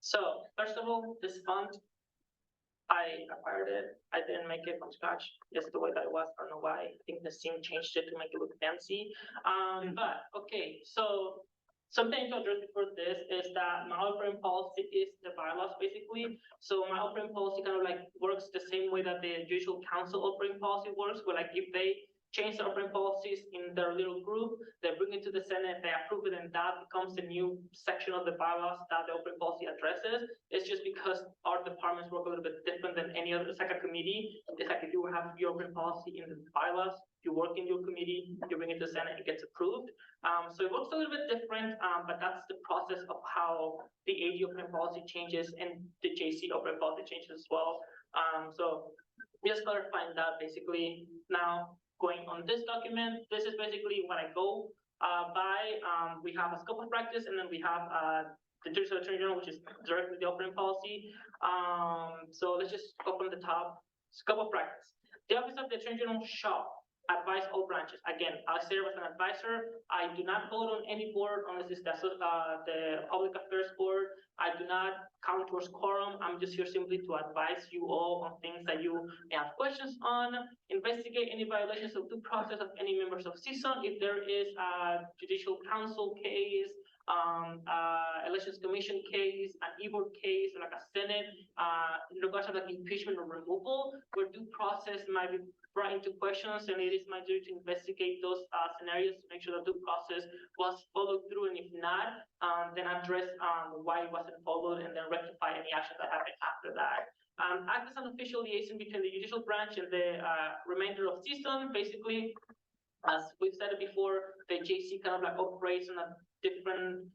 So first of all, this fund, I acquired it. I didn't make it from scratch. It's the way that it was. I don't know why. I think the scene changed it to make it look fancy. But okay, so something to address before this is that my operating policy is the bylaws basically. So my operating policy kind of like works the same way that the judicial council operating policy works, where like if they change the operating policies in their little group, they bring it to the Senate, they approve it, and that becomes the new section of the bylaws that the operating policy addresses. It's just because our departments work a little bit different than any other. It's like a committee. It's like if you have your operating policy in the bylaws, you work in your committee, you bring it to the Senate, it gets approved. So it works a little bit different, but that's the process of how the AG operating policy changes and the JC operating policy changes as well. So just clarifying that basically. Now, going on this document, this is basically what I go by. We have a scope of practice, and then we have the Judicial Attorney General, which is directly the operating policy. So let's just go from the top. Scope of practice. The Office of the Attorney General shall advise all branches. Again, I serve as an advisor. I do not vote on any board unless it's the Public Affairs Board. I do not count towards quorum. I'm just here simply to advise you all on things that you may have questions on, investigate any violations of due process of any members of CSUN. If there is a judicial council case, elections commission case, an e-board case, like a Senate, in regards to like impeachment or removal, where due process might be brought into questions, and it is my duty to investigate those scenarios to make sure that due process was followed through, and if not, then address why it wasn't followed, and then rectify any action that happened after that. Act as an official liaison between the judicial branch and the remainder of CSUN. Basically, as we've said it before, the JC kind of like operates in a different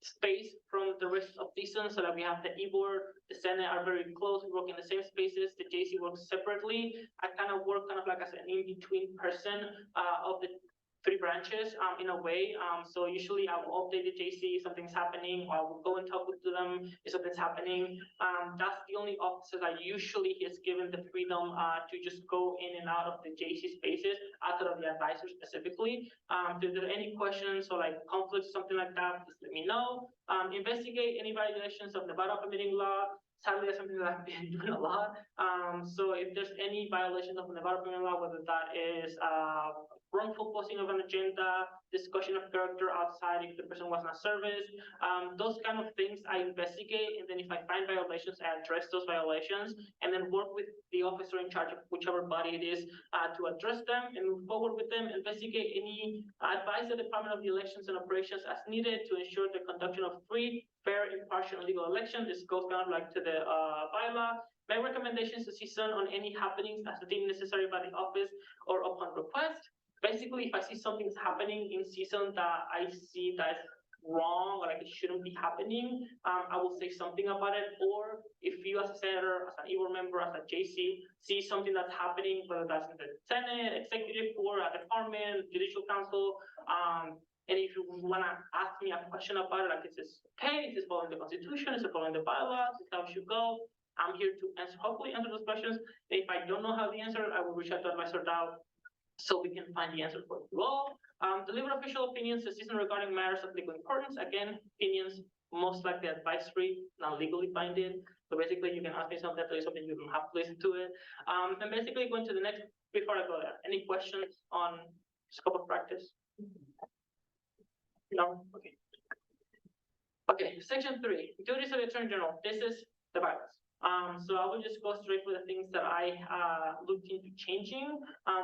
space from the rest of CSUN, so that we have the e-board, the Senate are very close, we work in the same spaces, the JC works separately. I kind of work kind of like as an in-between person of the three branches in a way. So usually I will update the JC if something's happening, or I will go and talk to them if something's happening. That's the only officer that usually is given the freedom to just go in and out of the JC spaces outside of the advisor specifically. If there are any questions or like conflicts, something like that, just let me know. Investigate any violations of Nevada permitting law. Sadly, that's something that I've been doing a lot. So if there's any violations of Nevada permitting law, whether that is wrongful posting of an agenda, discussion of character outside if the person was not service, those kind of things I investigate, and then if I find violations, I address those violations, and then work with the officer in charge of whichever body it is to address them and move forward with them, investigate any, advise the Department of the Elections and Operations as needed to ensure the conduction of free, fair, impartial, and legal election. This goes down like to the bylaw. Make recommendations to CSUN on any happenings as deemed necessary by the office or upon request. Basically, if I see something's happening in CSUN that I see that's wrong or like it shouldn't be happening, I will say something about it. Or if you as a senator, as an e-board member, as a JC, see something that's happening, whether that's in the Senate, executive board, a department, judicial council, and if you want to ask me a question about it, like is this okay, is this following the Constitution, is it following the bylaws, is how it should go, I'm here to answer, hopefully answer those questions. If I don't know how the answer, I will reach out to Advisor Dow so we can find the answer for you all. Deliver official opinions to citizen regarding matters of legal importance. Again, opinions most likely advisory, not legally binding. So basically, you can ask me something, tell you something, you don't have to listen to it. And basically, going to the next, before I go there, any questions on scope of practice? No? Okay. Okay, section 3, duties of the Attorney General. This is the bylaws. So I will just go straight for the things that I looked into changing,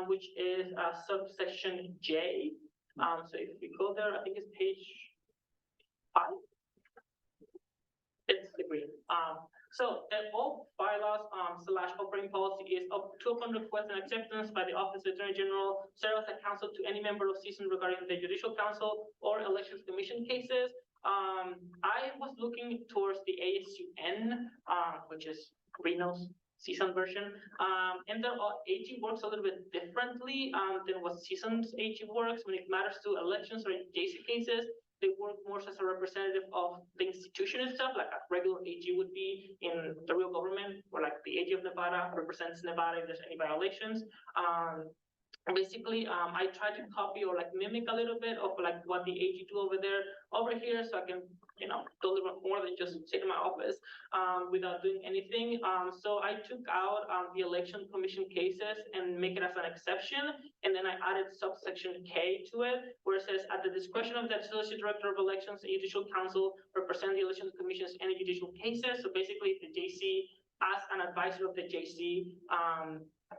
which is subsection J. So if we go there, I think it's page 5. It's the green. So all bylaws slash operating policy is to upon request and acceptance by the Office of Attorney General, serve as a counsel to any member of CSUN regarding the Judicial Council or Elections Commission cases. I was looking towards the ASUN, which is Reno's CSUN version, and their AG works a little bit differently than what CSUN's AG works when it matters to elections or JC cases. They work more as a representative of the institution itself, like a regular AG would be in the real government, or like the AG of Nevada represents Nevada if there's any violations. Basically, I try to copy or like mimic a little bit of like what the AG do over there, over here, so I can, deliver more than just sit in my office without doing anything. So I took out the election commission cases and make it as an exception, and then I added subsection K to it, where it says, at the discretion of the Associate Director of Elections, the Judicial Council represent the election commissions in any judicial cases. So basically, the JC, as an advisor of the JC,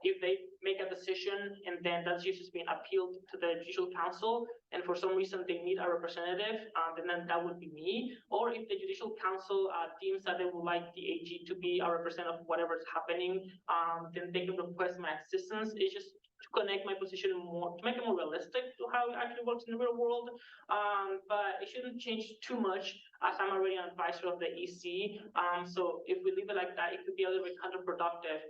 if they make a decision and then that decision is being appealed to the Judicial Council, and for some reason they need a representative, then that would be me. Or if the Judicial Council deems that they would like the AG to be a representative of whatever is happening, then they can request my assistance. It's just to connect my position more, to make it more realistic to how it actually works in the real world. But it shouldn't change too much, as I'm already an advisor of the EC. So if we leave it like that, it could be a little bit counterproductive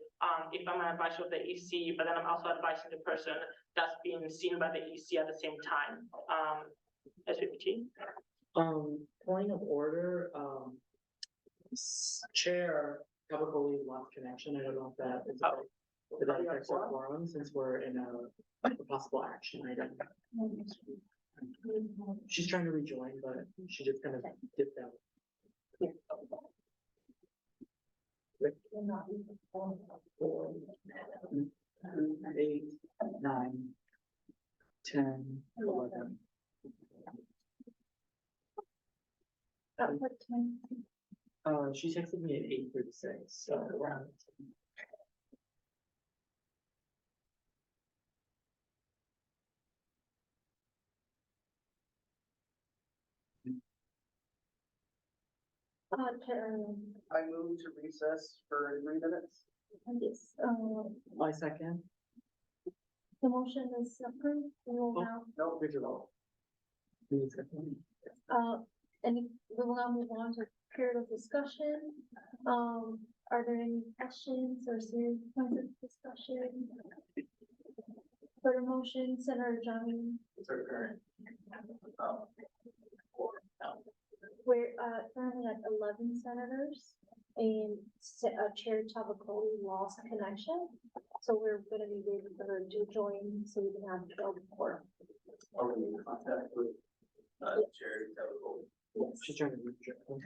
if I'm an advisor of the EC, but then I'm also advising the person that's being seen by the EC at the same time. SVP. Point of order, Chair Capitoli lost connection. I don't know if that is, if that affects our forum, since we're in a possible action item. She's trying to rejoin, but she just kind of dipped out. Four, 8, 9, 10, 11. What time? She texted me at 8:36, so around. I move to recess for 3 minutes. Yes, My second. the motion is approved. We will now, No, original. we will now move on to period of discussion. Are there any questions or serious points of discussion? For the motion, Senator Johnny. We're currently at 11 senators, and Chair Tabacoli lost connection. So we're gonna be waiting for her to join so we can have 12 before. Are we in contact with Chair Tabacoli? Yes. She's trying to rejoin.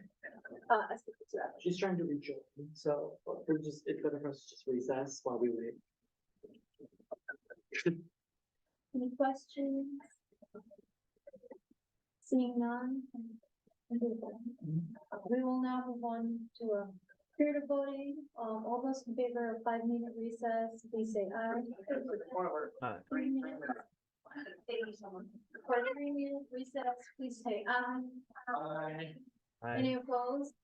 I think it's that. She's trying to rejoin, so it's better for us to just recess while we wait. Any questions? Seeing none. We will now move on to a period of voting. All those in favor of 5-minute recess, please say aye. 3 minutes. For 3-minute recess, please say aye. Aye. Any opposed?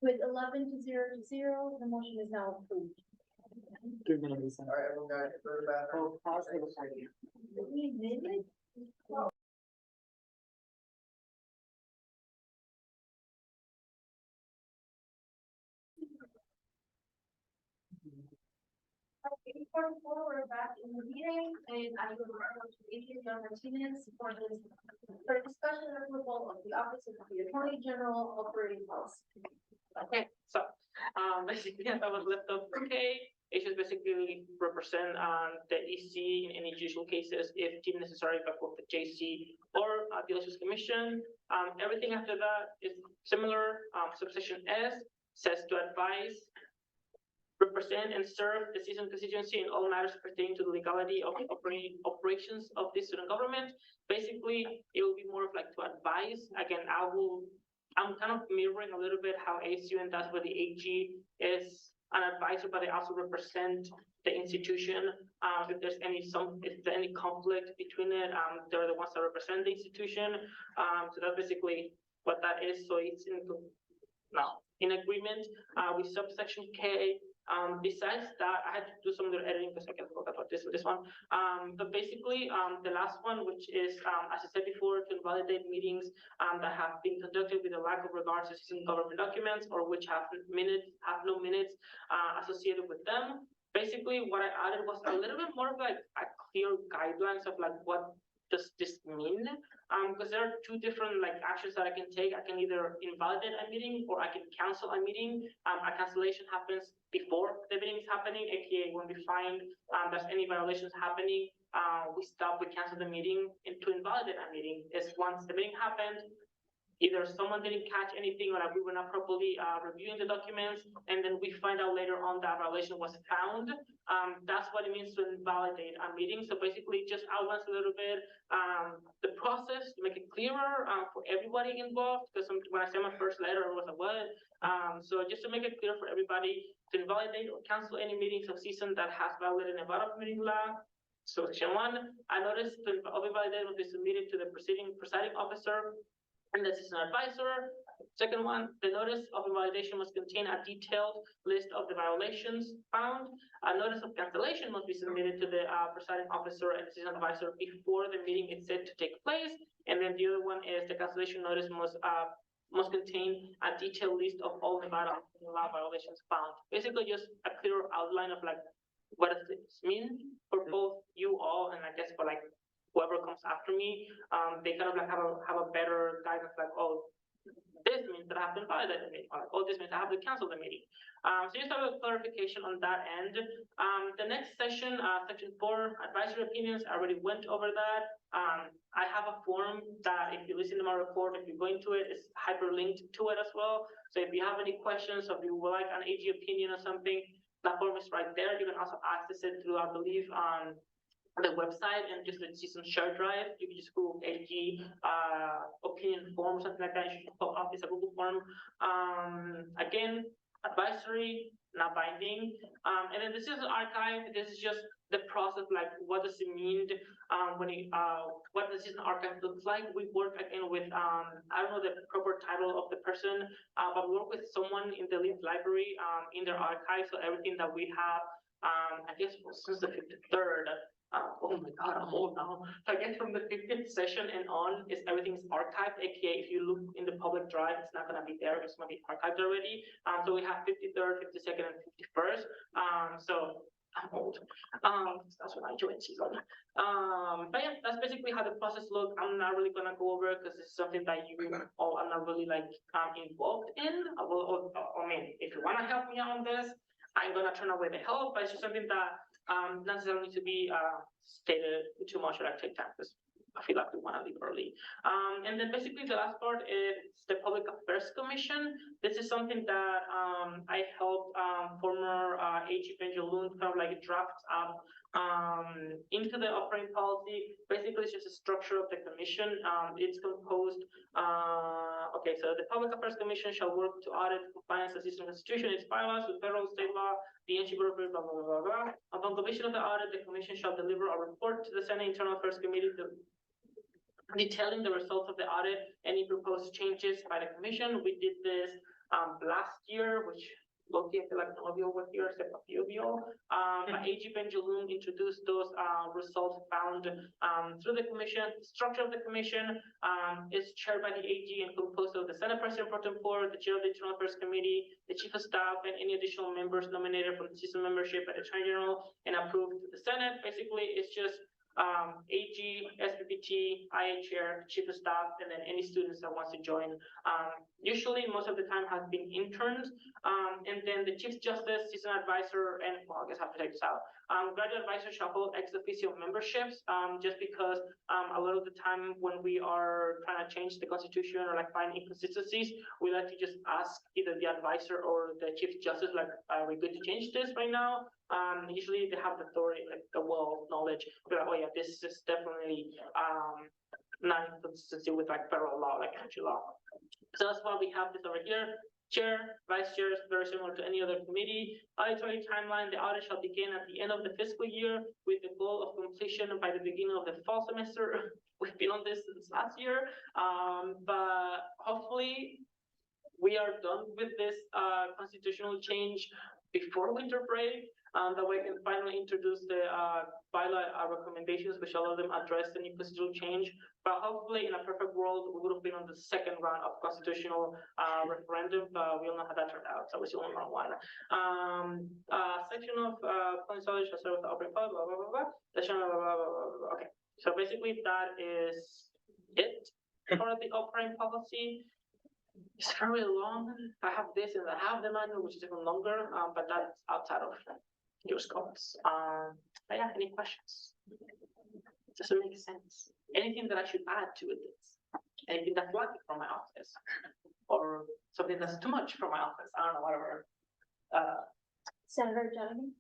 With 11 to 0, the motion is now approved. 3-minute recess. All right, everyone got it. Go to the bathroom. Pause for the second. 3 minutes? We're back in the meeting, and I would welcome Adriana Martinez for discussion and approval of the Office of the Attorney General operating policy. Okay, so, basically, as I was left off, okay, it should basically represent, the EC in any judicial cases if deemed necessary by both the JC or, the Elections Commission. Everything after that is similar. Subsection S says to advise, represent and serve the citizen constituency in all matters pertaining to the legality of the operations of the student government. Basically, it will be more of like to advise. Again, I'm kind of mirroring a little bit how ASUN does with the AG is an advisor, but they also represent the institution. If there's any conflict between it, they're the ones that represent the institution. So that's basically what that is. So it's in agreement with subsection K. Besides that, I had to do some little editing because I forgot about this one. But basically, the last one, which is, as I said before, to invalidate meetings that have been conducted with a lack of regard to citizen government documents or which have no minutes associated with them. Basically, what I added was a little bit more of like a clear guidelines of like what does this mean? Because there are two different like actions that I can take. I can either invalidate a meeting or I can cancel a meeting. A cancellation happens before the meeting is happening, aka when we find there's any violations happening, we cancel the meeting. And to invalidate a meeting is once the meeting happened, either someone didn't catch anything or like we were not properly reviewing the documents, and then we find out later on that violation was found. That's what it means to invalidate a meeting. So basically just outlines a little bit the process to make it clearer for everybody involved, because when I sent my first letter, it was like, what? So just to make it clear for everybody, to invalidate or cancel any meetings of CSUN that has violated Nevada meeting law. So section 1, I noticed to invalidate will be submitted to the presiding officer and the citizen advisor. Second one, the notice of invalidation must contain a detailed list of the violations found. A notice of cancellation must be submitted to the presiding officer and citizen advisor before the meeting is set to take place. And then the other one is the cancellation notice must contain a detailed list of all Nevada law violations found. Basically, just a clear outline of like what does this mean for both you all and I guess for like whoever comes after me. They kind of like have a better guidance, like, oh, this means that I have to invalidate the meeting, or like, oh, this means I have to cancel the meeting. So just have a clarification on that end. The next session, section 4, advisory opinions, I already went over that. I have a form that if you listen to my report, if you go into it, it's hyperlinked to it as well. So if you have any questions, or if you would like an AG opinion or something, that form is right there. You can also access it through, I believe, on the website and just see some share drive. You can just Google AG opinion form, something like that. You should pop up. It's a Google form. Again, advisory, not binding. And then this is an archive. This is just the process, like what does it mean what does an archive look like? We work again with I don't know the proper title of the person, but we work with someone in the library in their archive. So everything that we have, I guess since the 53rd. Oh my God, I'm old now. So I guess from the 50th session and on, everything's archived. AKA, if you look in the public drive, it's not gonna be there. It's gonna be archived already. So we have 53rd, 52nd, and 51st. So I'm old. That's when I joined CSUN. But yeah, that's basically how the process looks. I'm not really gonna go over it because it's something that you all are not really like involved in. I mean, if you wanna help me out on this, I'm gonna turn away the help, but it's just something that not necessarily to be stated too much or like take time because I feel like we want to leave early. And then basically the last part is the Public Affairs Commission. This is something that I helped former AG Benjalun kind of like draft up into the operating policy. Basically, it's just a structure of the commission. It's composed. Okay, so the Public Affairs Commission shall work to audit compliance of the Constitution, its bylaws, with federal, state law, the NG blah blah blah blah blah. Upon completion of the audit, the commission shall deliver a report to the Senate Internal Affairs Committee detailing the results of the audit, any proposed changes by the commission. We did this last year, which Loki, I feel like none of you were here except a few of you. AG Benjeloun introduced those results found through the commission. The structure of the commission is chaired by the AG and composed of the Senate President Pro Tempore, the chair of the Internal Affairs Committee, the chief of staff, and any additional members nominated from the CSUN membership by the Attorney General and approved to the Senate. Basically, it's just AG, SPPT, IA chair, chief of staff, and then any students that wants to join. Usually, most of the time has been interns, and then the chief justice, CSUN advisor, and well, I guess I have to take this out. Graduate advisor shall hold ex officio memberships, just because a lot of the time when we are trying to change the constitution or like find inconsistencies, we like to just ask either the advisor or the chief justice, like, are we good to change this right now? Usually they have the authority, like the wealth of knowledge, be like, oh yeah, this is definitely not in consistency with like federal law, like energy law. So that's why we have this over here. Chair, vice chair is very similar to any other committee. Auditory timeline, the audit shall begin at the end of the fiscal year with the goal of completion by the beginning of the fall semester. We've been on this since last year, but hopefully we are done with this constitutional change before winter break. That way we can finally introduce the bylaw recommendations, which all of them address any constitutional change. But hopefully, in a perfect world, we would have been on the second round of constitutional referendum, but we all know how that turned out, so we're still on round one. Section of policy knowledge shall serve with the operating policy, blah, blah, blah, blah. Section, blah, blah, blah, blah, blah. Okay, so basically that is it for the operating policy. It's very long. I have this and I have the manual, which is even longer, but that's outside of your scopes. But yeah, any questions? Does it make sense? Anything that I should add to it? Anything that's lacking from my office? Or something that's too much from my office? I don't know, whatever. Senator Jonathan?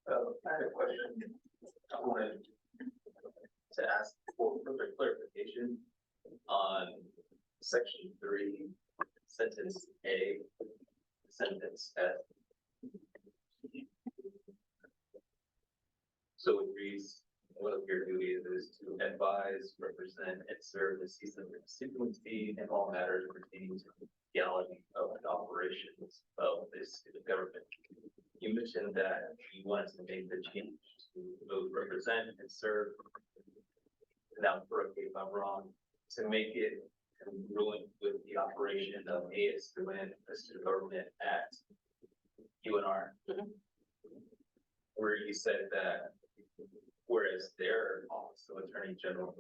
I had a question. I wanted to ask for further clarification on section 3, sentence A, sentence F. So it reads, one of your duties is to advise, represent, and serve the CSUN constituency in all matters pertaining to the legality of the operations of this student government. You mentioned that you wanted to make the change to both represent and serve. Now, correct me if I'm wrong, to make it congruent with the operation of ASUN, the student government at UNR, where you said that whereas their office of Attorney General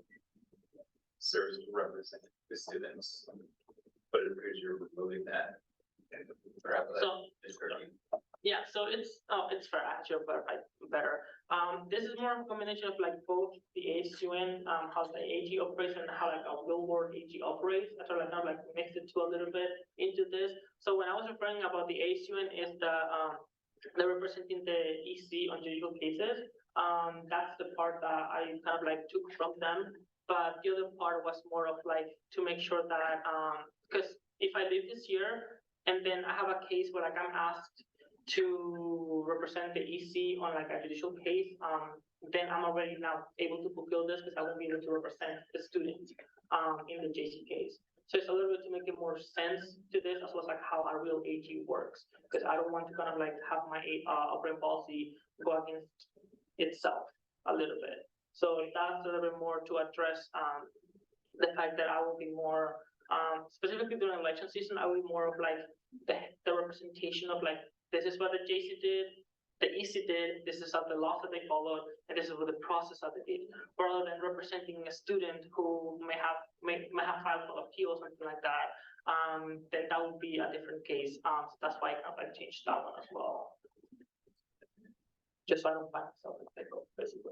serves to represent the students, but it appears you're removing that. Perhaps So, yeah, so it's fair, actually, but better. This is more of a combination of like both the ASUN, how the AG operates and how like a real world AG operates. I sort of kind of like mix the two a little bit into this. So when I was referring about the ASUN is the representing the EC on judicial cases. That's the part that I kind of like took from them. But the other part was more of like to make sure that because if I did this year and then I have a case where like I'm asked to represent the EC on like a judicial case, then I'm already now able to fulfill this because I won't be able to represent the student in the JC case. So it's a little bit to make it more sense to this, as well as like how a real AG works, because I don't want to kind of like have my operating policy go against itself a little bit. So that's a little bit more to address the fact that I will be more specifically during election season. I will be more of like the representation of like, this is what the JC did, the EC did, this is how the laws that they followed, and this is what the process that they did, rather than representing a student who may have filed for appeal or something like that. Then that would be a different case. So that's why I kind of like changed that one as well. Just so I don't find myself in pickle, basically.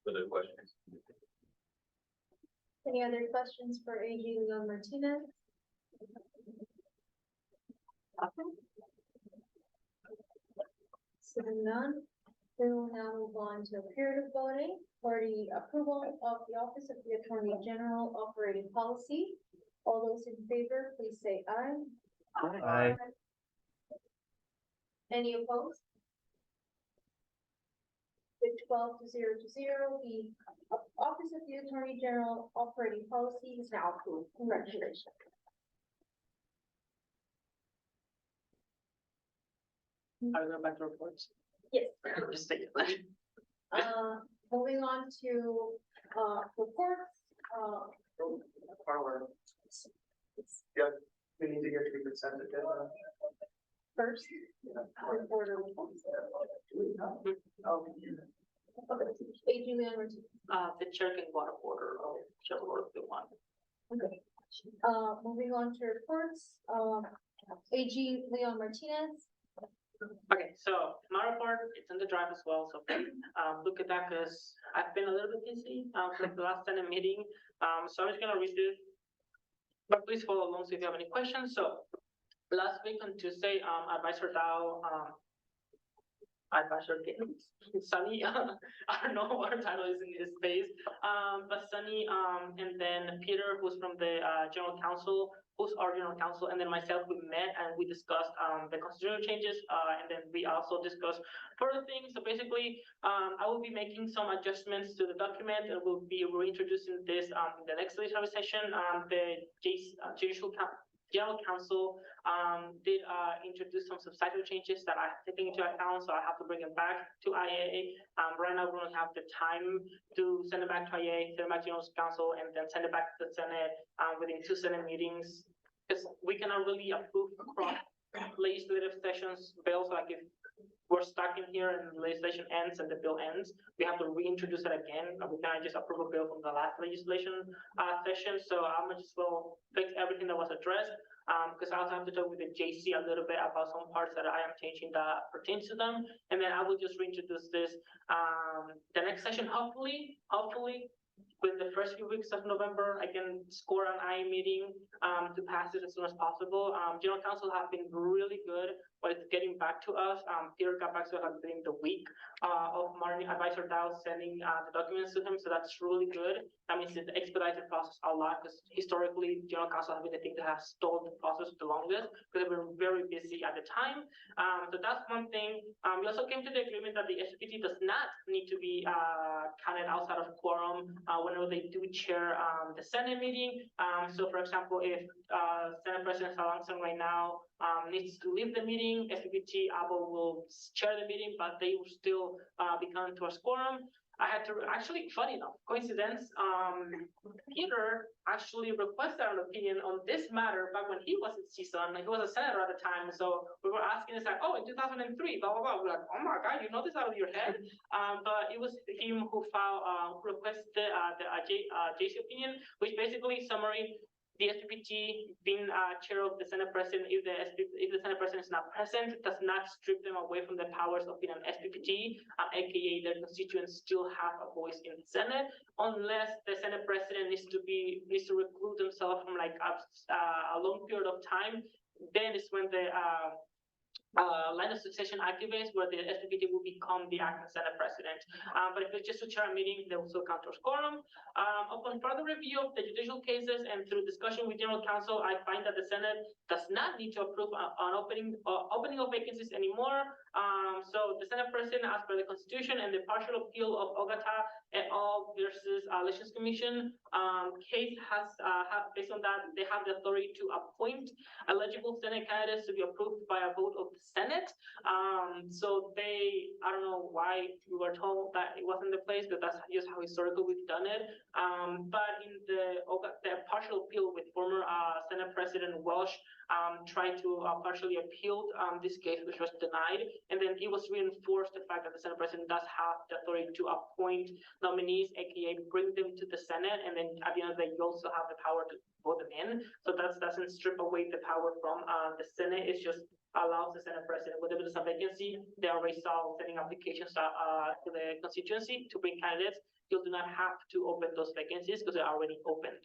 Further questions? Any other questions for AG Leon Martinez? Seeing none, we will now move on to a period of voting for the approval of the Office of the Attorney General operating policy. All those in favor, please say aye. Aye. Any opposed? 15 12-0, the Office of the Attorney General operating policy is now approved. Congratulations. I'll go back to reports. Yes. Just take it. Moving on to, reports, Forward. Yep, we need to get to the consent agenda. first. Report of reports. Okay, AG Leon Martinez. The chair can go out of order, chair order if they want. Okay. Moving on to reports, AG Leon Martinez. Okay, so my report, it's in the drive as well, so look at that, because I've been a little bit busy, for the last Senate meeting, so I'm just gonna read this. But please follow along so if you have any questions. So last week on Tuesday, Advisor Dow, Advisor Sunny, I don't know what her title is in his space, but Sunny, and then Peter, who's from the General Counsel, who's our General Counsel, and then myself, we met and we discussed the constitutional changes, and then we also discussed further things. So basically, I will be making some adjustments to the document, and we'll be reintroducing this in the next legislative session. The General Counsel did introduce some substantial changes that I have taken into account, so I have to bring it back to IAA. Right now, we don't have the time to send it back to IAA, send it back to General Counsel, and then send it back to the Senate within 2 Senate meetings, because we cannot really approve across legislative sessions bills. Like if we're stuck in here and the legislation ends and the bill ends, we have to reintroduce it again. We cannot just approve a bill from the last legislation session. So I'm just will fix everything that was addressed. Because I also have to talk with the JC a little bit about some parts that I am changing that pertains to them. And then I will just reintroduce this the next session, hopefully within the first few weeks of November. I can score an IA meeting to pass it as soon as possible. General Counsel have been really good with getting back to us. Peter got back to us within the week of Martin Advisor Dow sending the documents to him, so that's really good. That means it expedited the process a lot, because historically General Counsel have been the thing that has stalled the process the longest, because they were very busy at the time. So that's one thing. We also came to the agreement that the SPT does not need to be counted outside of quorum whenever they do chair the Senate meeting. So for example, if Senate President Salangson right now needs to leave the meeting, SPT ABO will chair the meeting, but they will still be counted towards quorum. I had to actually, funny enough, coincidence, Peter actually requested an opinion on this matter back when he was in CSUN. He was a senator at the time, so we were asking, it's like, oh, in 2003, blah blah blah. We're like, oh my god, you know this out of your head. But it was him who requested the JC opinion, which basically summary. The SPT being chair of the Senate President, if the Senate President is not present, does not strip them away from the powers of being an SPT, aka their constituents still have a voice in the Senate, unless the Senate President needs to reclude themselves from like a long period of time. Then is when the line of succession activates, where the SPT will become the acting Senate President. But if it's just to chair a meeting, they will still count towards quorum. Upon further review of the judicial cases and through discussion with General Counsel, I find that the Senate does not need to approve an opening of vacancies anymore. So the Senate President, as per the Constitution and the partial appeal of Ogata et al. Versus Elections Commission case has, based on that, they have the authority to appoint eligible Senate candidates to be approved by a vote of the Senate. So I don't know why we were told that it wasn't the place, but that's just how historically we've done it. But in the partial appeal with former Senate President Welsh, tried to partially appeal this case, which was denied. And then it was reinforced the fact that the Senate President does have the authority to appoint nominees, aka bring them to the Senate, and then at the end of the day, you also have the power to vote them in. So that doesn't strip away the power from the Senate. It's just allows the Senate President, whenever there's a vacancy, they already saw sending applications to the constituency to bring candidates. You do not have to open those vacancies because they're already opened.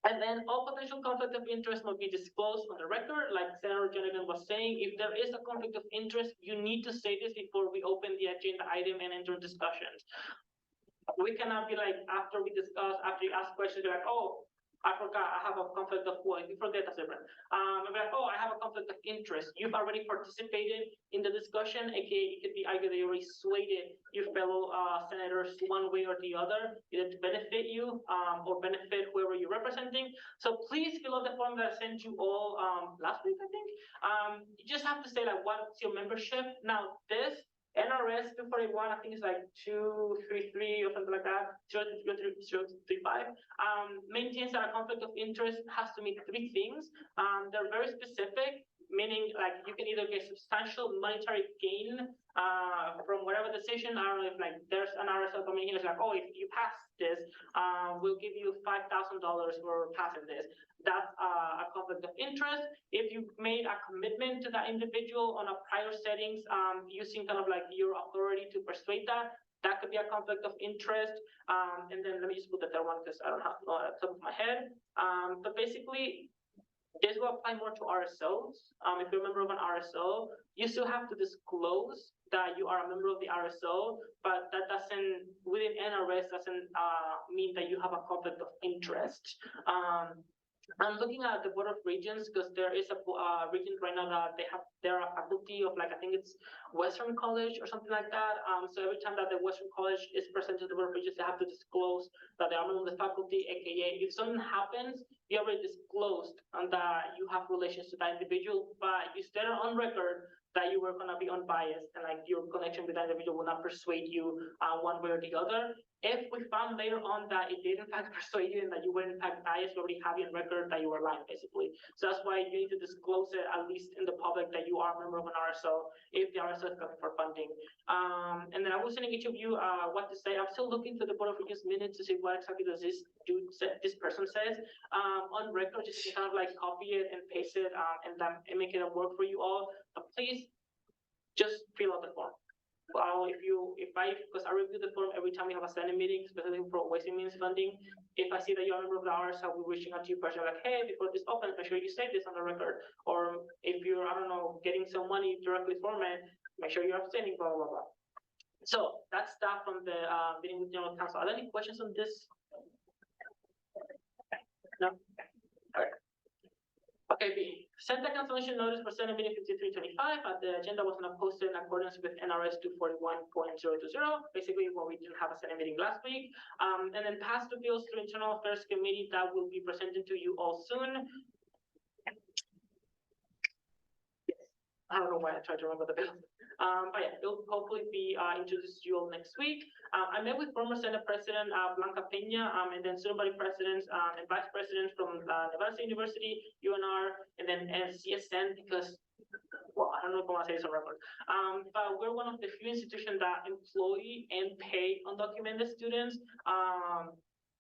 And then all potential conflict of interest must be disclosed on the record. Like Senator Jonathan was saying, if there is a conflict of interest, you need to say this before we open the agenda item and enter discussions. We cannot be like, after we discuss, after you ask questions, be like, oh, I forgot, I have a conflict of, well, if you forget, that's different. I'm like, oh, I have a conflict of interest. You've already participated in the discussion, aka it could be either they already swayed your fellow senators one way or the other, either to benefit you or benefit whoever you're representing. So please fill out the form that I sent you all last week, I think. You just have to say like what's your membership. Now this NRS 241, I think it's like 233 or something like that, 035, maintains that a conflict of interest has to meet 3 things. They're very specific, meaning like you can either get substantial monetary gain from whatever decision. I don't know if like there's an RSL coming here, it's like, oh, if you pass this, we'll give you $5,000 for passing this. That's a conflict of interest. If you made a commitment to that individual on a prior settings, using kind of like your authority to persuade that could be a conflict of interest. And then let me just put the third one because I don't have it on the top of my head. But basically, this will apply more to RSOs. If you're a member of an RSO, you still have to disclose that you are a member of the RSO, but that doesn't, within NRS, doesn't mean that you have a conflict of interest. I'm looking at the Board of Regents because there is a region right now that they're a faculty of like, I think it's Western College or something like that. So every time that the Western College is presented to the Board of Regents, they have to disclose that they are member of the faculty, aka if something happens, you already disclosed that you have relations to that individual, but you still are on record that you were going to be unbiased and like your connection with that individual will not persuade you one way or the other. If we found later on that it did in fact persuade you and that you were in fact biased, we already have you on record that you were lying, basically. So that's why you need to disclose it, at least in the public, that you are a member of an RSO if the RSO is coming for funding. And then I was sending each of you what to say. I'm still looking through the Board of Regents minutes to see what exactly does this person says. On record, just kind of like copy it and paste it and make it a work for you all. But please just fill out the form. Because I review the form every time we have a Senate meeting, especially for Ways and Means funding. If I see that you're a member of the RS, I'll be reaching out to you personally, like, hey, before this opens, make sure you save this on the record. Or if you're, I don't know, getting some money directly from it, make sure you're abstaining, blah, blah, blah. So that's that from the meeting with General Counsel. Are there any questions on this? No? All right. Okay, B. Sent a cancellation notice for Senate meeting 5325. The agenda was not posted in accordance with NRS 241.020. Basically, well, we didn't have a Senate meeting last week. And then passed appeals to Internal Affairs Committee that will be presented to you all soon. I don't know why I tried to remember the bill. But yeah, it'll hopefully be introduced to you all next week. I met with former Senate President Blanca Peña, and then student body presidents and vice presidents from Nevada State University, UNR, and then CSN, because, well, I don't know if I want to say this on record. But we're one of the few institutions that employ and pay undocumented students.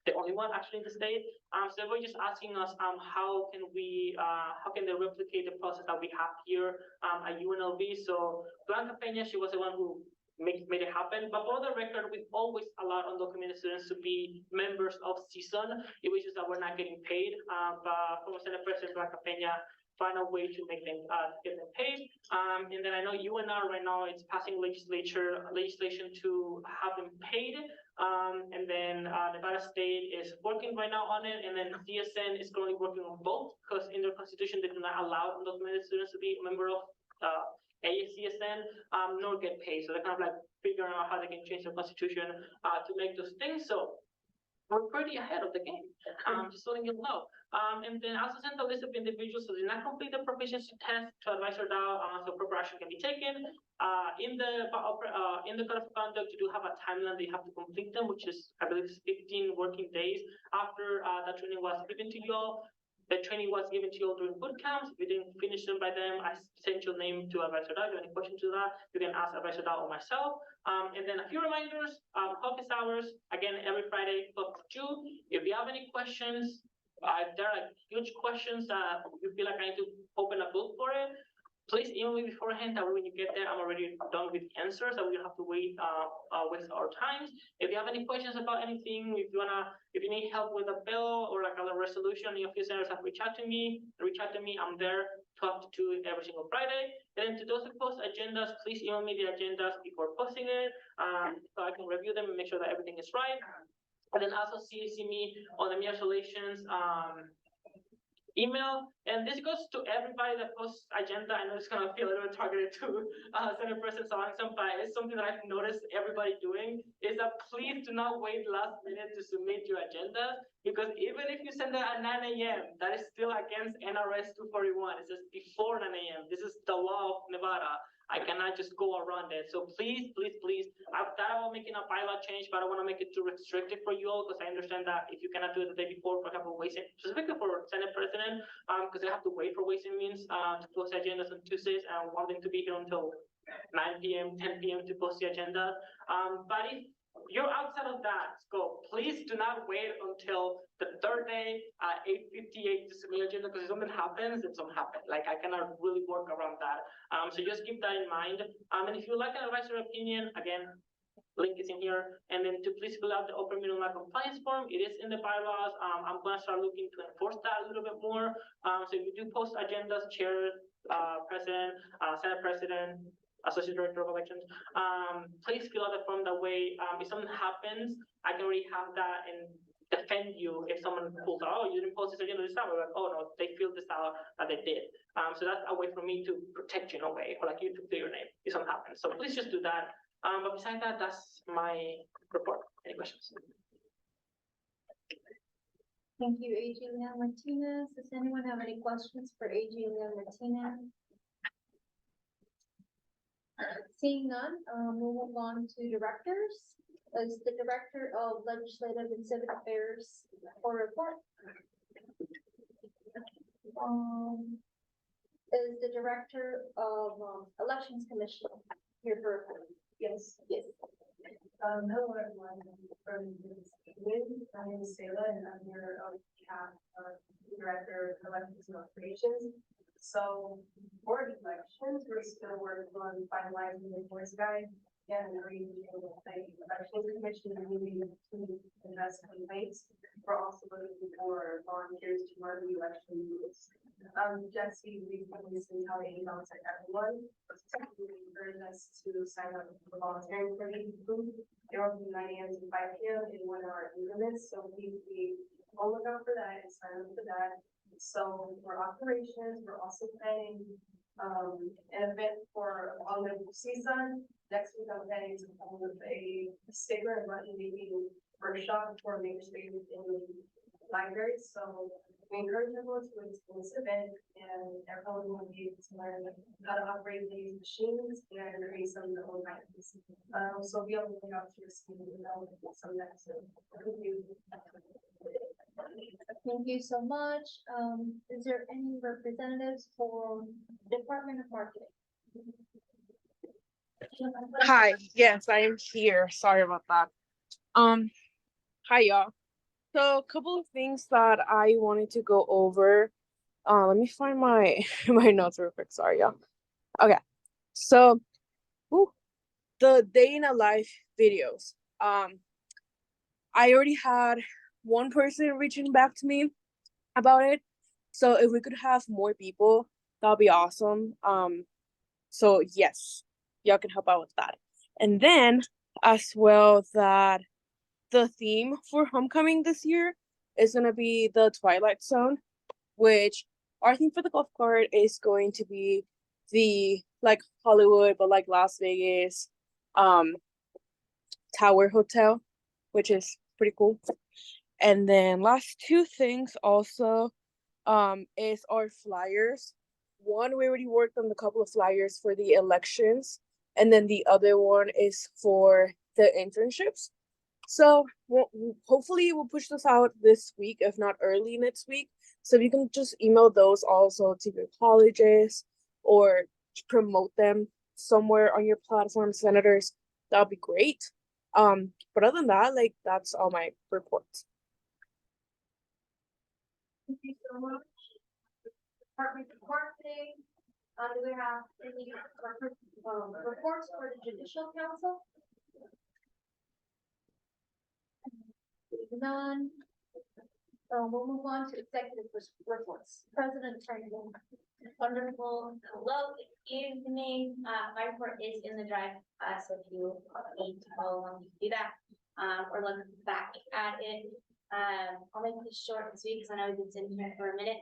The only one actually in the state. So we're just asking us how can they replicate the process that we have here at UNLV. So Blanca Peña, she was the one who made it happen. But for the record, we've always allowed undocumented students to be members of CSUN. It was just that we're not getting paid. But former Senate President Blanca Peña find a way to make them get them paid. And then I know UNR right now is passing legislation to have them paid. And then Nevada State is working right now on it, and then CSN is currently working on both because in their constitution they do not allow undocumented students to be a member of ACSN nor get paid. So they're kind of like figuring out how they can change their constitution to make those things. So we're pretty ahead of the game. Just letting you know. And then I also sent a list of individuals who did not complete the proficiency test to advisor DAO, so proper action can be taken. In the code of conduct, you do have a timeline that you have to complete them, which is, I believe, 15 working days after that training was given to you all. The training was given to you all during boot camps. If you didn't finish them by them, I sent your name to Advisor DAO. If you have any questions to that, you can ask Advisor DAO or myself. And then a few reminders, office hours, again, every Friday, 12 to 2. If you have any questions, if there are huge questions that you feel like I need to open a book for it, please email me beforehand. That way when you get there, I'm already done with the answers, that we don't have to waste our time. If you have any questions about anything, if you need help with a bill or like a resolution, your few senators have reach out to me. I'm there 12 to 2 every single Friday. And then to those who post agendas, please email me the agendas before posting it, so I can review them and make sure that everything is right. And then also CC me on the media relations email, and this goes to everybody that posts agenda. I know it's gonna feel a little bit targeted to Senate President Sorensen, but it's something that I've noticed everybody doing, is that please do not wait last minute to submit your agenda, because even if you send that at 9 a.m., that is still against NRS 241. It says before 9 a.m. This is the law of Nevada. I cannot just go around it. So please, please, please, I've thought about making a bylaw change, but I don't want to make it too restrictive for you all, because I understand that if you cannot do it the day before, for example, specifically for Senate President, because they have to wait for Ways and Means to post agendas on Tuesdays, and want them to be here until 9 p.m., 10 p.m. to post the agenda. But if you're outside of that scope, please do not wait until the third day at 8:58 to submit your agenda, because if something happens, it's something happen. Like, I cannot really work around that. So just keep that in mind. And if you like an advisory opinion, again, link is in here. And then to please fill out the open meeting law compliance form. It is in the bylaws. I'm gonna start looking to enforce that a little bit more. So if you do post agendas, chair, president, Senate president, associate director of elections, please fill out the form. That way, if something happens, I can already have that and defend you if someone pulls out, oh, you didn't post this agenda this time. We're like, oh no, they filled this out that they did. So that's a way for me to protect you in a way, or like you to clear your name if something happens. So please just do that. But besides that, that's my report. Any questions? Thank you, AG Leon Martinez. Does anyone have any questions for AG Leon Martinez? Seeing none, we'll move on to directors. Is the Director of Legislative and Civic Affairs for report? Is the Director of Elections Commission here for report? Yes. Yes. Hello everyone, my name is Sayla and I'm here on behalf of the Director of Elections and Operations. So for the elections, we're still working on finalizing the voice guide and agreeing to the Elections Commission and moving to invest complaints. We're also looking for volunteers to run the election rules. Jesse recently sent out emails to everyone, specifically encouraging us to sign up for volunteering for the group. They're open 9 a.m. to 5 p.m. in 1 hour increments, so please be on the lookout for that and sign up for that. So for operations, we're also planning an event for UNLV CSUN. Next week, I'm planning to hold a sticker and button making workshop for makerspace in the library. So we encourage everyone to attend this event, and everyone will be able to learn how to operate these machines and create some of their own items. So be on the lookout to receive some of that. So thank you. Thank you so much. Is there any representatives for Department of Marketing? Hi, yes, I am here. Sorry about that. Hi y'all. So a couple of things that I wanted to go over. Let me find my my notes real quick. Sorry, y'all. Okay. So the day in a life videos. I already had one person reaching back to me about it. So if we could have more people, that'll be awesome. So yes, y'all can help out with that. And then as well, that the theme for homecoming this year is gonna be the Twilight Zone, which our theme for the golf cart is going to be the like Hollywood, but like Las Vegas, Tower Hotel, which is pretty cool. And then last two things also is our flyers. One, we already worked on a couple of flyers for the elections, and then the other one is for the internships. So hopefully we'll push this out this week, if not early next week. So you can just email those also to your colleges or promote them somewhere on your platform, senators. That'll be great. But other than that, like that's all my reports. Thank you so much. Department of Marketing. Do we have any reports for the Judicial Council? None. We'll move on to executive reports. President Turnbull. Wonderful. Hello, good evening. My report is in the drive, so if you need to follow along, you can do that. or look back at it. I'll make this short and sweet because I know we've been sitting here for a minute.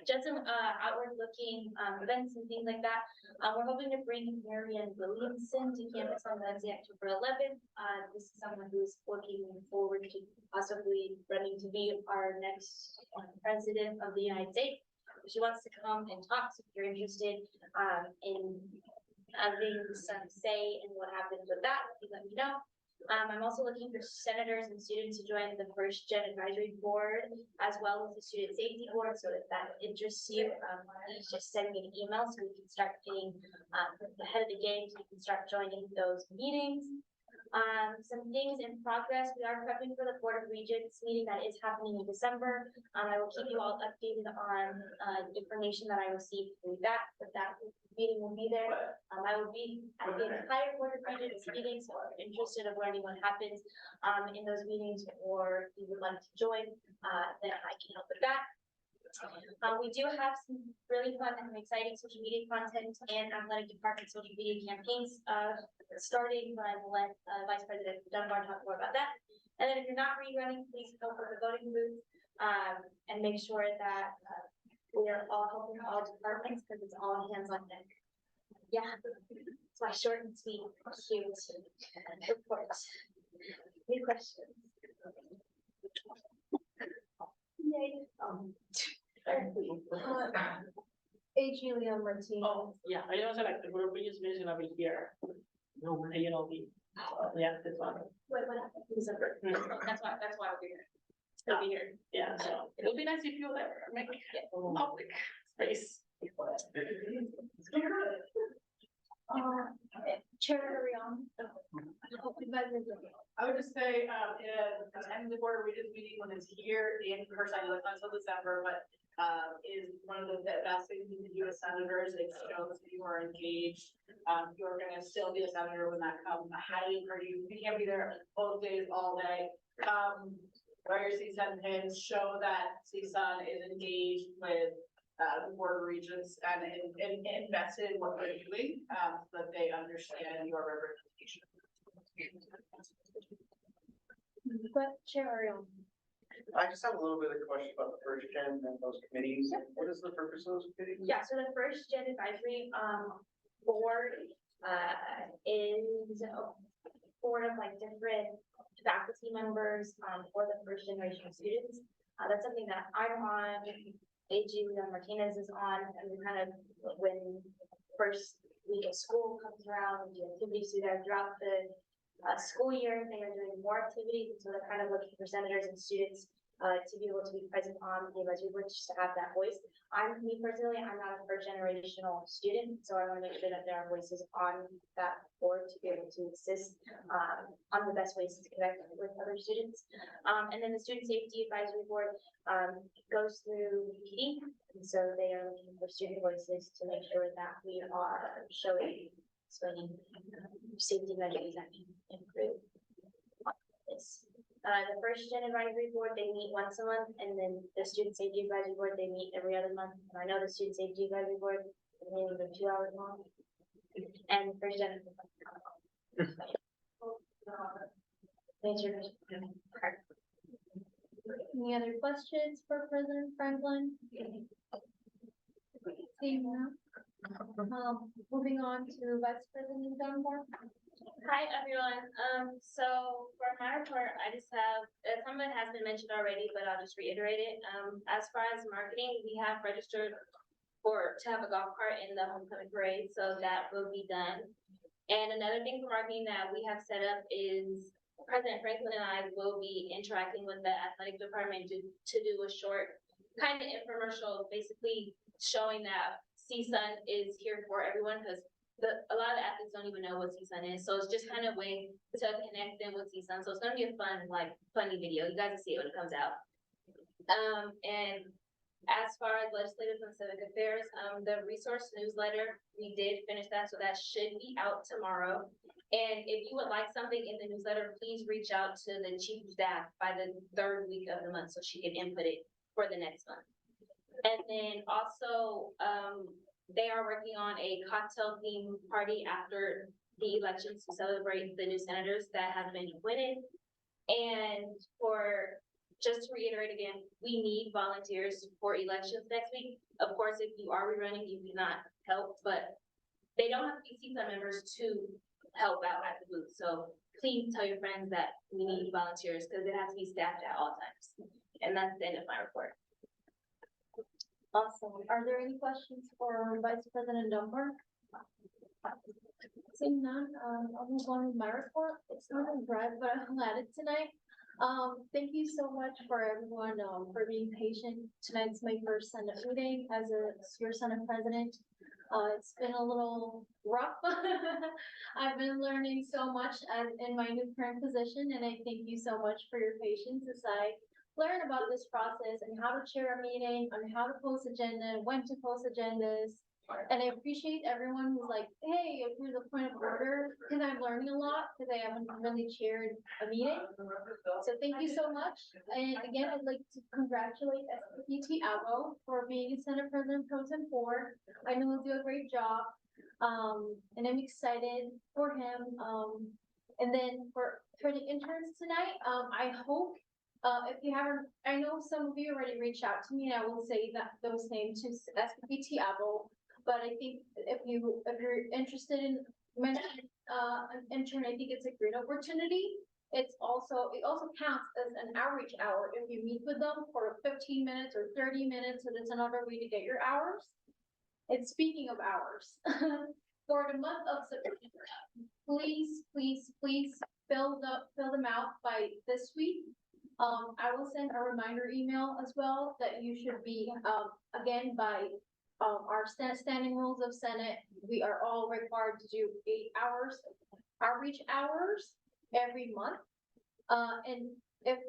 Just some outward looking events and things like that. We're hoping to bring Marianne Williamson to campus on Wednesday, October 11th. This is someone who's looking forward to possibly running to be our next president of the United States. She wants to come and talk, so if you're interested in having some say in what happens with that, please let me know. I'm also looking for senators and students to join the First Gen Advisory Board, as well as the Student Safety Board, so if that interests you, please just send me an email so we can start getting ahead of the game, so you can start joining those meetings. Some things in progress, we are prepping for the Board of Regents meeting that is happening in December. I will keep you all updated on information that I receive through that, but that meeting will be there. I will be at the entire Board of Regents meeting, so if you're interested of learning what happens in those meetings, or if you would like to join, then I can help with that. We do have some really fun and exciting social media content and athletic department social media campaigns starting, but I will let Vice President Dunbar talk more about that. And then if you're not rerunning, please go for the voting booth and make sure that we are all helping all departments because it's all hands on deck. Yeah, it's my short and sweet, cute report. Any questions? Yay. AG Leon Martinez. Oh, yeah, I also like the group we just mentioned over here. No, UNLV. Yeah, this one. Wait, what happened? December. That's why I'll be here. I'll be here. Yeah, so it'll be nice if you ever make public space. Chair Ariane. I would just say, attending the Board of Regents meeting when it's here in person, I know it's not until December, but is one of the best things you can do as senators. It shows that you are engaged. You're gonna still be a senator when that comes. I highly encourage you. You can't be there both days, all day. Wear your CSUN pins, show that CSUN is engaged with the Board of Regents and invested in what they're doing, so that they understand your representation. But Chair Ariane. I just have a little bit of a question about the first gen and those committees. What is the purpose of those committees? Yeah, so the First Gen Advisory Board is a board of like different faculty members for the first generation students. That's something that I'm on, AG Leon Martinez is on, and we kind of, when first week of school comes around, we do activities throughout the school year. They are doing more activities, and so they're kind of looking for senators and students to be able to be present on the advisory board, just to have that voice. Me personally, I'm not a first generational student, so I want to make sure that there are voices on that board to be able to assist on the best ways to connect with other students. And then the Student Safety Advisory Board goes through PD, and so they are looking for student voices to make sure that we are showing safety measures that can improve this. The First Gen Advisory Board, they meet once a month, and then the Student Safety Advisory Board, they meet every other month. And I know the Student Safety Advisory Board, the meetings are 2 hours long. And First Gen. Any other questions for President Franklin? Seeing none. Moving on to Vice President Dunbar. Hi, everyone. So for my report, I just have, some of it has been mentioned already, but I'll just reiterate it. As far as marketing, we have registered to have a golf cart in the homecoming parade, so that will be done. And another thing for marketing that we have set up is President Franklin and I will be interacting with the athletic department to do a short kind of infomercial, basically showing that CSUN is here for everyone, because a lot of the athletes don't even know what CSUN is. So it's just kind of a way to connect them with CSUN. So it's going to be a fun, funny video. You guys will see it when it comes out. And as far as legislative and civic affairs, the resource newsletter, we did finish that. So that should be out tomorrow. And if you would like something in the newsletter, please reach out to the chief of staff by the 3rd week of the month so she can input it for the next month. And then also, they are working on a cocktail theme party after the elections to celebrate the new senators that have been appointed. And just to reiterate again, we need volunteers for elections next week. Of course, if you are rerunning, you cannot help, but they don't have to be CSUN members to help out at the booth. So please tell your friends that we need volunteers because it has to be staffed at all times. And that's the end of my report. Awesome. Are there any questions for Vice President Dunbar? Seeing none, I'll move on with my report. It's not a drive, but I'm glad it tonight. Thank you so much for everyone, for being patient. Tonight's my first Senate meeting as your Senate President. It's been a little rough. I've been learning so much in my new current position, and I thank you so much for your patience as I learn about this process and how to chair a meeting, on how to post agenda, when to post agendas. And I appreciate everyone who's like, hey, here's a point of order, because I'm learning a lot, because I haven't really chaired a meeting. So thank you so much. And again, I'd like to congratulate SPT Alvo for being a Senate President Pro Tem 4. I know he'll do a great job. And I'm excited for him. And then for the interns tonight, I hope if you haven't, I know some of you already reached out to me, and I will say that those names to SPT Apple. But I think if you're interested in mentioning an intern, I think it's a great opportunity. It also counts as an outreach hour if you meet with them for 15 minutes or 30 minutes. So that's another way to get your hours. And speaking of hours, for the month of September, please fill them out by this week. I will send a reminder email as well that you should be, again, by our standing rules of Senate, we are all required to do 8 hours, outreach hours every month. And if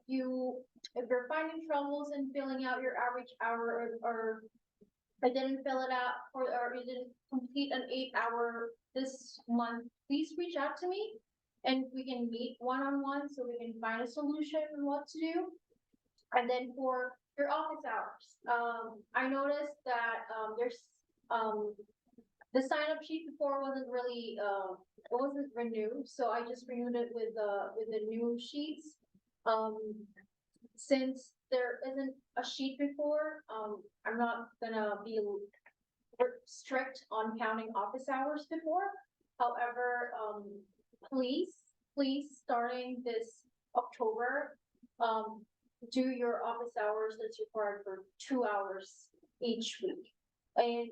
you're finding troubles in filling out your outreach hour, or I didn't fill it out, or you didn't complete an 8-hour this month, please reach out to me. And we can meet one-on-one so we can find a solution on what to do. And then for your office hours, I noticed that there's the sign-up sheet before wasn't really it wasn't renewed, so I just renewed it with the new sheets. Since there isn't a sheet before, I'm not gonna be strict on counting office hours before. However, please, starting this October, do your office hours that's required for 2 hours each week. And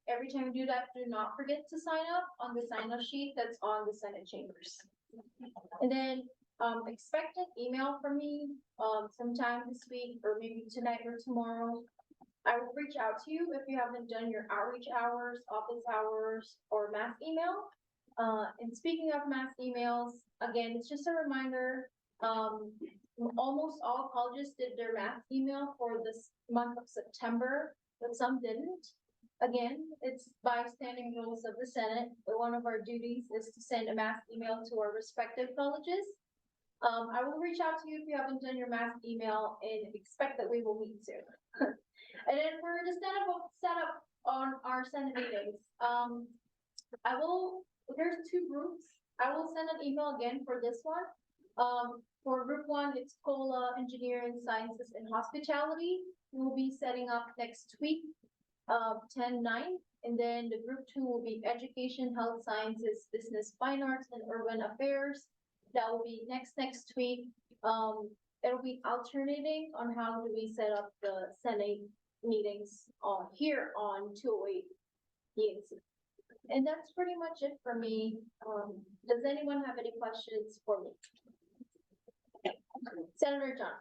every time you do that, do not forget to sign up on the sign-up sheet that's on the Senate chambers. And then expect an email from me sometime this week, or maybe tonight or tomorrow. I will reach out to you if you haven't done your outreach hours, office hours, or mass email. And speaking of mass emails, again, it's just a reminder, almost all colleges did their mass email for this month of September, but some didn't. Again, it's by standing rules of the Senate, but one of our duties is to send a mass email to our respective colleges. I will reach out to you if you haven't done your mass email, and expect that we will meet soon. And then for the setup on our Senate meetings, there's 2 groups. I will send an email again for this one. For group 1, it's COLA, Engineering, Sciences, and Hospitality. We'll be setting up next week, 10/9. And then the group 2 will be Education, Health Sciences, Business, Fine Arts, and Urban Affairs. That will be next week. It'll be alternating on how do we set up the Senate meetings here on 208 ENC. And that's pretty much it for me. Does anyone have any questions for me? Senator John.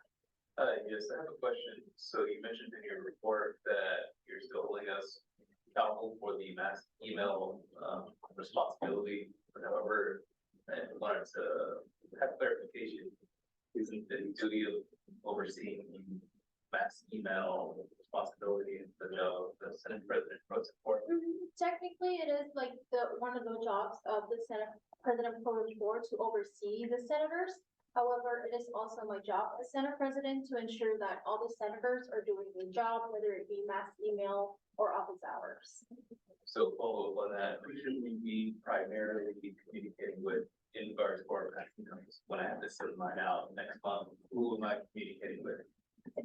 Yes, I have a question. So you mentioned in your report that you're still holding us accountable for the mass email responsibility. However, I wanted to have clarification. Isn't the duty of overseeing mass email responsibility instead of the Senate President Pro Tem 4? Technically, it is like one of the jobs of the Senate President Pro Tem 4 to oversee the senators. However, it is also my job as Senate President to ensure that all the senators are doing their job, whether it be mass email or office hours. So follow up on that, who should we be primarily communicating with in regards to board meetings, when I have to sit mine out next month, who am I communicating with?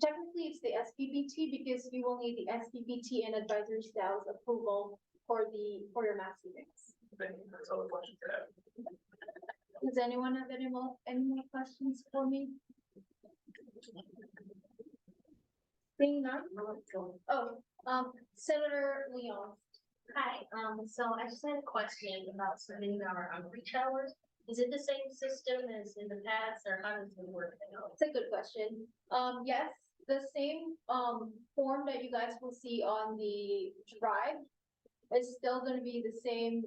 Technically, it's the SPPT because you will need the SPPT and advisory styles approval for your mass meetings. That's all the questions I have. Does anyone have any more questions for me? Seeing none? Senator Leon. Hi, so I just had a question about submitting our outreach hours. Is it the same system as in the past, or how does it work? It's a good question. Yes, the same form that you guys will see on the drive is still gonna be the same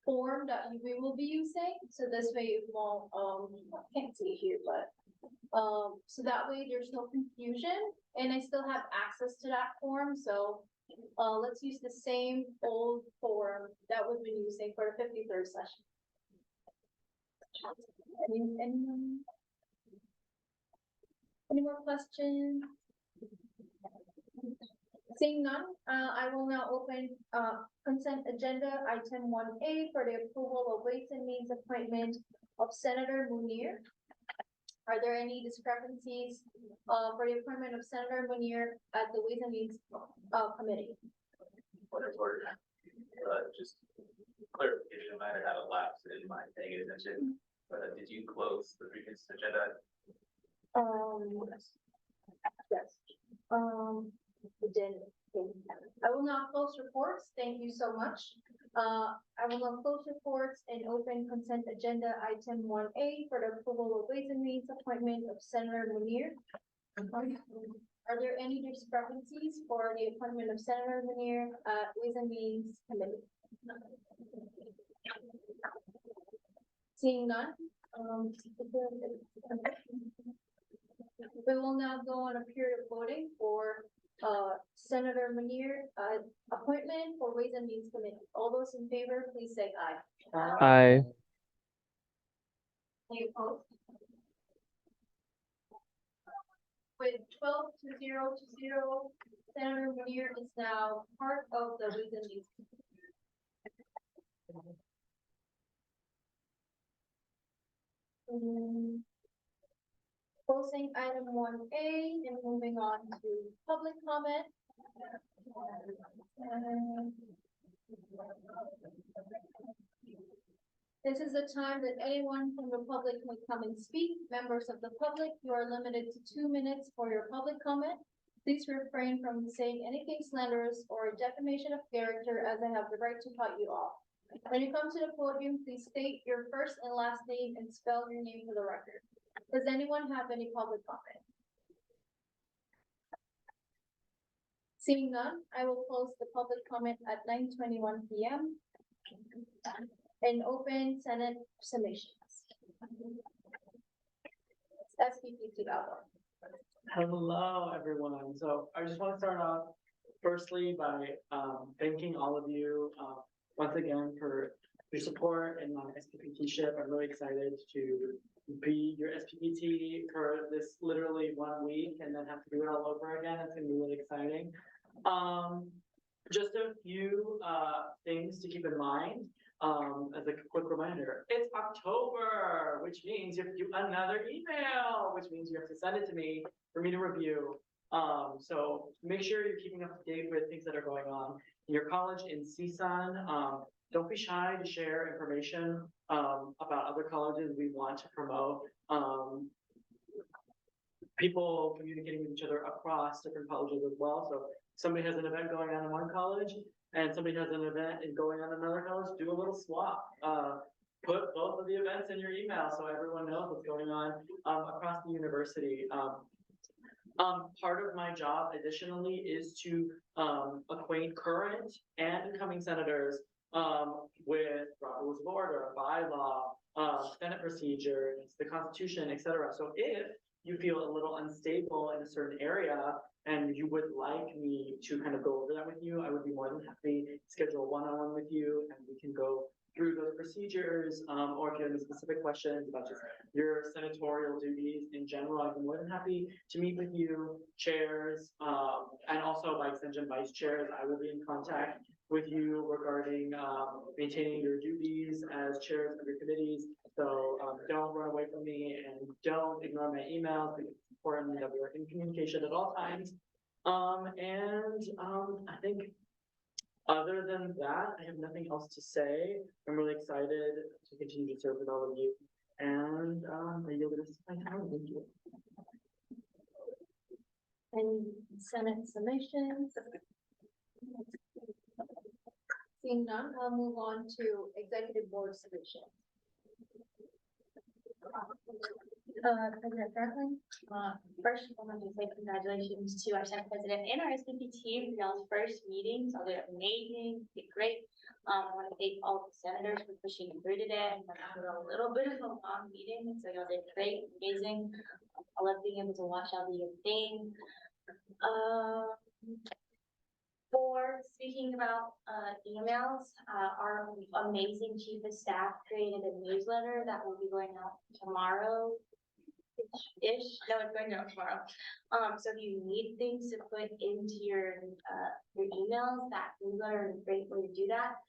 form that we will be using. So this way it won't, can't see it here, but so that way there's no confusion and I still have access to that form. So let's use the same old form that we've been using for the 53rd session. Any more questions? Seeing none, I will now open consent agenda item 1A for the approval of Ways and Means appointment of Senator Munir. Are there any discrepancies for the appointment of Senator Munir at the Ways and Means Committee? What is ordered? Just clarification, I might have had a lapse in my paying attention, but did you close the previous agenda? Yes. I will now close reports. Thank you so much. I will now close reports and open consent agenda item 1A for the approval of Ways and Means appointment of Senator Munir. Are there any discrepancies for the appointment of Senator Munir at Ways and Means Committee? Seeing none, we will now go on a period of voting for Senator Munir appointment for Ways and Means Committee. All those in favor, please say aye. Aye. Any opposed? With 12-0, Senator Munir is now part of the Ways and Means. Closing item 1A and moving on to public comment. This is the time that anyone from the public may come and speak. Members of the public, you are limited to 2 minutes for your public comment. Please refrain from saying anything slanderous or defamation of character, as I have the right to cut you off. When you come to the podium, please state your first and last name and spell your name for the record. Does anyone have any public comment? Seeing none, I will close the public comment at 9:21 p.m. and open Senate submissions. SPPT outline. Hello, everyone. So I just want to start off firstly by thanking all of you once again for your support in my SPPT-ship. I'm really excited to be your SPPT for this literally 1 week and then have to do it all over again. It's gonna be really exciting. Just a few things to keep in mind. As a quick reminder, it's October, which means you have to do another email, which means you have to send it to me for me to review. So make sure you're keeping up to date with things that are going on in your college in CSUN. Don't be shy to share information about other colleges we want to promote. People communicating with each other across different colleges as well. So somebody has an event going on in one college and somebody has an event going on in another college, do a little swap. Put both of the events in your email so everyone knows what's going on across the university. Part of my job additionally is to acquaint current and incoming senators with rules of order, bylaw, Senate procedures, the Constitution, etc. So if you feel a little unstable in a certain area and you would like me to kind of go over that with you, I would be more than happy to schedule a one-on-one with you and we can go through those procedures, or if you have any specific questions about just your senatorial duties in general, I'd be more than happy to meet with you, chairs, and also by extension vice chairs. I will be in contact with you regarding maintaining your duties as chairs of your committees. So don't run away from me and don't ignore my emails, because it's important that we're in communication at all times. I think other than that, I have nothing else to say. I'm really excited to continue to serve with all of you. And I yield this to my time. Thank you. Any Senate submissions? Seeing none, I'll move on to executive board submissions. President Franklin, first, I want to say congratulations to our Senate President and our SVP team for y'all's first meetings. Y'all did amazing, did great. I want to thank all the senators for pushing through today. It was a little bit of a long meeting, so y'all did great, amazing. I love being able to watch y'all do your thing. For speaking about emails, our amazing chief of staff created a newsletter that will be going out tomorrow. No, it's going out tomorrow. So if you need things to put into your emails, that newsletter is a great way to do that.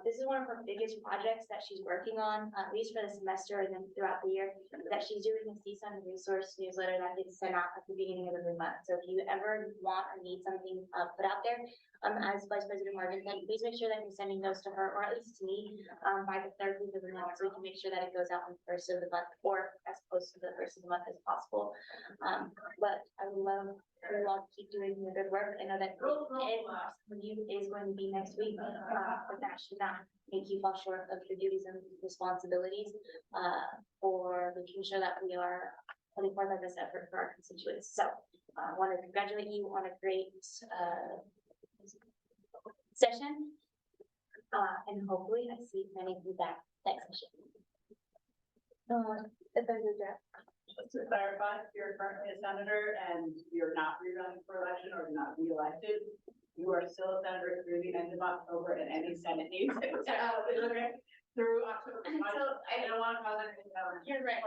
This is one of her biggest projects that she's working on, at least for the semester and then throughout the year, that she's doing a CSUN resource newsletter that gets sent out at the beginning of every month. So if you ever want or need something put out there, as Vice President Morgan said, please make sure that you're sending those to her, or at least to me, by the 3rd week of the month, so we can make sure that it goes out on the 1st of the month, or as close to the 1st of the month as possible. But I would love for you all to keep doing your good work. I know that some of you is going to be next week, but that should not make you fall short of your duties and responsibilities for making sure that we are putting forth our best effort for our constituents. So I want to congratulate you on a great session, and hopefully I see many of you back next session. Just to clarify, if you're currently a senator and you're not rerunning for election or not reelected, you are still a senator through the end of October and any Senate needs. Through October. So I don't want to cause anything. You're right.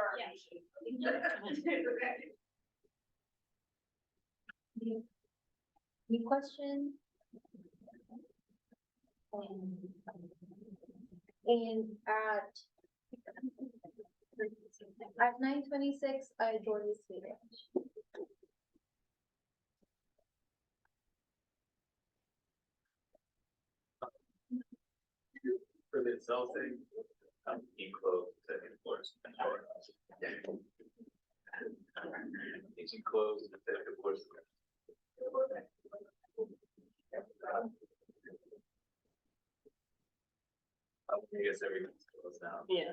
Yeah. Any questions? And at 9:26, I adjourn this meeting. For the itself thing, enclosed to enforce. It's enclosed to enforce. I guess everything's closed now. Yeah.